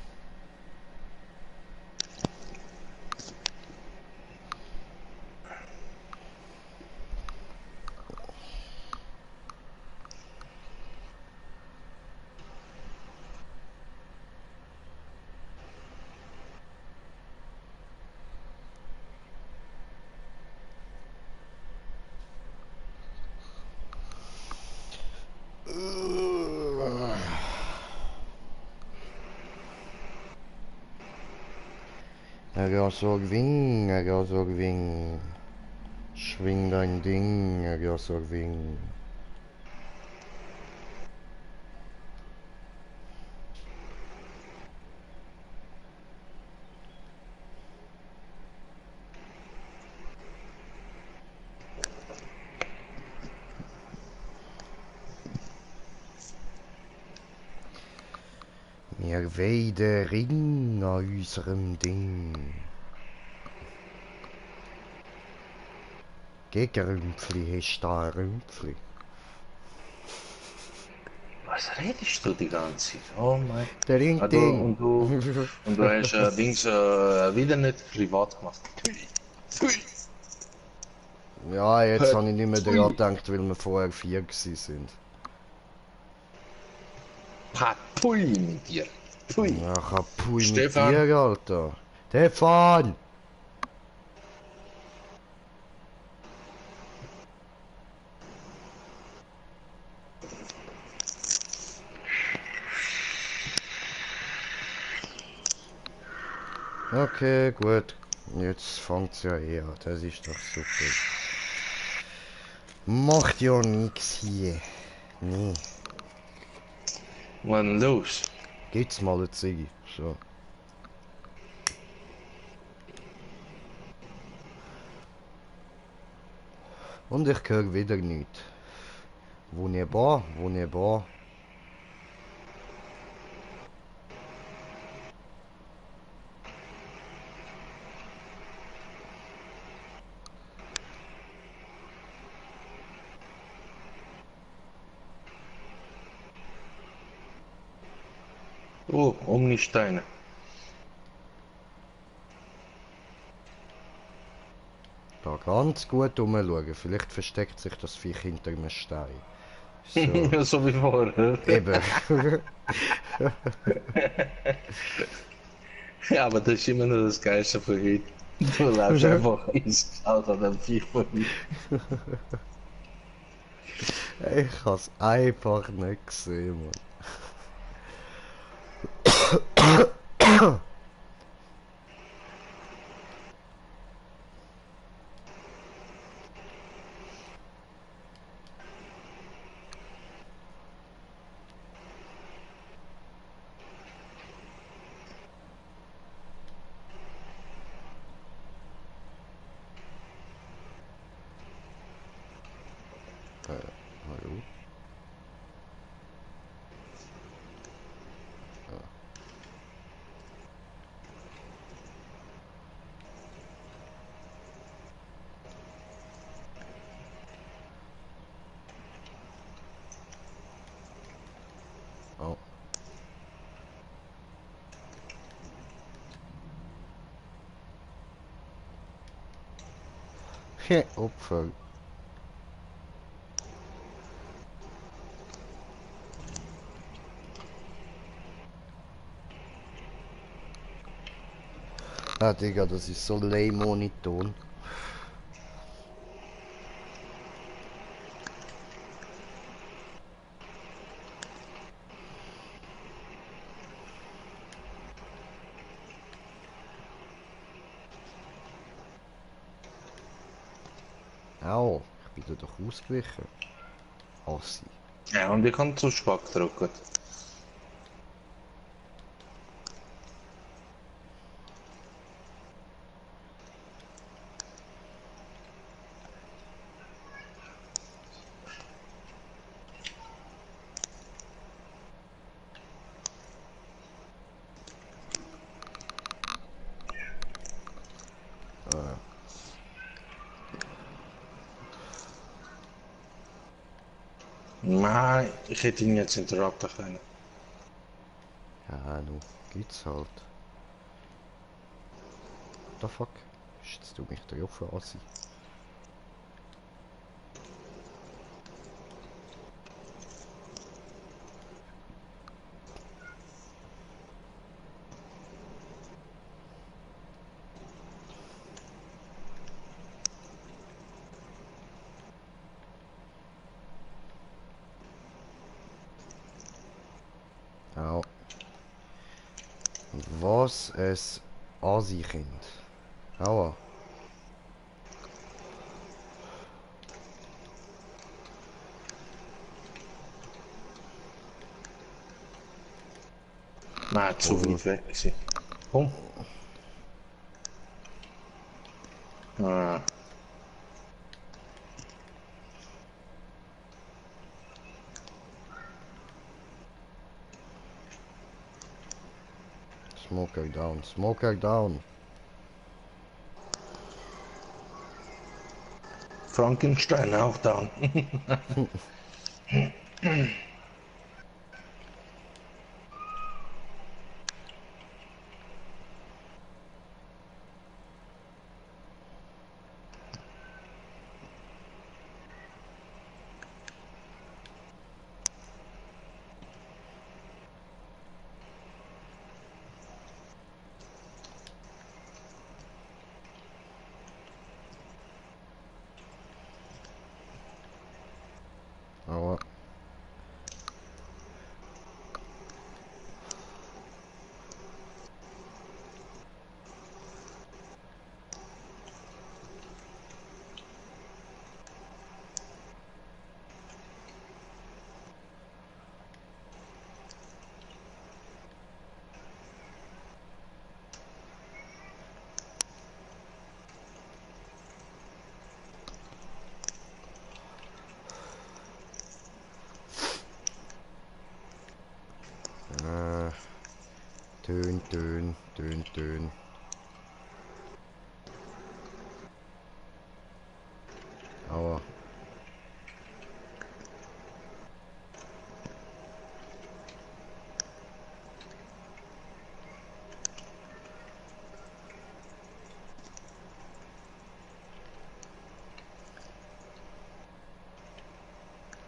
Wing. Schwing dein Ding, Wing. Wir weiden Ring an unserem Ding. Gegen Rümpfli hast du da ein Rümpfli. Was redest du die ganze Zeit? Oh mein. Der Ring Ah, Ding. und du hast Dings wieder nicht privat gemacht. Ja, jetzt habe ich nicht mehr daran gedacht, weil wir vorher 4 sind. Pui mit dir. Pui. Ach, Pui mit Stefan. dir, Alter. Stefan! Okay, gut. Jetzt fängt's ja an. Das ist doch super. Macht ja nix hier. Nee. Wann los? Geht's mal eine Ziggy. So. Und ich höre wieder nichts. Wunderbar, wunderbar. Oh, Omnisteine. Da ganz gut umschauen. Vielleicht versteckt sich das Viech hinter einem Stein. So, So wie vorher. eben. Ja, aber das ist immer noch das Geilste von heute. Du läufst einfach ins Auto an dem Viech vorbei. Ich hab's einfach nicht gesehen, Mann. Hallo? Oh. Opfer. Ah, Digga, das ist so lame ohne Ton. Au, ich bin da doch ausgewichen. Assi. Ja, und ich kann zu Spack drücken. Nein, ich hätte ihn jetzt interrupten können. Ja, nu, geht's halt. What the fuck? Schützt du mich drauf, Assi? Au. Was es Asi-Kind. Aua. Nein, zu weit weg gewesen. Komm. Ah, Smoker down, smoker down. Frankenstein auch down. Aua. Tön, tön, tön, tön. Aua.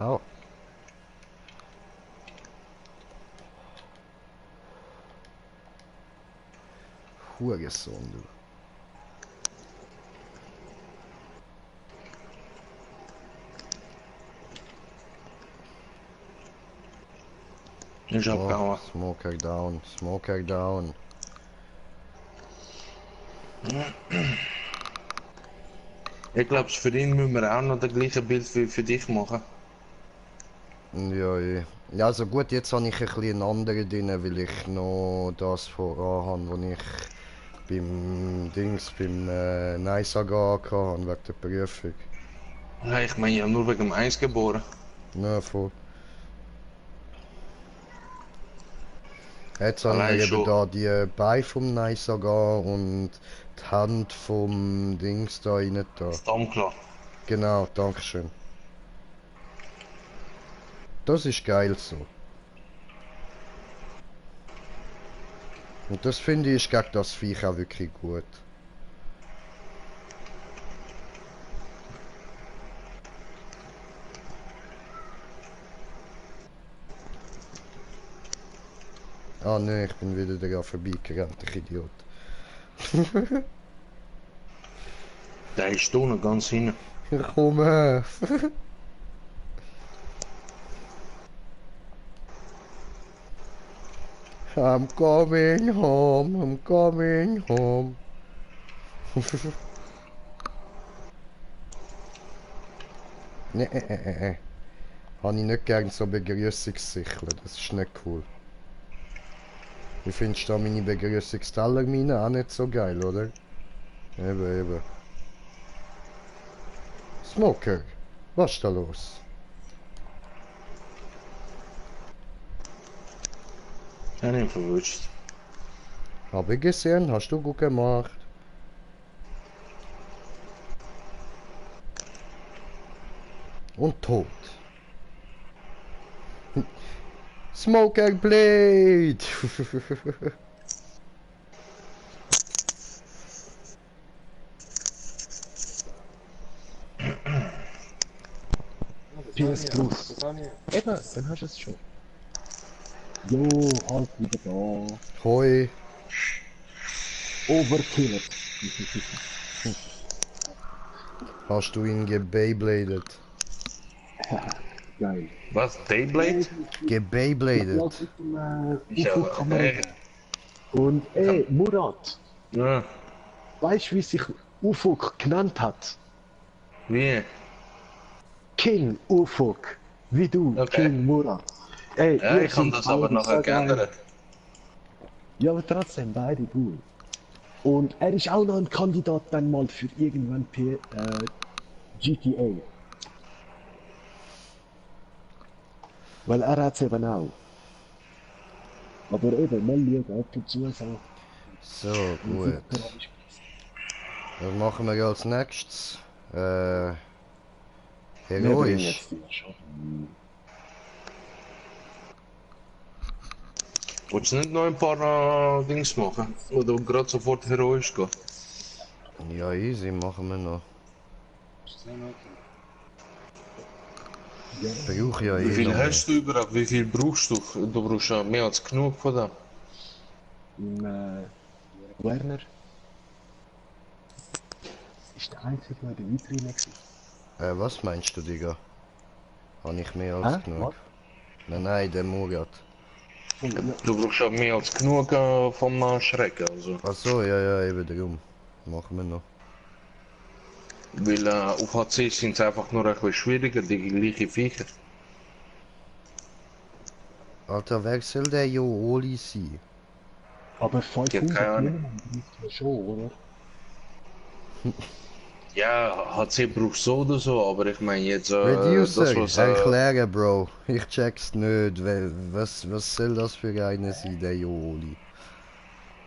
Au. Hurensohn, du. Ich hab gehauen. Smoker down, Smoker down. Ich glaube, für ihn müssen wir auch noch das gleiche Bild wie für dich machen. Ja, ja. Ja, also gut, jetzt habe ich ein bisschen einen anderen drin, weil ich noch das voran habe, was ich beim Neisaga hatte, wegen der Prüfung. Ja, ich meine ja nur wegen dem Eins geboren. Ja, voll. Jetzt haben wir Allein eben schon. da die Beine vom Neisaga und die Hand vom Dings da rein da. Stammklar. Genau, dankeschön. Das ist geil so. Und das finde ich ist gegen das Viech auch wirklich gut. Ah ne, ich bin wieder daran vorbeigerannt, ich Idiot. Der ist da noch ganz hinten. Ich komme. I'm coming home, I'm coming home. Nee. Habe ich nicht gern so Begrüßungssichel, das ist nicht cool. Wie findest du da meine Begrüßungstellermine? Auch nicht so geil, oder? Eben. Smoker, was ist da los? Ich habe ihn verwünscht. Habe ich gesehen, hast du gut gemacht. Und tot. Smoker Blade! PS Plus. Eben, dann hast du es schon. Jo, halt wieder da. Hoi. Overkillet. Hast du ihn gebeybladet? Geil. Was? Dayblade? Gebeybladet? Ja, UFO-Kamera. Und ey, Murat, Ja. weißt du, wie sich Ufuk genannt hat? Wie? King Ufuk. Wie du, Okay. King Murat. Ey, Ja, ihr ich habe seid das aber beide nachher so geil. geändert. Ja, aber trotzdem, beide gut. Und er ist auch noch ein Kandidat dann mal für irgendwann GTA. Weil er hat es eben auch. Aber eben, mal schauen, ab und zu so. So, gut. Was machen wir als nächstes? Heroisch. Willst du nicht noch ein paar Dings machen? Oder gerade sofort heroisch gehen? Ja, easy, machen wir noch. Brauch ja Wie viel noch. hast du überhaupt? Wie viel brauchst du? Du brauchst ja mehr als genug von dem. Werner ist der einzige, der in der Vitrine war. Was meinst du, Digga? Habe ich mehr als genug? Was? Nein, der Murat. Du brauchst ja mehr als genug vom Schrecken. Also. Achso, ja, eben darum. Machen wir noch. Weil auf HC sind es einfach nur ein bisschen schwieriger, die gleichen Viecher. Alter, wer soll der Jooli sein? Aber Ja, keine 500 Ahnung. Minimum braucht man schon, oder? Ja, HC brauchst du so oder so, aber ich meine jetzt Reducer, das was... erklären, Bro. Ich check's nicht. Was soll das für eine sein, der Jooli?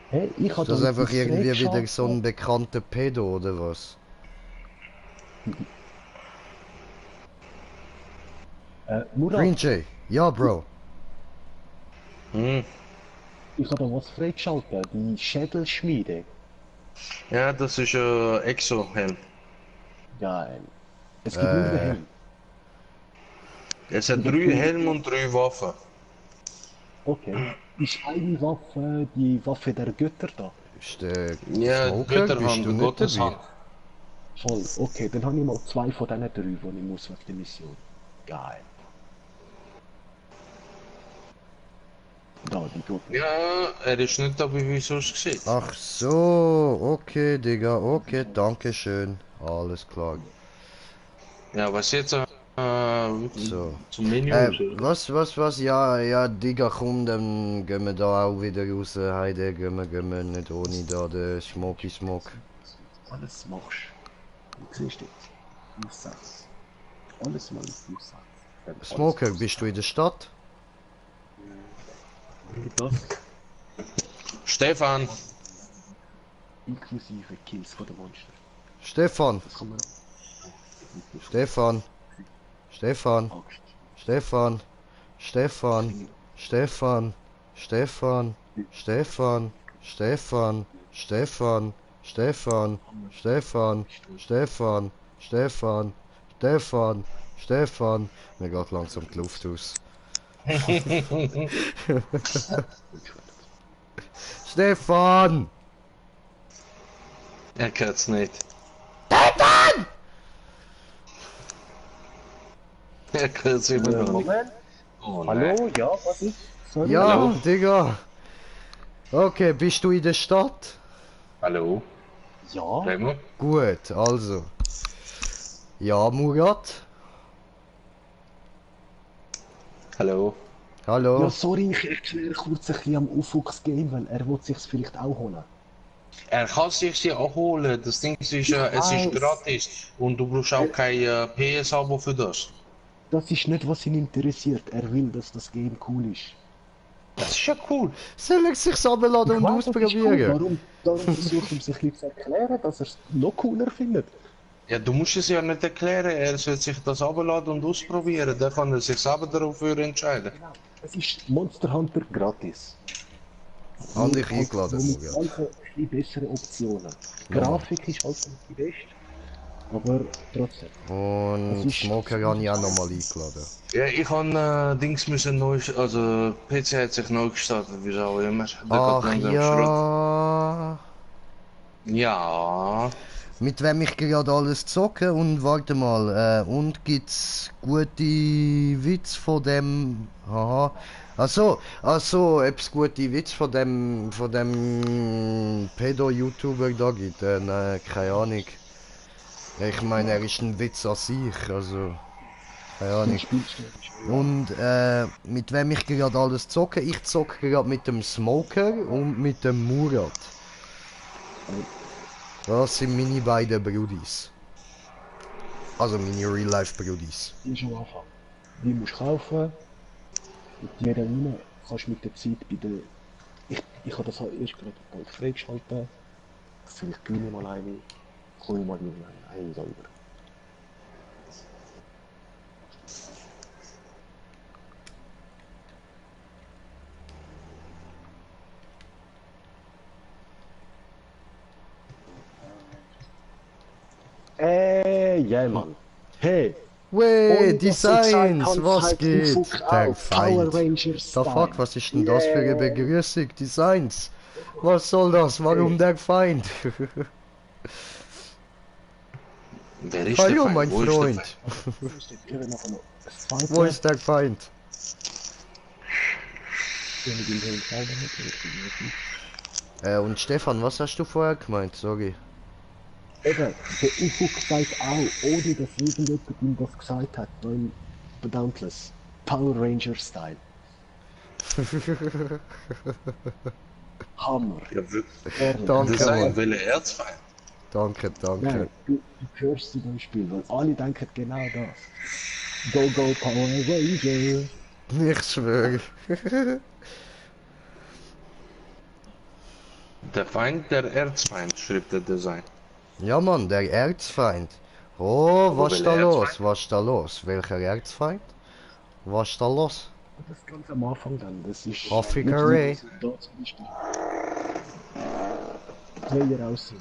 Hey, ich habe Ist das einfach irgendwie wieder freigeschaltet. so ein bekannter Pedo oder was? Murat, Green Jay, ja, Bro. Hm. ich habe da was freigeschaltet, die Schädelschmiede. Ja, das ist Exo-Helm. Geil. Es gibt nur den Helm. Es hat 3 Helme und 3 Waffen. Okay. Ist eine Waffe die Waffe der Götter da? Ist der Ja, Smoker? Bist Götterhand, du nicht Gotteshand. dabei? Voll. Okay, dann habe ich mal 2 von diesen 3, die ich muss wegen der Mission. Geil. Da, die Götter. Ja, er ist nicht dabei, wie es sonst sieht. Ach so, okay, Digga, okay, danke schön. Alles klar. Ja, was jetzt So. zum Menü raus, oder? Was? Ja, Digga, komm, dann gehen wir da auch wieder raus. Heide, gehen wir nicht ohne da den Smoke. Alles machst du. Siehst du jetzt? Aussatz. Alles mal auf Aussatz. Dann alles Smoker, Aussatz. bist du in der Stadt? Das Stefan, inklusive Kills von den Monster. Stefan, Das kann man Stefan, Stefan, Angst. Stefan, Stefan, Stefan, Stefan, Stefan, Stefan, Stefan, Stefan, Stefan, Stefan, Stefan, Stefan, Stefan. Mir geht langsam die Luft aus. Stefan! er kann's nicht. Stefan! Er kann's immer noch nicht. Moment. Oh nein. Hallo? Ja, was ist? Sorry. Ja, Hallo? Digga. Okay, bist du in der Stadt? Hallo? Ja? Remo? Gut, also. Ja, Murat? Hallo? Hallo? Ja, sorry, ich erkläre kurz ein bisschen am Ufux Game, weil er will sich's vielleicht auch holen. Er kann sich sie auch holen. Das Ding ist, es weiß. ist gratis. Und du brauchst auch kein PS-Abo für das. Das ist nicht, was ihn interessiert. Er will, dass das Game cool ist. Das ist ja cool. Soll er sich's runterladen und Weiss, das ist cool. ausprobieren? Darum versucht er sich ein bisschen zu erklären, dass er es noch cooler findet. Ja, du musst es ja nicht erklären. Er soll sich das abladen und ausprobieren. Dann kann er sich selber dafür entscheiden. Es ist Monster Hunter gratis. Haben dich Nur halt eingeladen, so mit Murat. alten, ein bisschen bessere Optionen. Ja. Grafik ist halt nicht die beste, aber trotzdem. Und Das ist- Smoker habe ich auch nochmal eingeladen. Ja, ich habe Dings müssen neu, also PC hat sich neu gestartet, wie auch immer. Der geht Ach langsam ja. Schrott. Ja. Mit wem ich gerade alles zocke und warte mal, und gibt's gute Witz von dem. Aha. Also, ob's gute Witz von dem Pedo-YouTuber da gibt, nein, keine Ahnung. Ich meine, er ist ein Witz an sich, also. Keine Ahnung. Und mit wem ich gerade alles zocke? Ich zocke gerade mit dem Smoker und mit dem Murat. Das sind meine beiden Brudis. Also meine Real-Life-Brudis. Die ist am Anfang. Die musst du kaufen. Mit die rein kannst du mit der Zeit bei der... Ich habe das halt erst gerade bald freigeschalten. Vielleicht gewinne ich mal eine. Komme ich mal mit einem selber. Ja, Mann. Hey! Wey, Und was ich gesagt Designs, habe, was zeigt geht? Ufuk Der auch Power Feind. Rangers Da fuck, was ist denn das für eine Begrüßung? Designs. Was soll das? Warum der Feind? Wer ist Hallo, der Feind? mein Wo ist der Freund. Feind? Wo ist der Feind? Und Stefan, was hast du vorher gemeint? Sorry. Eben, der Ufuk sagt auch, ohne dass irgendjemand ihm das gesagt hat, weil Dauntless. Power Ranger Style. Hammer. Ja, Ehrlich. Danke, das Mann. will er Erzfeind. Danke. Nein, du hörst zu dem Spiel, weil alle denken genau das. Go, go, Power Ranger. Ich schwöre. Der Feind, der Erzfeind, schreibt der Design. Ja, Mann, der Erzfeind. Oh, was ist da welcher los? Erzfeind? Was ist da los? Welcher Erzfeind? Was ist da los? Das ganz am Anfang dann, das ist... Africa nicht Ray. so, da zum Beispiel. Player aussehen.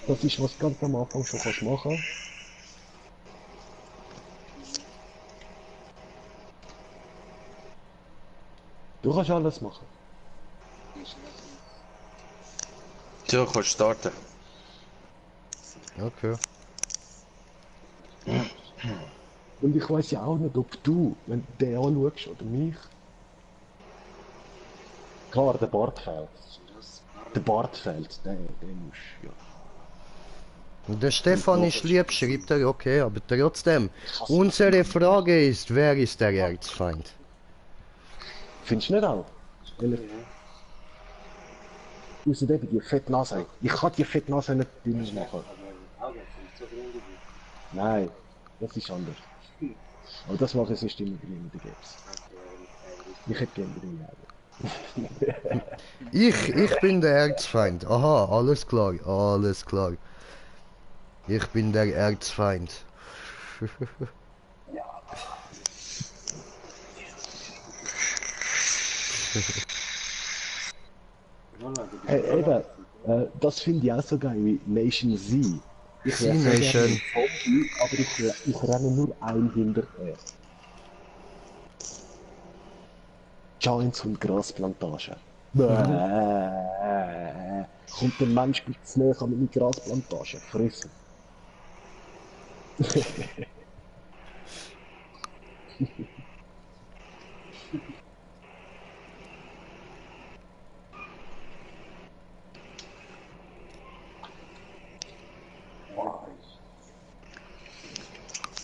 Das ist, was ganz am Anfang schon kannst machen. Du kannst alles machen. So, kannst starten. Okay. Und ich weiß ja auch nicht, ob du, wenn du den anschaust oder mich. Klar, der Bart fehlt. Der Bart fehlt, den musst du, ja. Und der Stefan ist lieb, schreibt er, okay, aber trotzdem. Unsere Frage ist, wer ist der Erzfeind? Findest du nicht auch? Ehrlich? Außerdem die Fettnase. Ich kann die Fettnase nicht dünn machen. Nein, das ist anders. Aber das mache ich sonst immer bei den Games. Ich hätte gerne drin Augen. Ich bin der Erzfeind. Aha, alles klar, alles klar. Ich bin der Erzfeind. Hey, eben, das finde ich auch so geil wie Nation Z. Ich wäre so Z-Nation. gerne ein Zombie, aber ich renne nur ein hinterher. Giants und Grasplantage. Kommt der Mensch zu näher an meine Grasplantage. Fressen.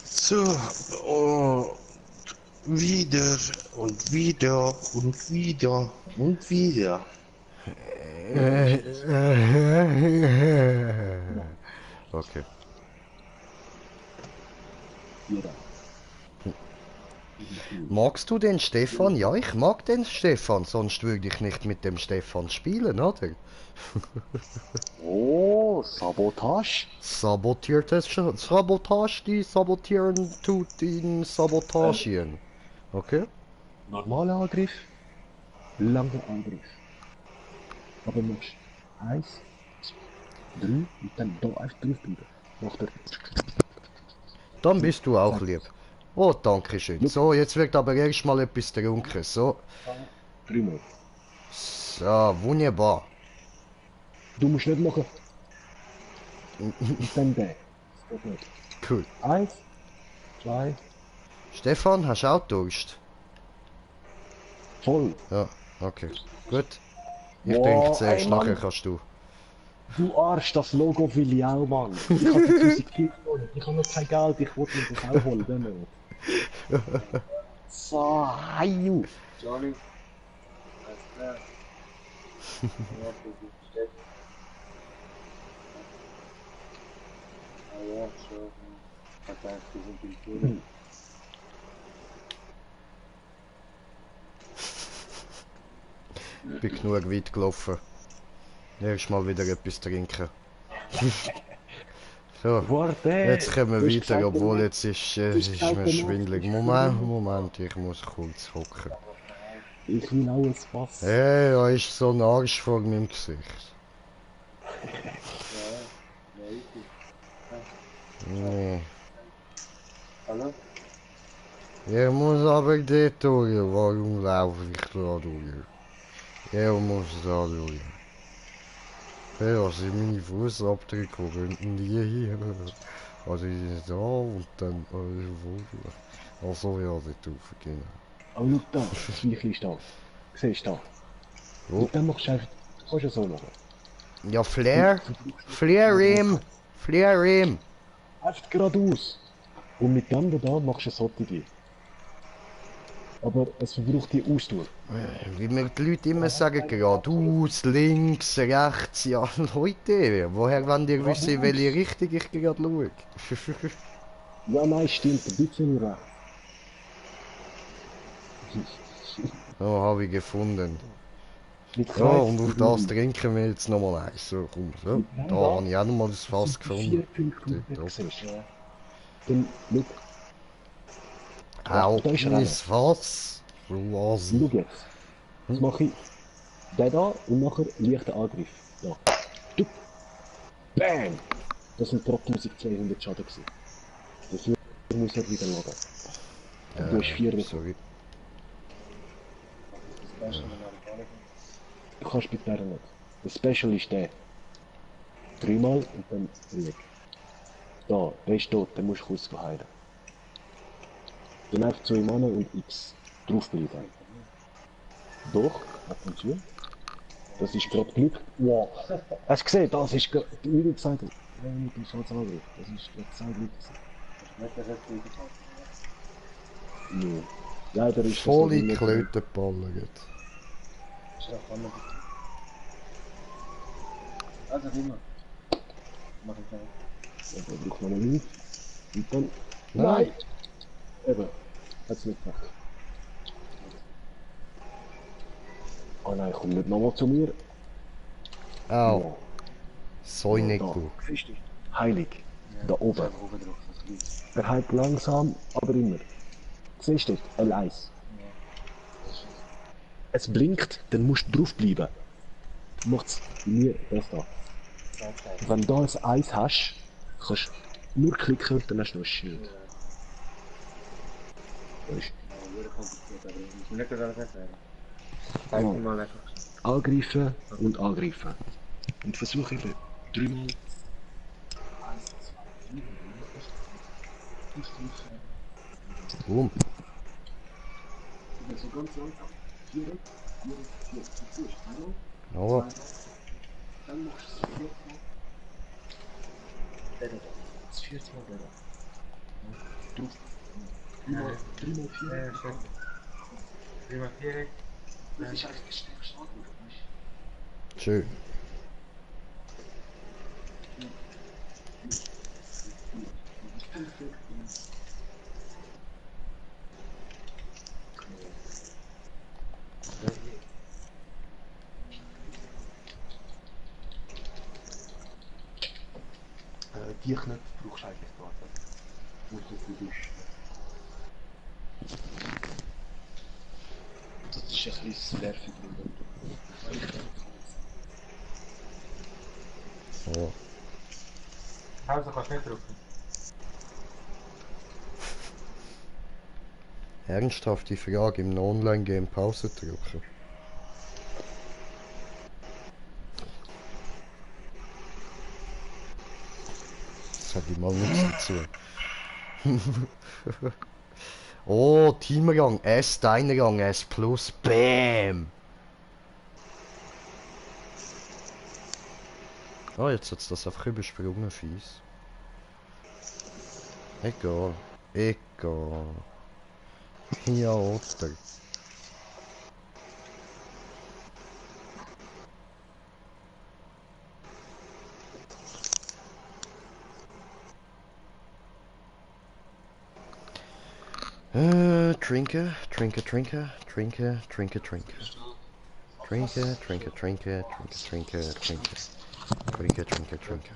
So, oh, wieder und wieder und wieder und wieder. Okay. Jeder. Magst du den Stefan? Ja, ich mag den Stefan, sonst würde ich nicht mit dem Stefan spielen, oder? Oh, Sabotage? Sabotiert es schon. Sabotage, die sabotieren, tut ihn sabotagieren. Okay? Normaler Angriff, langer Angriff. Aber machst 1, 3 und dann da einfach draufbleiben. Macht er. Dann bist du auch lieb. Oh, danke schön. So, jetzt wird aber erstmal etwas getrunken. So. 3 Mal. So, wunderbar. Du musst nicht machen. Und dann der. Das geht nicht. Cool. 1, 2, Stefan, hast du auch Durst? voll. Ja, okay. Gut. Ich Wow, trinke zuerst, ey, Mann. nachher kannst du. Du Arsch, das Logo will ich auch, Mann. Ich habe 1000 Kilo, ich habe noch kein Geld, ich wollte mir das auch holen, den Monat. So, heiju. Johnny, alles klar. Ja, du bist steht. Ah ja, schon. Verdammt, wir sind in Polen. Ich bin genug weit gelaufen. Erstmal wieder etwas trinken. So, Warte. jetzt können wir Du hast weiter, gesagt, obwohl jetzt ist gesagt, mir der schwindelig. Mann ist Moment, ich muss kurz hocken. Ich will auch ein Fass. Hey, da ist so ein Arsch vor meinem Gesicht. Nee. Hallo? Ich muss aber dort durch. Warum laufe ich da durch? Ich muss da durch. Hey, also meine Fußabdrücke könnten die hier. Also die ist da und dann wo. Also ja, dort rauf, genau. Aber schau da, das Viechli ist da. Siehst du da? Oh. Und dann machst du einfach, du kannst ja so machen. Ja, Flair! Flair ihm! Flair ihm! Einfach geradeaus. Und mit dem da machst du eine solche. Aber es verbraucht die Ausdauer. Wie mir die Leute immer sagen, geradeaus, links, rechts, ja Leute, woher wollt ihr wissen, in welche Richtung ich gerade schaue? Ja, nein, stimmt, ein bisschen recht. Oh, habe ich gefunden. Mit Ja, Kreuz und auf das trinken wir jetzt nochmal eins. So, komm, so. Da habe ich auch nochmal das Fass gefunden. 4 Punkte Dort oben. siehst. Dann, schau, Auch da ist er mein eben. Fass. So was. Schau jetzt. Jetzt mache ich den da und nachher leichter Angriff. Da. Tup. Bam! Das sind trotzdem 1200 Schaden gewesen. Dafür muss er wieder laden. Du hast 4 bekommen. Sorry. Special Amerikaner. Du kannst mit der nicht. Der Special ist der. Dreimal und dann Dreieck. Da, der ist tot, den musst du kurz heilen. Dann einfach 2 Mana und X draufbleiben. Doch, ab und zu. Das ist gerade Glück. Wow. Hast du gesehen, das ist gerade, wie du gesagt hast, wenn du so Angriff, das ist gerade 2 Glück. Nicht, dass er es gut hat. Nö. Leider ist das Volle nicht mehr- Klötenballen. Ist ja auch anders. Also immer. Mach ich gleich. Ja, da braucht man noch nicht. Und dann. Nein. Nein! Eben. Hat's nicht gemacht. Oh nein, komm nicht nochmal zu mir. Au, Ja. so Ja, nicht da. gut. Siehst du? Heilig. Da oben. Da oben drauf, das Gleis. Er heilt langsam, aber immer. Siehst du? L1. Es blinkt, dann musst du draufbleiben. Macht's bei mir das da. Und wenn du da ein Eis hast, kannst du nur klicken und dann hast du noch ein Schild. Das ist Ja, jeder kompliziert, aber ich muss mir nicht alles erklären. Ja. Einfach mal einfach. angreifen und angreifen. Und versuche eben 3-mal. Boom. So ganz langsam. 4, 4, 4. Einmal, Aber, dann machst du es 4 Mal. Das 4 Mal der. Drauf. 3 mal 4. Ja, schön. Prima, Pierre. Das ist eigentlich der stärkste Angriff, weißt schön. Die Knöpfe brauchst du eigentlich gar nicht. Nur so viel ist. Das ist ein bisschen nervig. Oh. Pause kannst du nicht drücken. Ernsthafte Frage, im Online-Game Pause drücken. Das habe ich mal nichts dazu. Oh, Teamrang, S, deiner Rang, S plus, BAM! Oh, jetzt hat's das einfach übersprungen, fies. Egal, egal. Ja, oder? Trinke, trinke, trinke, trinke, trinke, trinke. Trinke, trinke, trinke, trinke, trinke, trinke. Trinke, trinke, trinke.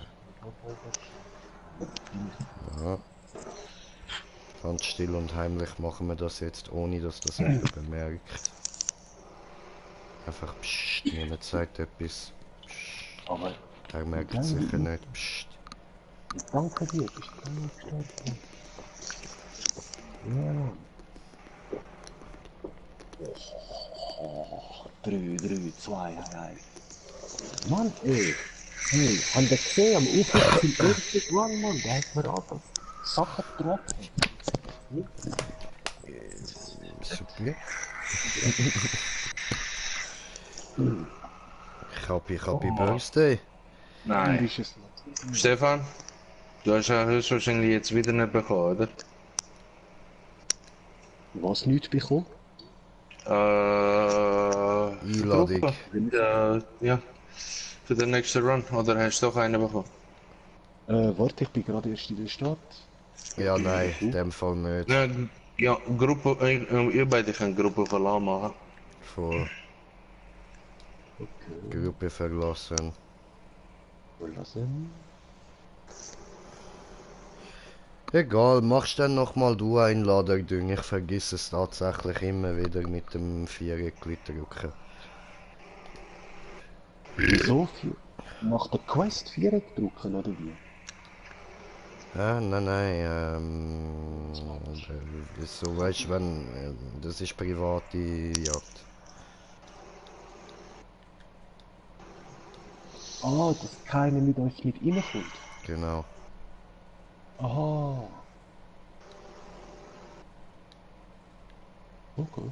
Ja. Ganz still und heimlich machen wir das jetzt, ohne dass das jemand bemerkt. Einfach pssst, niemand sagt etwas. Pssst. Aber Er merkt es sicher nicht. Pssst. danke dir, bist du nicht gestorben. Ja. 3, 2, 1. Mann, ey. Hey, haben wir gesehen, am Ufer zum ersten Run, Mann, da hat mir einfach Sachen getroffen. Super. Ich hab Birthday. Nein. Ist es nicht. Stefan, du hast ja höchstwahrscheinlich jetzt wieder nicht bekommen, oder? Was nicht bekommen? Einladung. Gruppe. Ja, für den nächsten Run. Oder hast du doch einen bekommen? Warte, ich bin gerade erst in der Stadt. Ja, nein, in dem Fall nicht. Ja, ja Gruppe, ihr beide könnt Gruppe verlassen machen. Von Okay. Gruppe verlassen. Verlassen. Egal, machst dann nochmal du Einladung, ich vergiss es tatsächlich immer wieder mit dem Viereckli drücken. Wieso? Nach der Quest 4 drücken, oder wie? Ja, nein, so weißt du, wenn, das ist private Jagd. Ah, dass keiner mit euch mit reinkommt. Genau. Aha. Okay.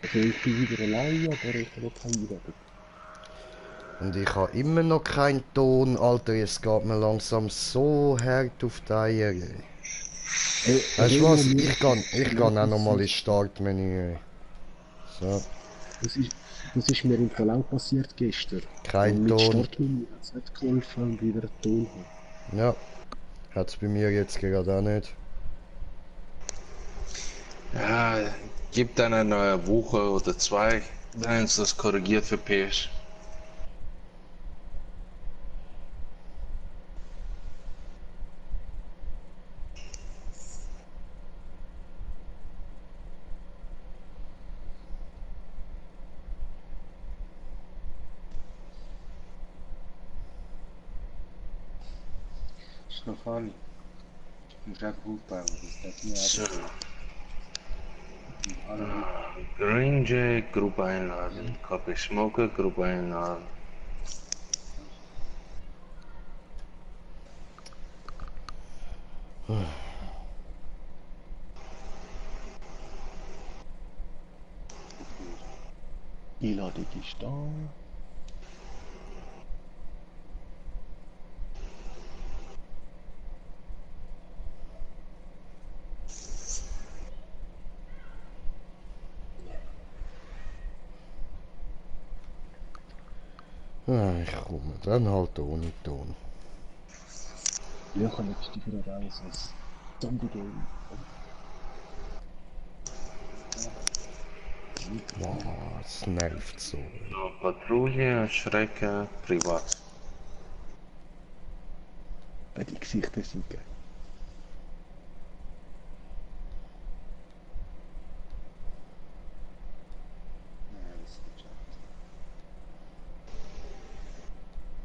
Also ich bin wieder allein, aber ich habe noch keine Einladung. Und ich habe immer noch keinen Ton, Alter, es geht mir langsam so hart auf die Eier. Ey. Weißt du Remo, was? mir Ich kann ist auch noch mal passiert. ins Startmenü. Ey. So, Das ist mir im Fall auch passiert gestern. kein Und mit Ton. Startmenü hat es nicht geholfen und wieder einen Ton haben. Ja, hat's bei mir jetzt gerade auch nicht. Ja, gib dann eine Woche oder zwei, dann ist das korrigiert für PS. Ist noch funny. Du musst einfach aufbauen, das geht nie So. ab. Alle Green Jack, Gruppe einladen. Copy Smoker, Gruppe einladen. Einladung ist da. Ja, ich komme dann halt ohne Ton. Ja, ich habe letzte Woche auch so ein Zombie-Game. Wow, es nervt so. Ey. So, Patrouille, Schrecken, Privat. Die Gesichter sind geil. Ja, das ist geschafft.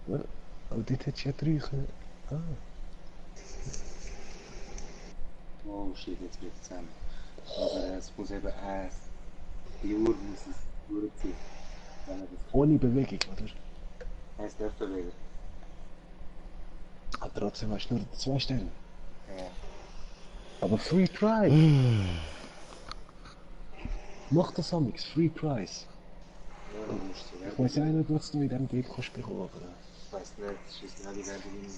Ja, aber dort hättest du ja 3 können. Ah, Oh shit, jetzt bricht es zusammen. Aber es muss eben die Uhr muss es durchziehen. Wenn er das ohne Bewegung, oder? heißt der Verleger. Aber trotzdem hast du nur 2 Stellen. Ja. Aber Free Prize! Mach das amix, Free Prize. Ja, dann musst du Ich weiß ja nicht, was du in diesem Game kannst bekommen, aber... Ich weiß nicht, das ist genau die Werbung in mir.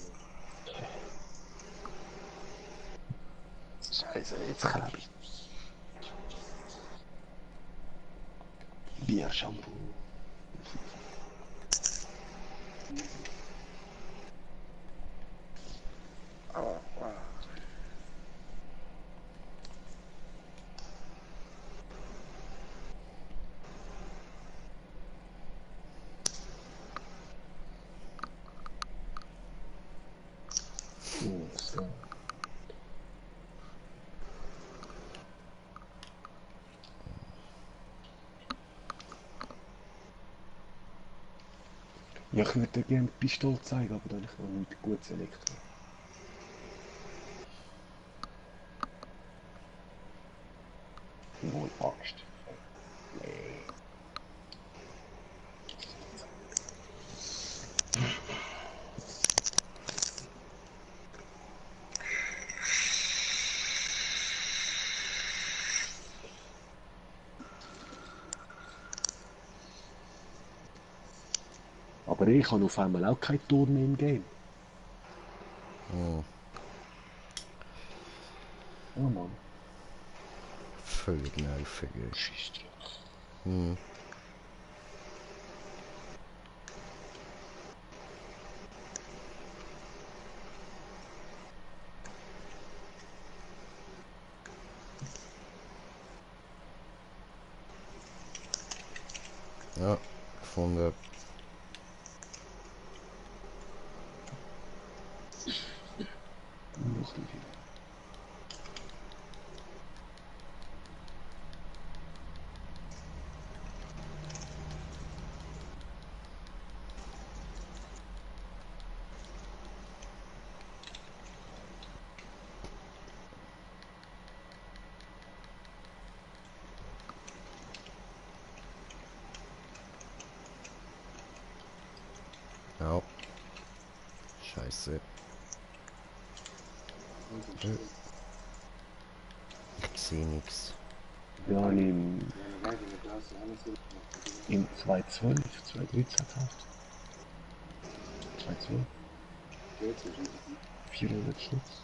Scheiße, jetzt klebe ich. Biershampoo. So. Ja, ich würde dir gerne die Pistole zeigen, aber da habe ich noch nicht gut selektiert. Wohl Angst. Nee. Aber ich habe auf einmal auch keinen Ton mehr im Game. Oh Mann. Völlig nervig. Ey. Scheißdreck. Hm. Ja, gefunden. Noch ein bisschen. Scheiße. Ich sehe nichts. Ja, im, Ja, in der Klasse alles so gemacht. im 212, 213 gekauft. 212, Jetzt ist es 400 Stutz.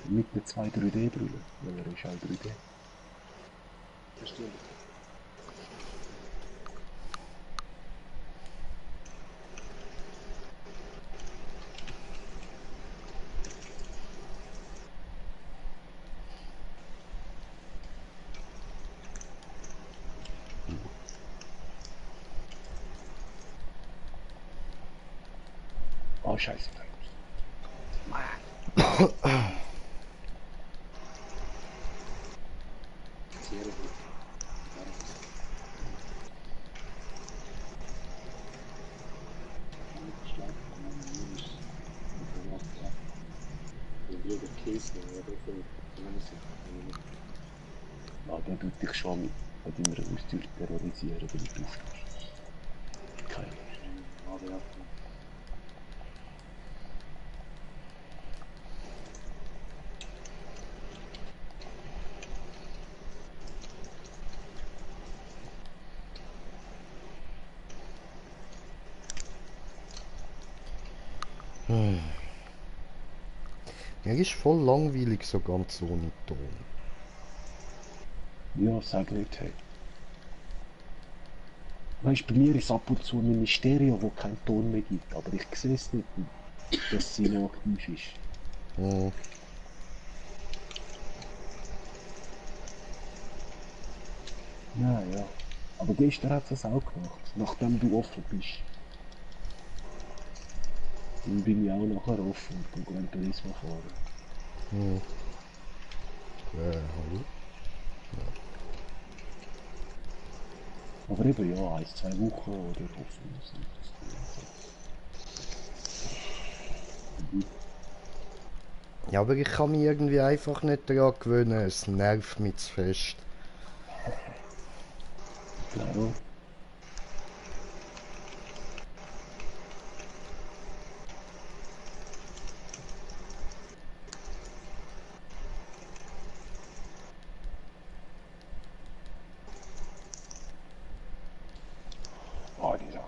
Mit einer 2 3D-Brille, weil er ist auch 3D. bestimmt. Oh, scheiße. Sehr gut. Jeder Käse, oder so, langsam. Ah, der tut dich schon mit deiner Haustür terrorisieren, wenn du aufstehst. Keine. Aber ja, Mir ist voll langweilig, so ganz ohne Ton. Ja, sag nicht, hey. Weißt du, bei mir ist ab und zu mein Stereo, wo keinen Ton mehr gibt, aber ich sehe es nicht, dass sie noch aktiv ist. Hm. Ja, ja. Aber gestern hat es auch gemacht, nachdem du offen bist. Dann bin ich auch nachher offen und kann Gran Turismo fahren. Hallo? Aber eben ja, 1, 2 Wochen oder offen sind das gut. Ja, aber ich kann mich irgendwie einfach nicht daran gewöhnen, es nervt mich zu fest. Klar. Oh, die Sache.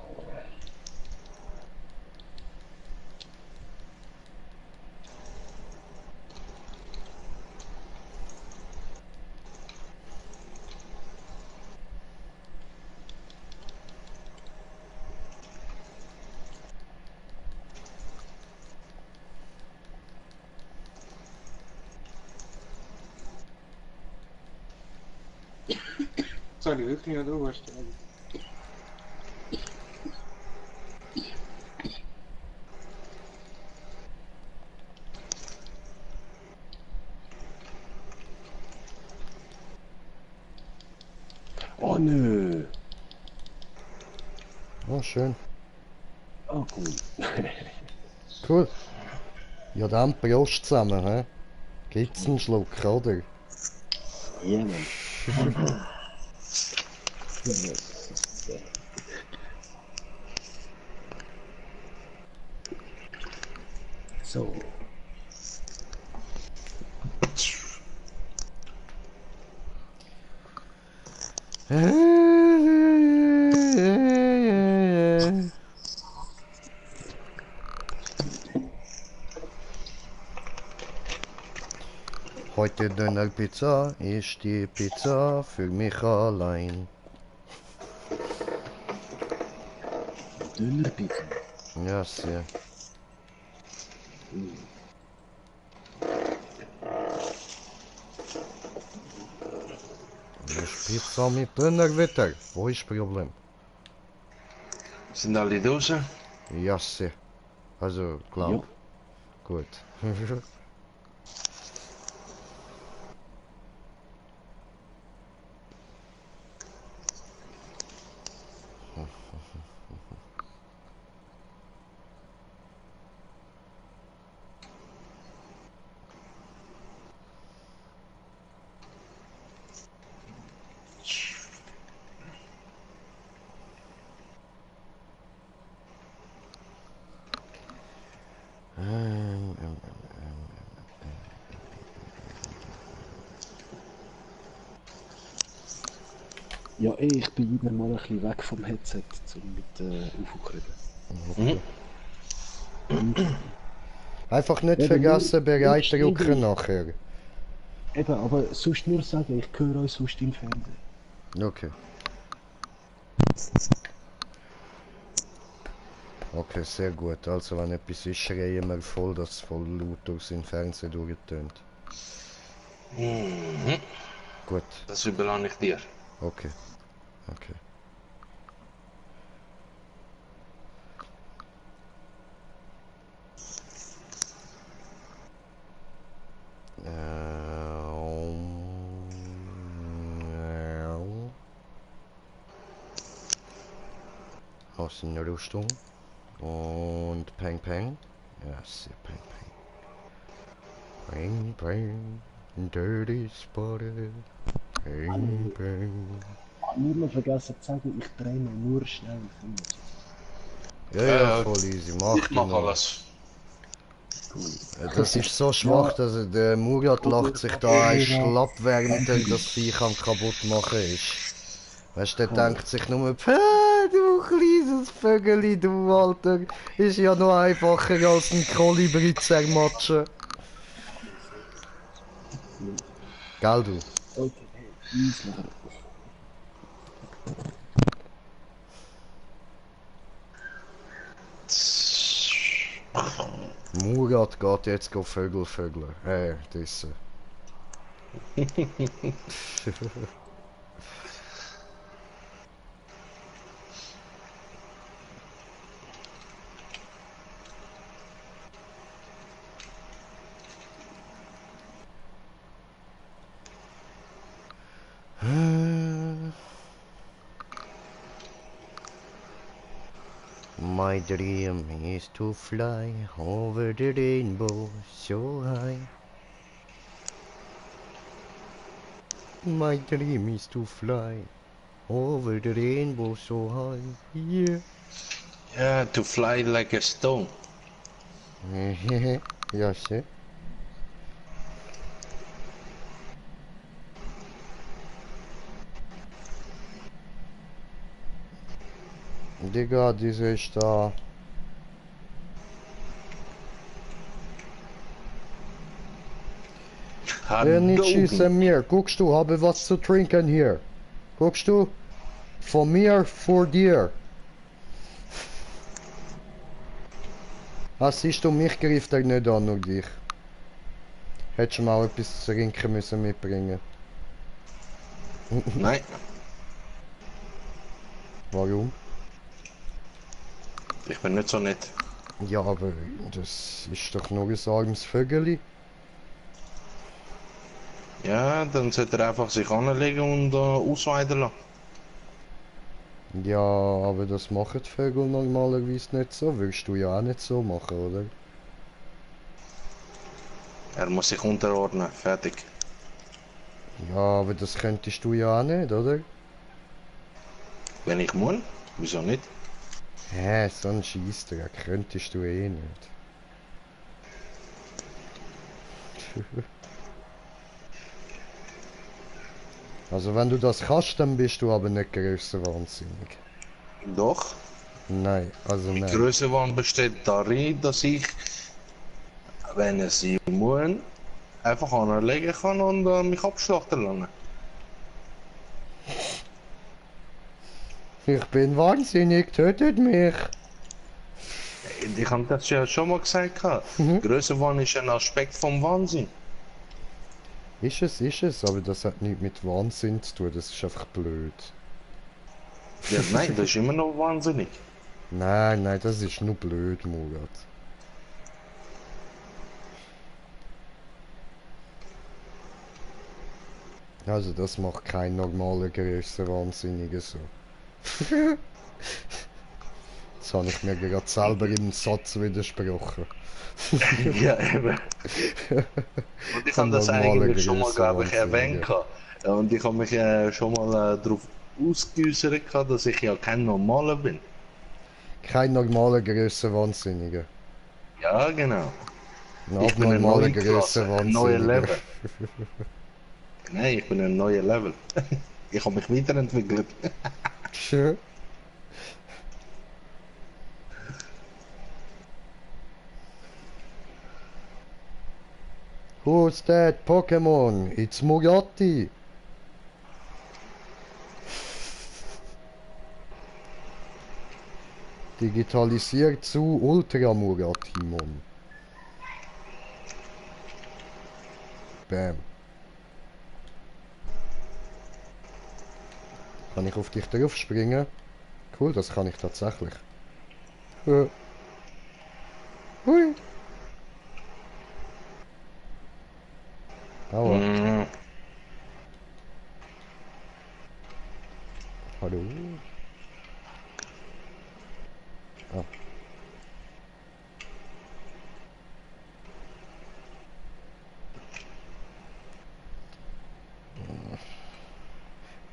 soll ich wirklich nicht drüber stellen? Oh nö. Oh, schön. Oh cool. Cool. Ja, dann Prost zusammen, hä? Gibt's einen Schluck, oder? Ja, Mann. So. Heute Dönerpizza ist die Pizza für mich allein. Dönerpizza. Ja, sehr. Ist Pizza mit Dönerwetter? Wo ist das Problem? Sind alle Dosen? Ja, sehr. Also, Ja. glaub. Gut. Ja, ich bin immer mal ein bisschen weg vom Headset, um mit aufzukriegen. Mhm. Einfach nicht Eben nur vergessen, bereit drücken schreiben. nachher. Eben, aber sonst nur sagen, ich höre euch sonst im Fernsehen. Okay. Okay, sehr gut. Also wenn etwas ist, schreien wir voll, dass es voll laut aus dem Fernsehen durchtönt. Mhm. Gut, Das überlasse ich dir. okay. Okay. Aus der Rüstung. Und Peng Peng. Ja, sehr Peng Peng. Peng Peng. Dirty Spotted. Peng Peng. Nur noch vergessen zu sagen, ich drehe mich nur schnell. Ja, ja, voll easy. Mach Ich du mach noch. alles. Das ist so schwach, Ja. dass der Murat lacht sich da ein schlapp, während er das Viech am kaputt machen ist. Weißt du, der denkt sich nur, du kleines Vögeli, du Alter, ist ja noch einfacher als ein Kolibri zermatschen. Gell, du? Okay, hey, easy. Murat geht jetzt Vögel vögeln. Das. My dream is to fly over the rainbow so high. My dream is to fly over the rainbow so high. Yeah. Yeah, to fly like a stone. Ja, shit. Digga, diese ist da. Nicht schießen mir. Guckst du, habe was zu trinken hier. Guckst du? Von mir, vor dir. Siehst du, mich greift er nicht an, nur dich. Hättest du mal etwas zu trinken müssen mitbringen. Nein, Warum? ich bin nicht so nett. Ja, aber das ist doch nur ein armes Vögeli. Ja, dann sollte er einfach sich anlegen und ausweiden lassen. Ja, aber das machen die Vögel normalerweise nicht so. Würdest du ja auch nicht so machen, oder? Er muss sich unterordnen, fertig. Ja, aber das könntest du ja auch nicht, oder? Wenn ich muss, wieso nicht? Hä, so ein Scheissdreck könntest du eh nicht. Also wenn du das kannst, dann bist du aber nicht grösser wahnsinnig. Doch. Nein, also Die nein. Größenwahn besteht darin, dass ich, wenn es sein muss, einfach anlegen kann und mich abschlachten lassen. Ich bin wahnsinnig, tötet mich. Ich habe das ja schon mal gesagt. Größenwahn ist ein Aspekt vom Wahnsinn. Ist es, aber das hat nichts mit Wahnsinn zu tun, das ist einfach blöd. Ja, nein, das ist immer noch wahnsinnig. Nein, das ist nur blöd, Murat. Also das macht kein normaler grösser Wahnsinniger so. Jetzt habe ich mir gerade selber im Satz widersprochen. Ja, eben. Und ich habe das eigentlich schon mal, glaube ich, erwähnt. Und ich habe mich schon mal darauf ausgeäußert, dass ich ja kein Normaler bin. Kein normaler grösser Wahnsinniger. Ja, genau. Ein Ich bin eine abnormaler neue grösser Klasse, ein neuer Wahnsinniger. Level. Nein, ich bin ein neuer Level. Ich habe mich weiterentwickelt. Schön. Who's that Pokémon? It's Mugatti. Digitalisiert zu Ultra Mugatimon. Bam. Kann ich auf dich drauf springen? Cool, das kann ich tatsächlich. Hui. Aua. Mm. Hallo. Ah.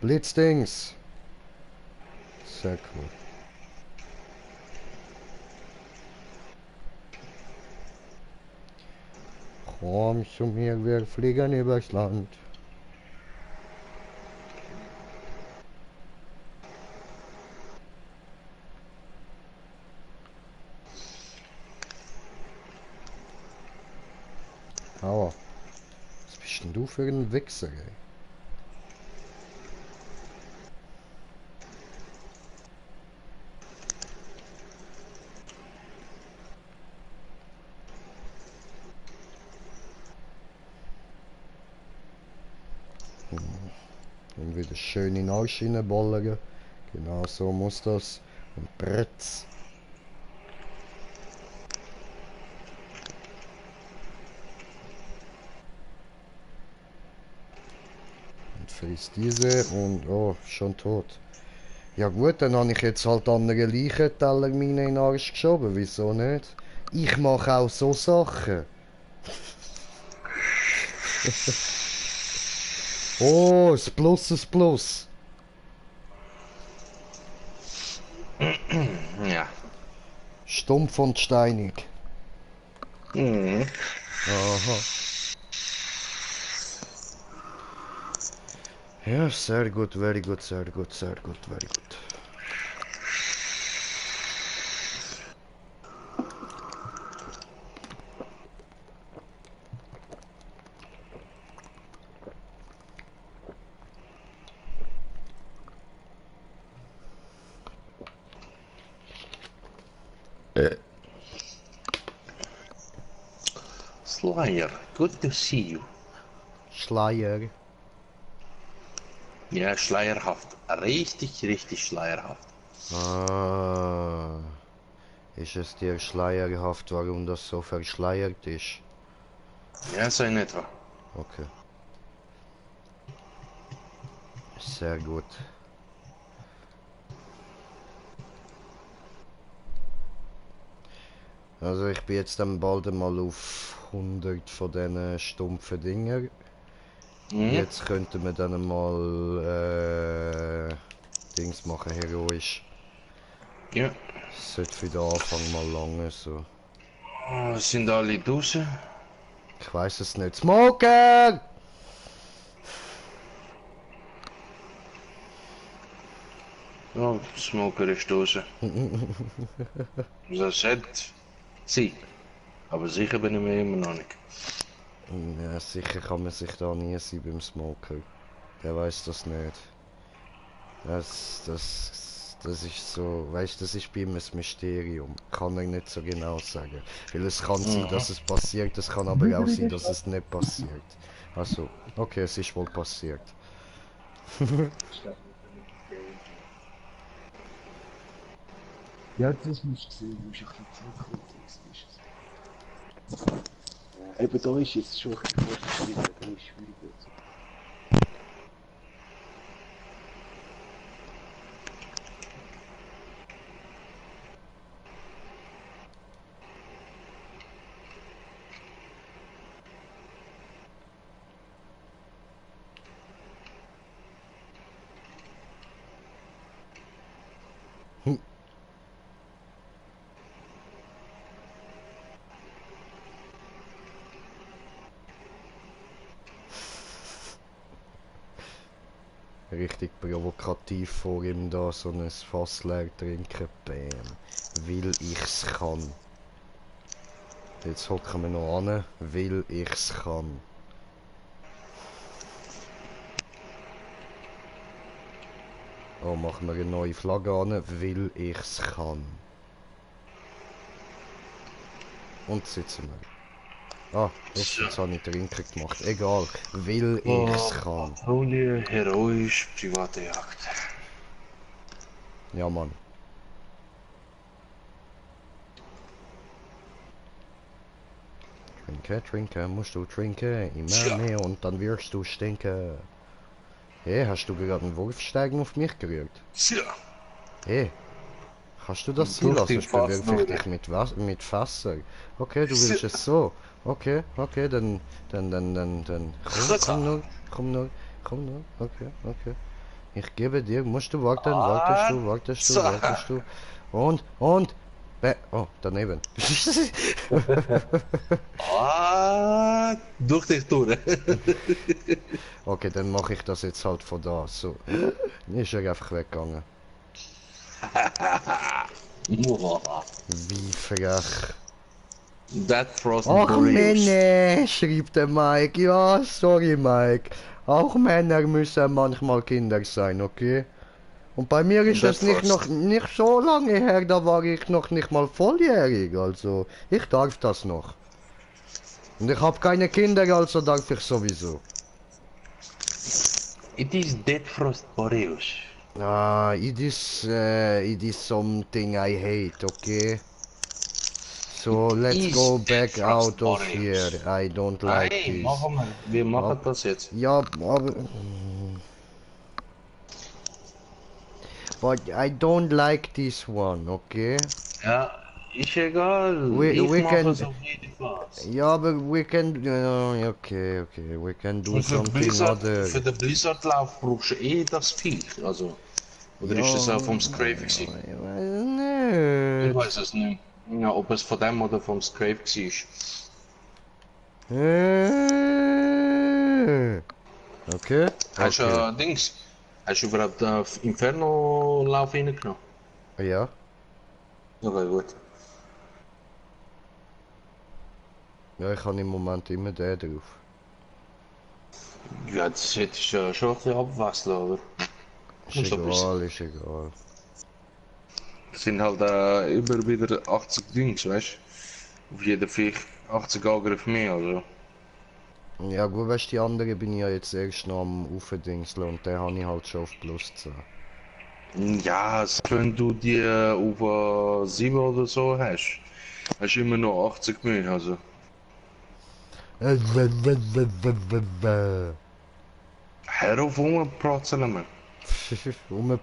Blitzdings. Sehr cool. Komm zu mir, wir fliegen übers Land. Aua. Was bist denn du für ein Wichser, ey? Und wieder schön in den Arsch reinballern. Genau so muss das. Und Bretz. Und frisst diese und oh, schon tot. Ja gut, dann habe ich jetzt halt andere Leichenteller in den Arsch geschoben. Wieso nicht? Ich mache auch so Sachen. Oh, das Plus, das Plus. Ja. Stumpf und steinig. Mhm. Aha. Ja, sehr gut, very good, sehr gut, sehr gut, very good. Slayer, good to see you. Schleier. Ja, schleierhaft. Richtig, richtig schleierhaft. Ah. Ist es dir schleierhaft, warum das so verschleiert ist? Ja, so in etwa. Okay. Sehr gut. Also ich bin jetzt dann bald einmal auf 100 von diesen stumpfen Dinger. Mhm. Jetzt könnten wir dann mal Dings machen, heroisch. Ja. Sollte für den Anfang mal lange so. Oh, sind alle draußen? Ich weiß es nicht. Smoker! Oh, Smoker ist draußen. Das sollte sein. Aber sicher bin ich mir immer noch nicht. Ja, sicher kann man sich da nie sein beim Smoker. Der weiß das nicht. Das ist so, weißt, das ist bei ihm ein Mysterium. Kann er nicht so genau sagen. Weil es kann sein, dass es passiert, es kann aber auch sein, dass es nicht passiert. Also, okay, es ist wohl passiert. Ja, das musst du sehen, du musst ein bisschen zurückkommen. Eben da ist jetzt schon ein bisschen fortgeschritten, da ist schwieriger. richtig provokativ vor ihm da so ein Fass leer trinken. Bam. Weil ich's kann. Jetzt hocken wir noch an, weil ich's kann. Oh, machen wir eine neue Flagge an, weil ich's kann. Und sitzen wir. Ah, jetzt habe ich Trinken gemacht. Egal, weil ich's kann. Patrouille, heroisch, private Jagd. Ja, Mann. Trinken, trinken, musst du trinken. Immer mehr und dann wirst du stinken. Hey, hast du gerade einen Wurfsteigen auf mich gerührt? Ja. Hey, kannst du das Durch sein lassen? den Ich bewirf Fass, dich mit Wasser. Okay, du willst es so. Okay, dann. Komm nur. Okay. Ich gebe dir, musst du warten, wartest du. Und. Oh, daneben. Durch dich durch. Okay, dann mache ich das jetzt halt von da. So. Ist er einfach weggegangen. Wie frech. That Frost Ach Boreas. Männer, schrieb der Mike. Ja, sorry Mike. Auch Männer müssen manchmal Kinder sein, okay? Und bei mir ist That es nicht so lange her, da war ich noch nicht mal volljährig, also ich darf das noch. Und ich habe keine Kinder, also darf ich sowieso. It is Dead Frost Boreas. Ah, it is something I hate, okay? So let's go back out of here. I don't like Hey, this. machen wir. Wir machen das jetzt. Ja, aber... But I don't like this one, okay? Ja, ist egal. We Ich mache can... es auf jeden Fall. Ja, aber we can... okay. We can do Und für something other. Für den Blizzard-Lauf brauchst du eh das Viech, also. Oder ist das auch vom Scrave gewesen? Ich Nicht. weiß es nicht. Ja, ob es von dem oder vom Scrave war. Okay. Hast du Dings? Hast du überhaupt Inferno-Lauf reingenommen? Ja. Okay, gut. Ja, ich habe im Moment immer den drauf. Ja, das hättest du ja schon ein bisschen abwechseln, oder? Ist egal, Es sind halt immer wieder 80 Dings, weißt du? Auf jeden Viech 80 Angriff mehr, also. Ja gut, weißt du, die andere bin ich ja jetzt erst noch am Aufdingseln und den habe ich halt schon auf plus 10. Ja, wenn du die auf 7 oder so hast, hast du immer noch 80 mehr, also. Hör auf rumprotzen, man.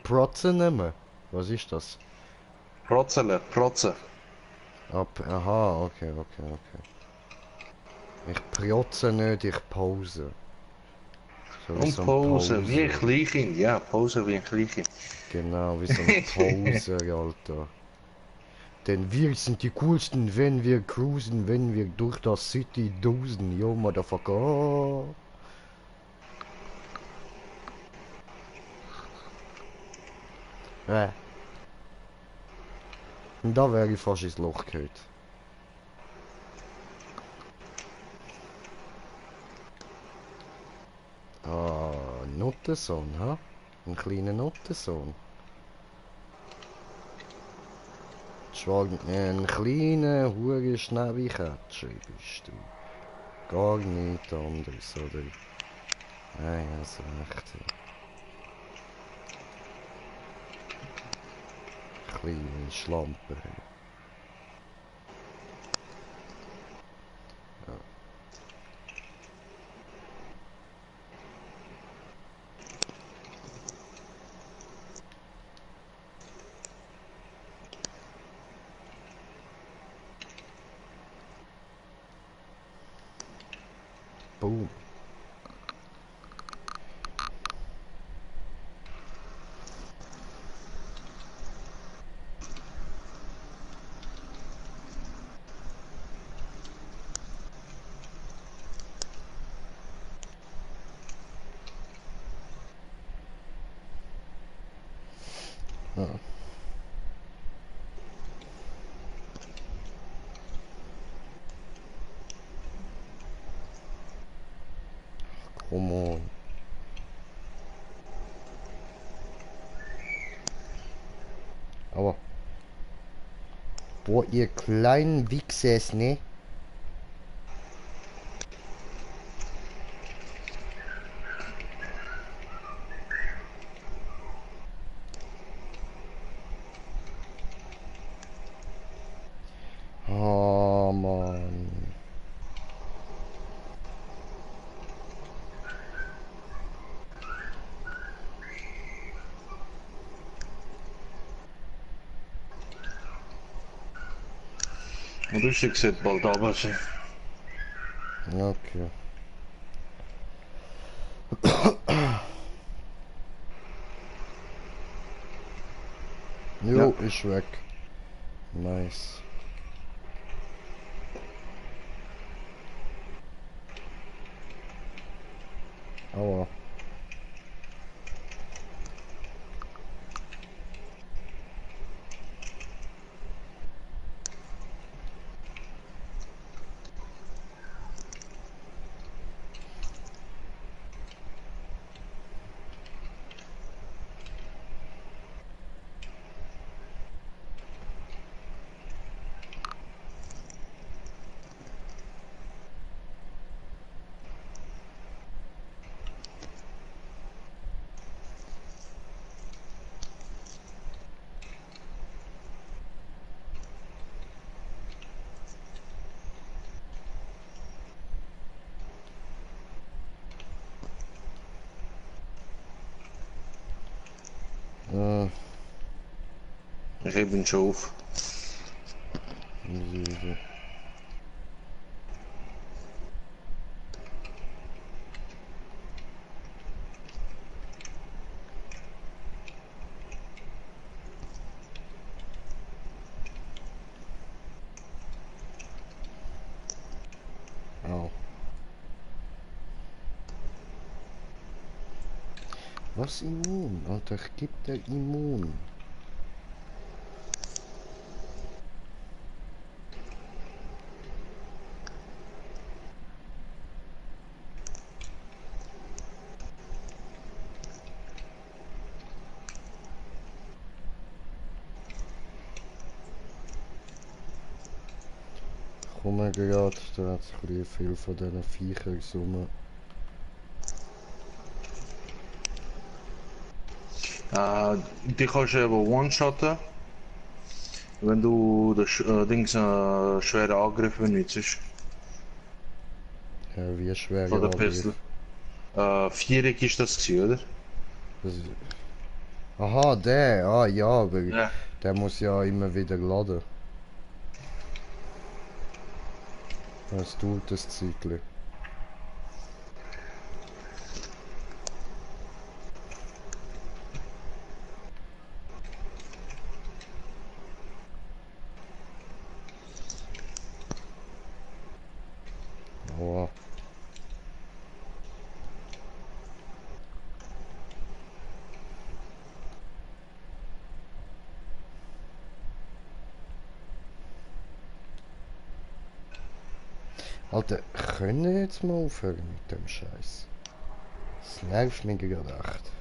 Protzen nehmen? Was ist das? Protzen. Aha, okay. Ich protze nicht, ich pause. So wie Und so ein Pose, wie ein Poser. Kleinkind, ja, Pose wie ein Kleinkind. Genau, wie so ein Poser, Alter. Denn wir sind die coolsten, wenn wir cruisen, wenn wir durch das City dosen. Yo, Motherfucker. Und da wäre ich fast ins Loch gehört. Ah, Nuttensohn, ha? Ein kleiner Nuttensohn. Ein kleiner, hure Schnäbikatscher bist du. Gar nichts anderes, oder? Nein, also echt. Kleine Schlampe. Ja. Boom. Ja. Come on. Aber. Boah, ihr kleinen Wichsers, ne? Oh, Mann. Rustig zit bald aber ze. Okay. Jo, ist weg. Nice. Aua. Ik geef een schoof. Easy. Au. Was immun? Alter, gibt der immun? Komme gerade, da hat sich ein bisschen viel von diesen Viechern gesummen. Die kannst du eben one-shotten, wenn du das Dings schwere Angriff benutzt. Ja, wie schwer Von der Pistole. Viereck ist das gewesen, oder? Das ist... Aha, der, ah ja, aber Ja. der muss ja immer wieder laden. Das tut das Zeitchen. Aua. Alter, können wir jetzt mal aufhören mit dem Scheiß? Das nervt mich gerade echt.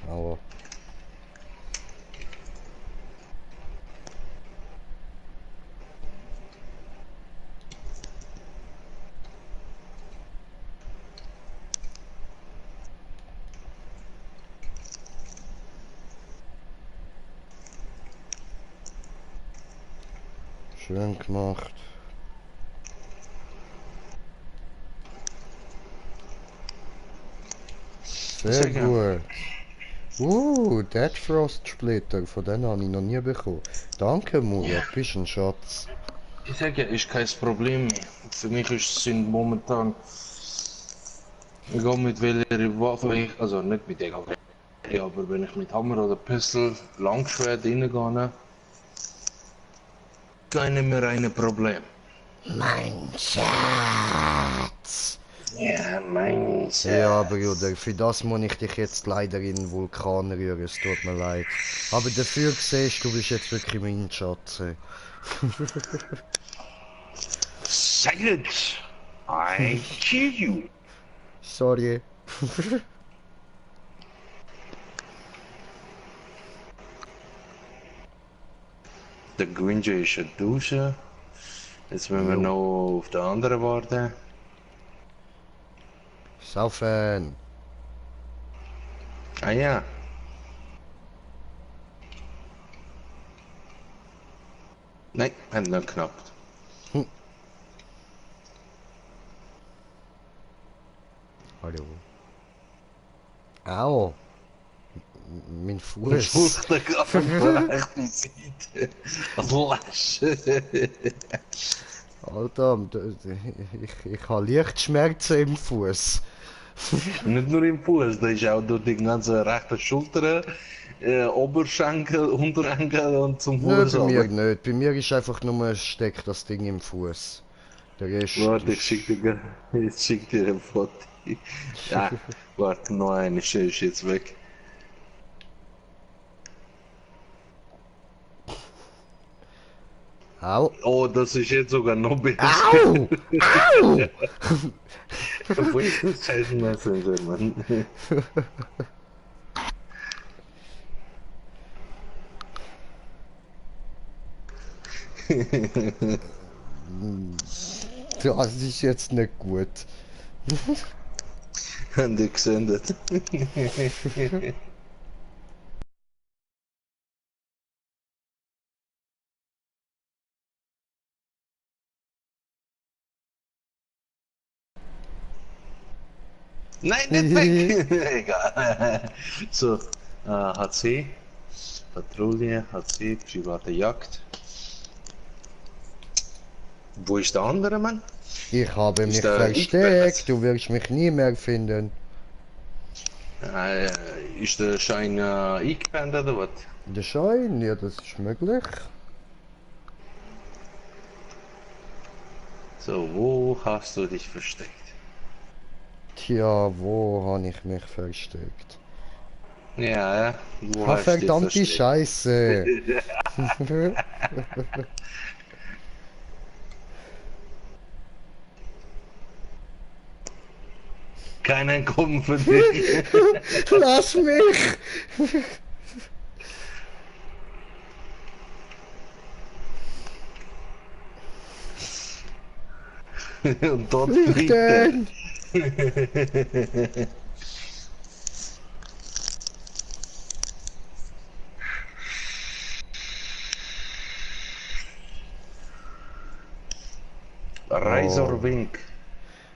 Aua. Schön gemacht. Sehr gut. Dead Frost Splitter, von denen habe ich noch nie bekommen. Danke, Murat, bist ein Schatz. Ich sage ja, ist kein Problem mehr. Für mich sind momentan, egal mit welcher Waffe ich, also nicht mit egal welcher, aber wenn ich mit Hammer oder Pistol Langschwert reingehe, keine mehr ein Problem. Mein Schatz. Ja, mein Schatz. Ja, Bruder, für das muss ich dich jetzt leider in den Vulkan rühren, es tut mir leid. Aber dafür siehst du, bist jetzt wirklich mein Schatz. Silence! I kill you! Sorry. Der Gwinjo ist schon duschen. Jetzt müssen wir Jo. noch auf den anderen warten. Saufen. Ah ja. Nein, hat nicht geknappt. Hallo. Au. Mein Ich Fuß. wusste gerade von der rechten Seite. Lasch. Alter, ich habe Lichtschmerzen im Fuß. Nicht nur im Fuß, das ist auch durch die ganze rechte Schulter, Oberschenkel, Unterschenkel und zum Nö, Fuß bei mir runter. nicht. Bei mir ist einfach nur steckt das Ding im Fuß. Der Rest Warte, ist... ich schick dir ein Foto. Ja, warte, noch eine ist jetzt weg. Au. Oh, das ist jetzt sogar noch besser. Au! Au! Wo ist das scheiß Messenger, Mann? Das ist jetzt nicht gut. Haben die gesendet. Nein, nicht weg! Egal. So, HC, Patrouille, HC, private Jagd. Wo ist der andere Mann? Ich habe Ist mich der versteckt. Du wirst mich nie mehr finden. Ist der Schein eingepennt oder was? Der Schein? Ja, das ist möglich. So, wo hast du dich versteckt? Tja, wo habe ich mich versteckt? Ja, wo Ah, hast du dich verdammte versteckt? Scheiße. Kein Einkommen für dich. Lass mich! Und dort fliegt er. Lichten! Reiserwink.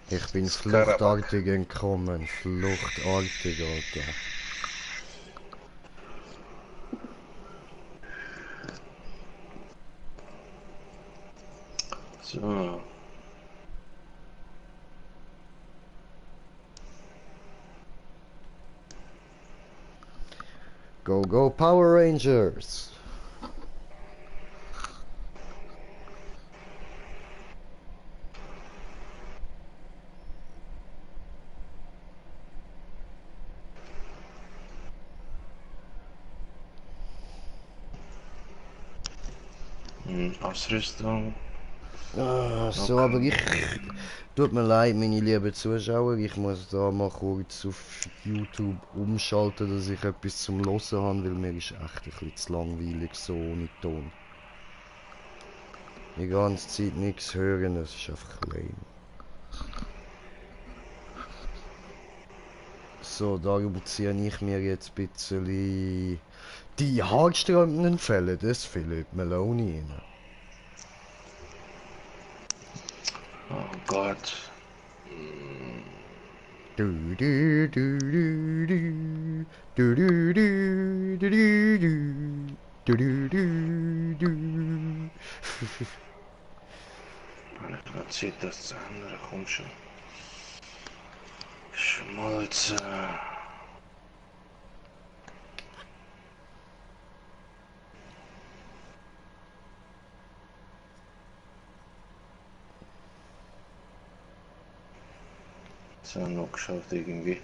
Ich bin Skarabak. fluchtartig entkommen. Fluchtartig, Alter. So. Go, go, Power Rangers! Ausrüstung. Ah, so, aber ich... Tut mir leid, meine lieben Zuschauer, ich muss da mal kurz auf YouTube umschalten, dass ich etwas zum Hören habe, weil mir ist echt ein bisschen zu langweilig so ohne Ton. Die ganze Zeit nichts hören, das ist einfach lame. So, darum ziehe ich mir jetzt ein bisschen die haarsträubenden Fälle des Philip Maloney rein. Oh Gott. Du, du, du, du, du. Du, du, du, du, du, du. Du, du, du, du. Was sieht das andere? Komm schon. Schmolze. So, noch geschafft irgendwie.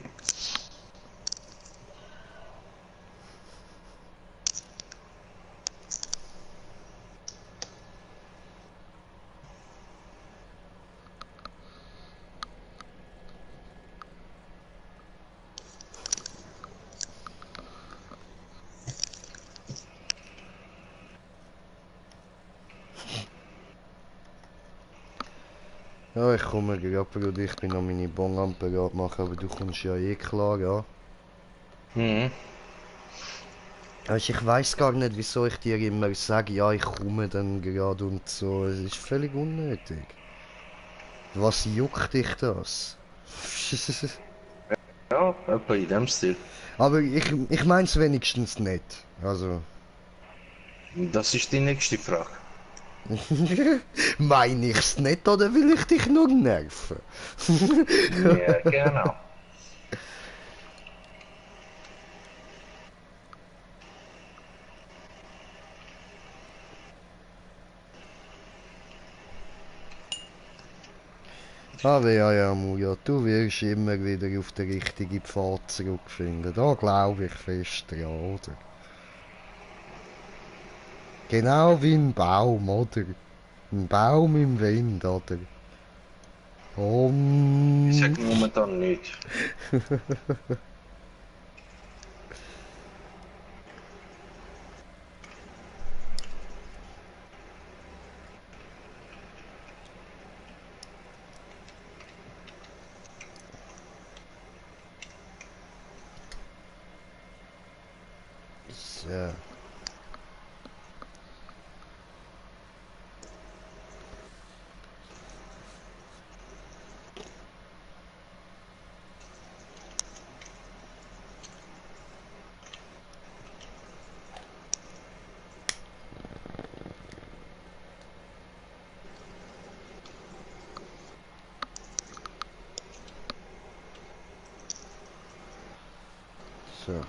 Ja, ich komme gerade, ich bin noch meine Bon am parat machen, aber du kommst ja eh klar, ja. Mhm. Also ich weiß gar nicht, wieso ich dir immer sage, ja, ich komme dann gerade und so. Es ist völlig unnötig. Was juckt dich das? Ja, etwa in dem Stil. Aber ich mein's wenigstens nicht. Also. Das ist die nächste Frage. Mein ich's nicht oder will ich dich nur nerven? Ja, genau. Aber ja, Muja, du wirst immer wieder auf den richtigen Pfad zurückfinden. Da glaube ich fest dran, oder? Genau wie ein Baum, oder? Ein Baum im Wind, oder? Ich Um. sag momentan nicht. So. So.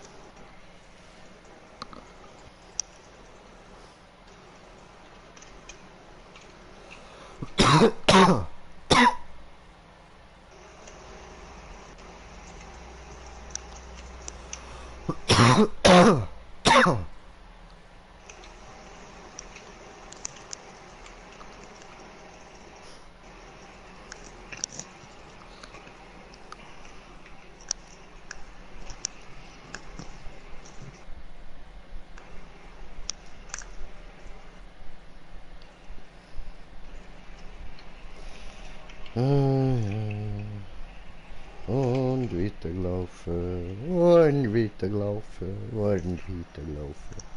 Und weiterlaufen. Und weiterlaufen. Und weiterlaufen.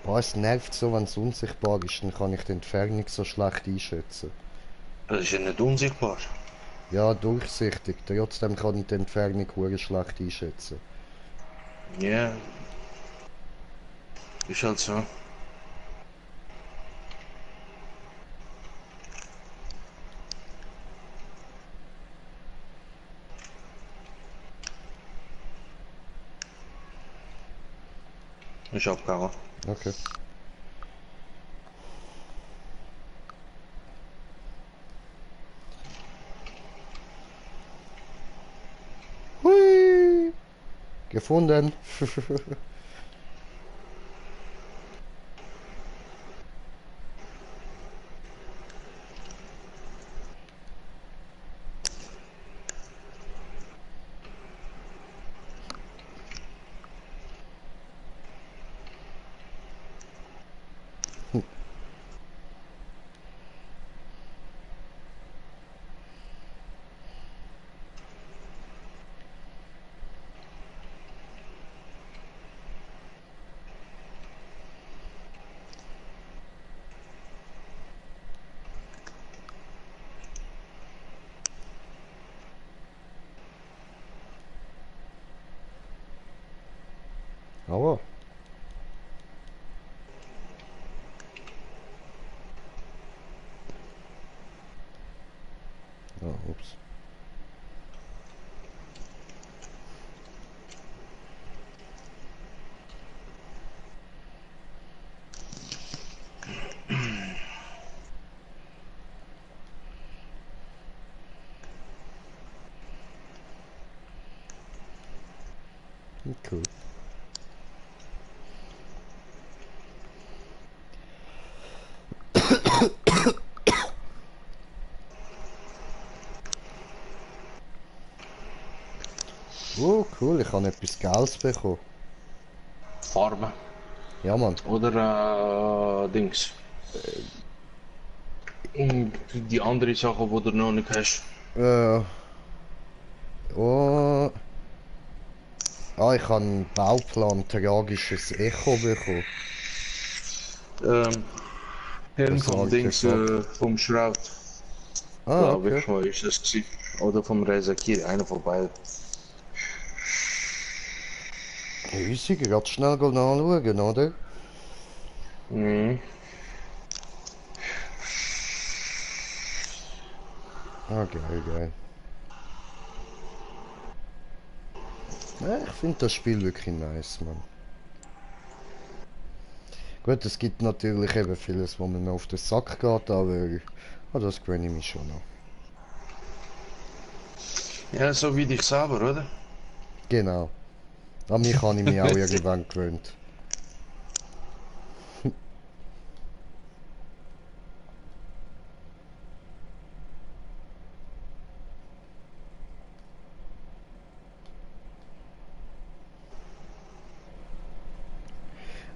Boah, es nervt so, wenn es unsichtbar ist, dann kann ich die Entfernung so schlecht einschätzen. Das ist ja nicht unsichtbar. Ja, durchsichtig. Trotzdem kann ich die Entfernung hure schlecht einschätzen. Ja. Ist halt so. Ist abgehauen. Okay. Hui! Gefunden. Aua. Ah, ups. Cool. Oh, cool, ich habe etwas Geiles bekommen. Farben. Ja, Mann. Oder Dings. Die andere Sachen, die du noch nicht hast. Oh. Ah, ich habe einen Bauplan tragisches Echo bekommen. Helm Das vom habe ich Dings, gesagt. vom Shroud. Ah, Glaube okay. ich, war ist das gewesen. Oder vom Rezakir, einer von beiden. Easy, gerade schnell anschauen, oder? Mhm. Ah, geil, geil. Ja, ich finde das Spiel wirklich nice, Mann. Gut, es gibt natürlich eben vieles, wo mir noch auf den Sack geht, aber das gewöhne ich mich schon noch. Ja, so wie dich selber, oder? Genau. An mich habe ich mich auch irgendwann gewöhnt.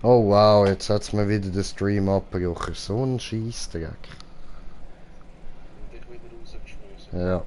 Oh wow, jetzt hat es mir wieder den Stream abgebrochen. So ein Scheissdreck. Dich wieder rausgeschmissen. Ja.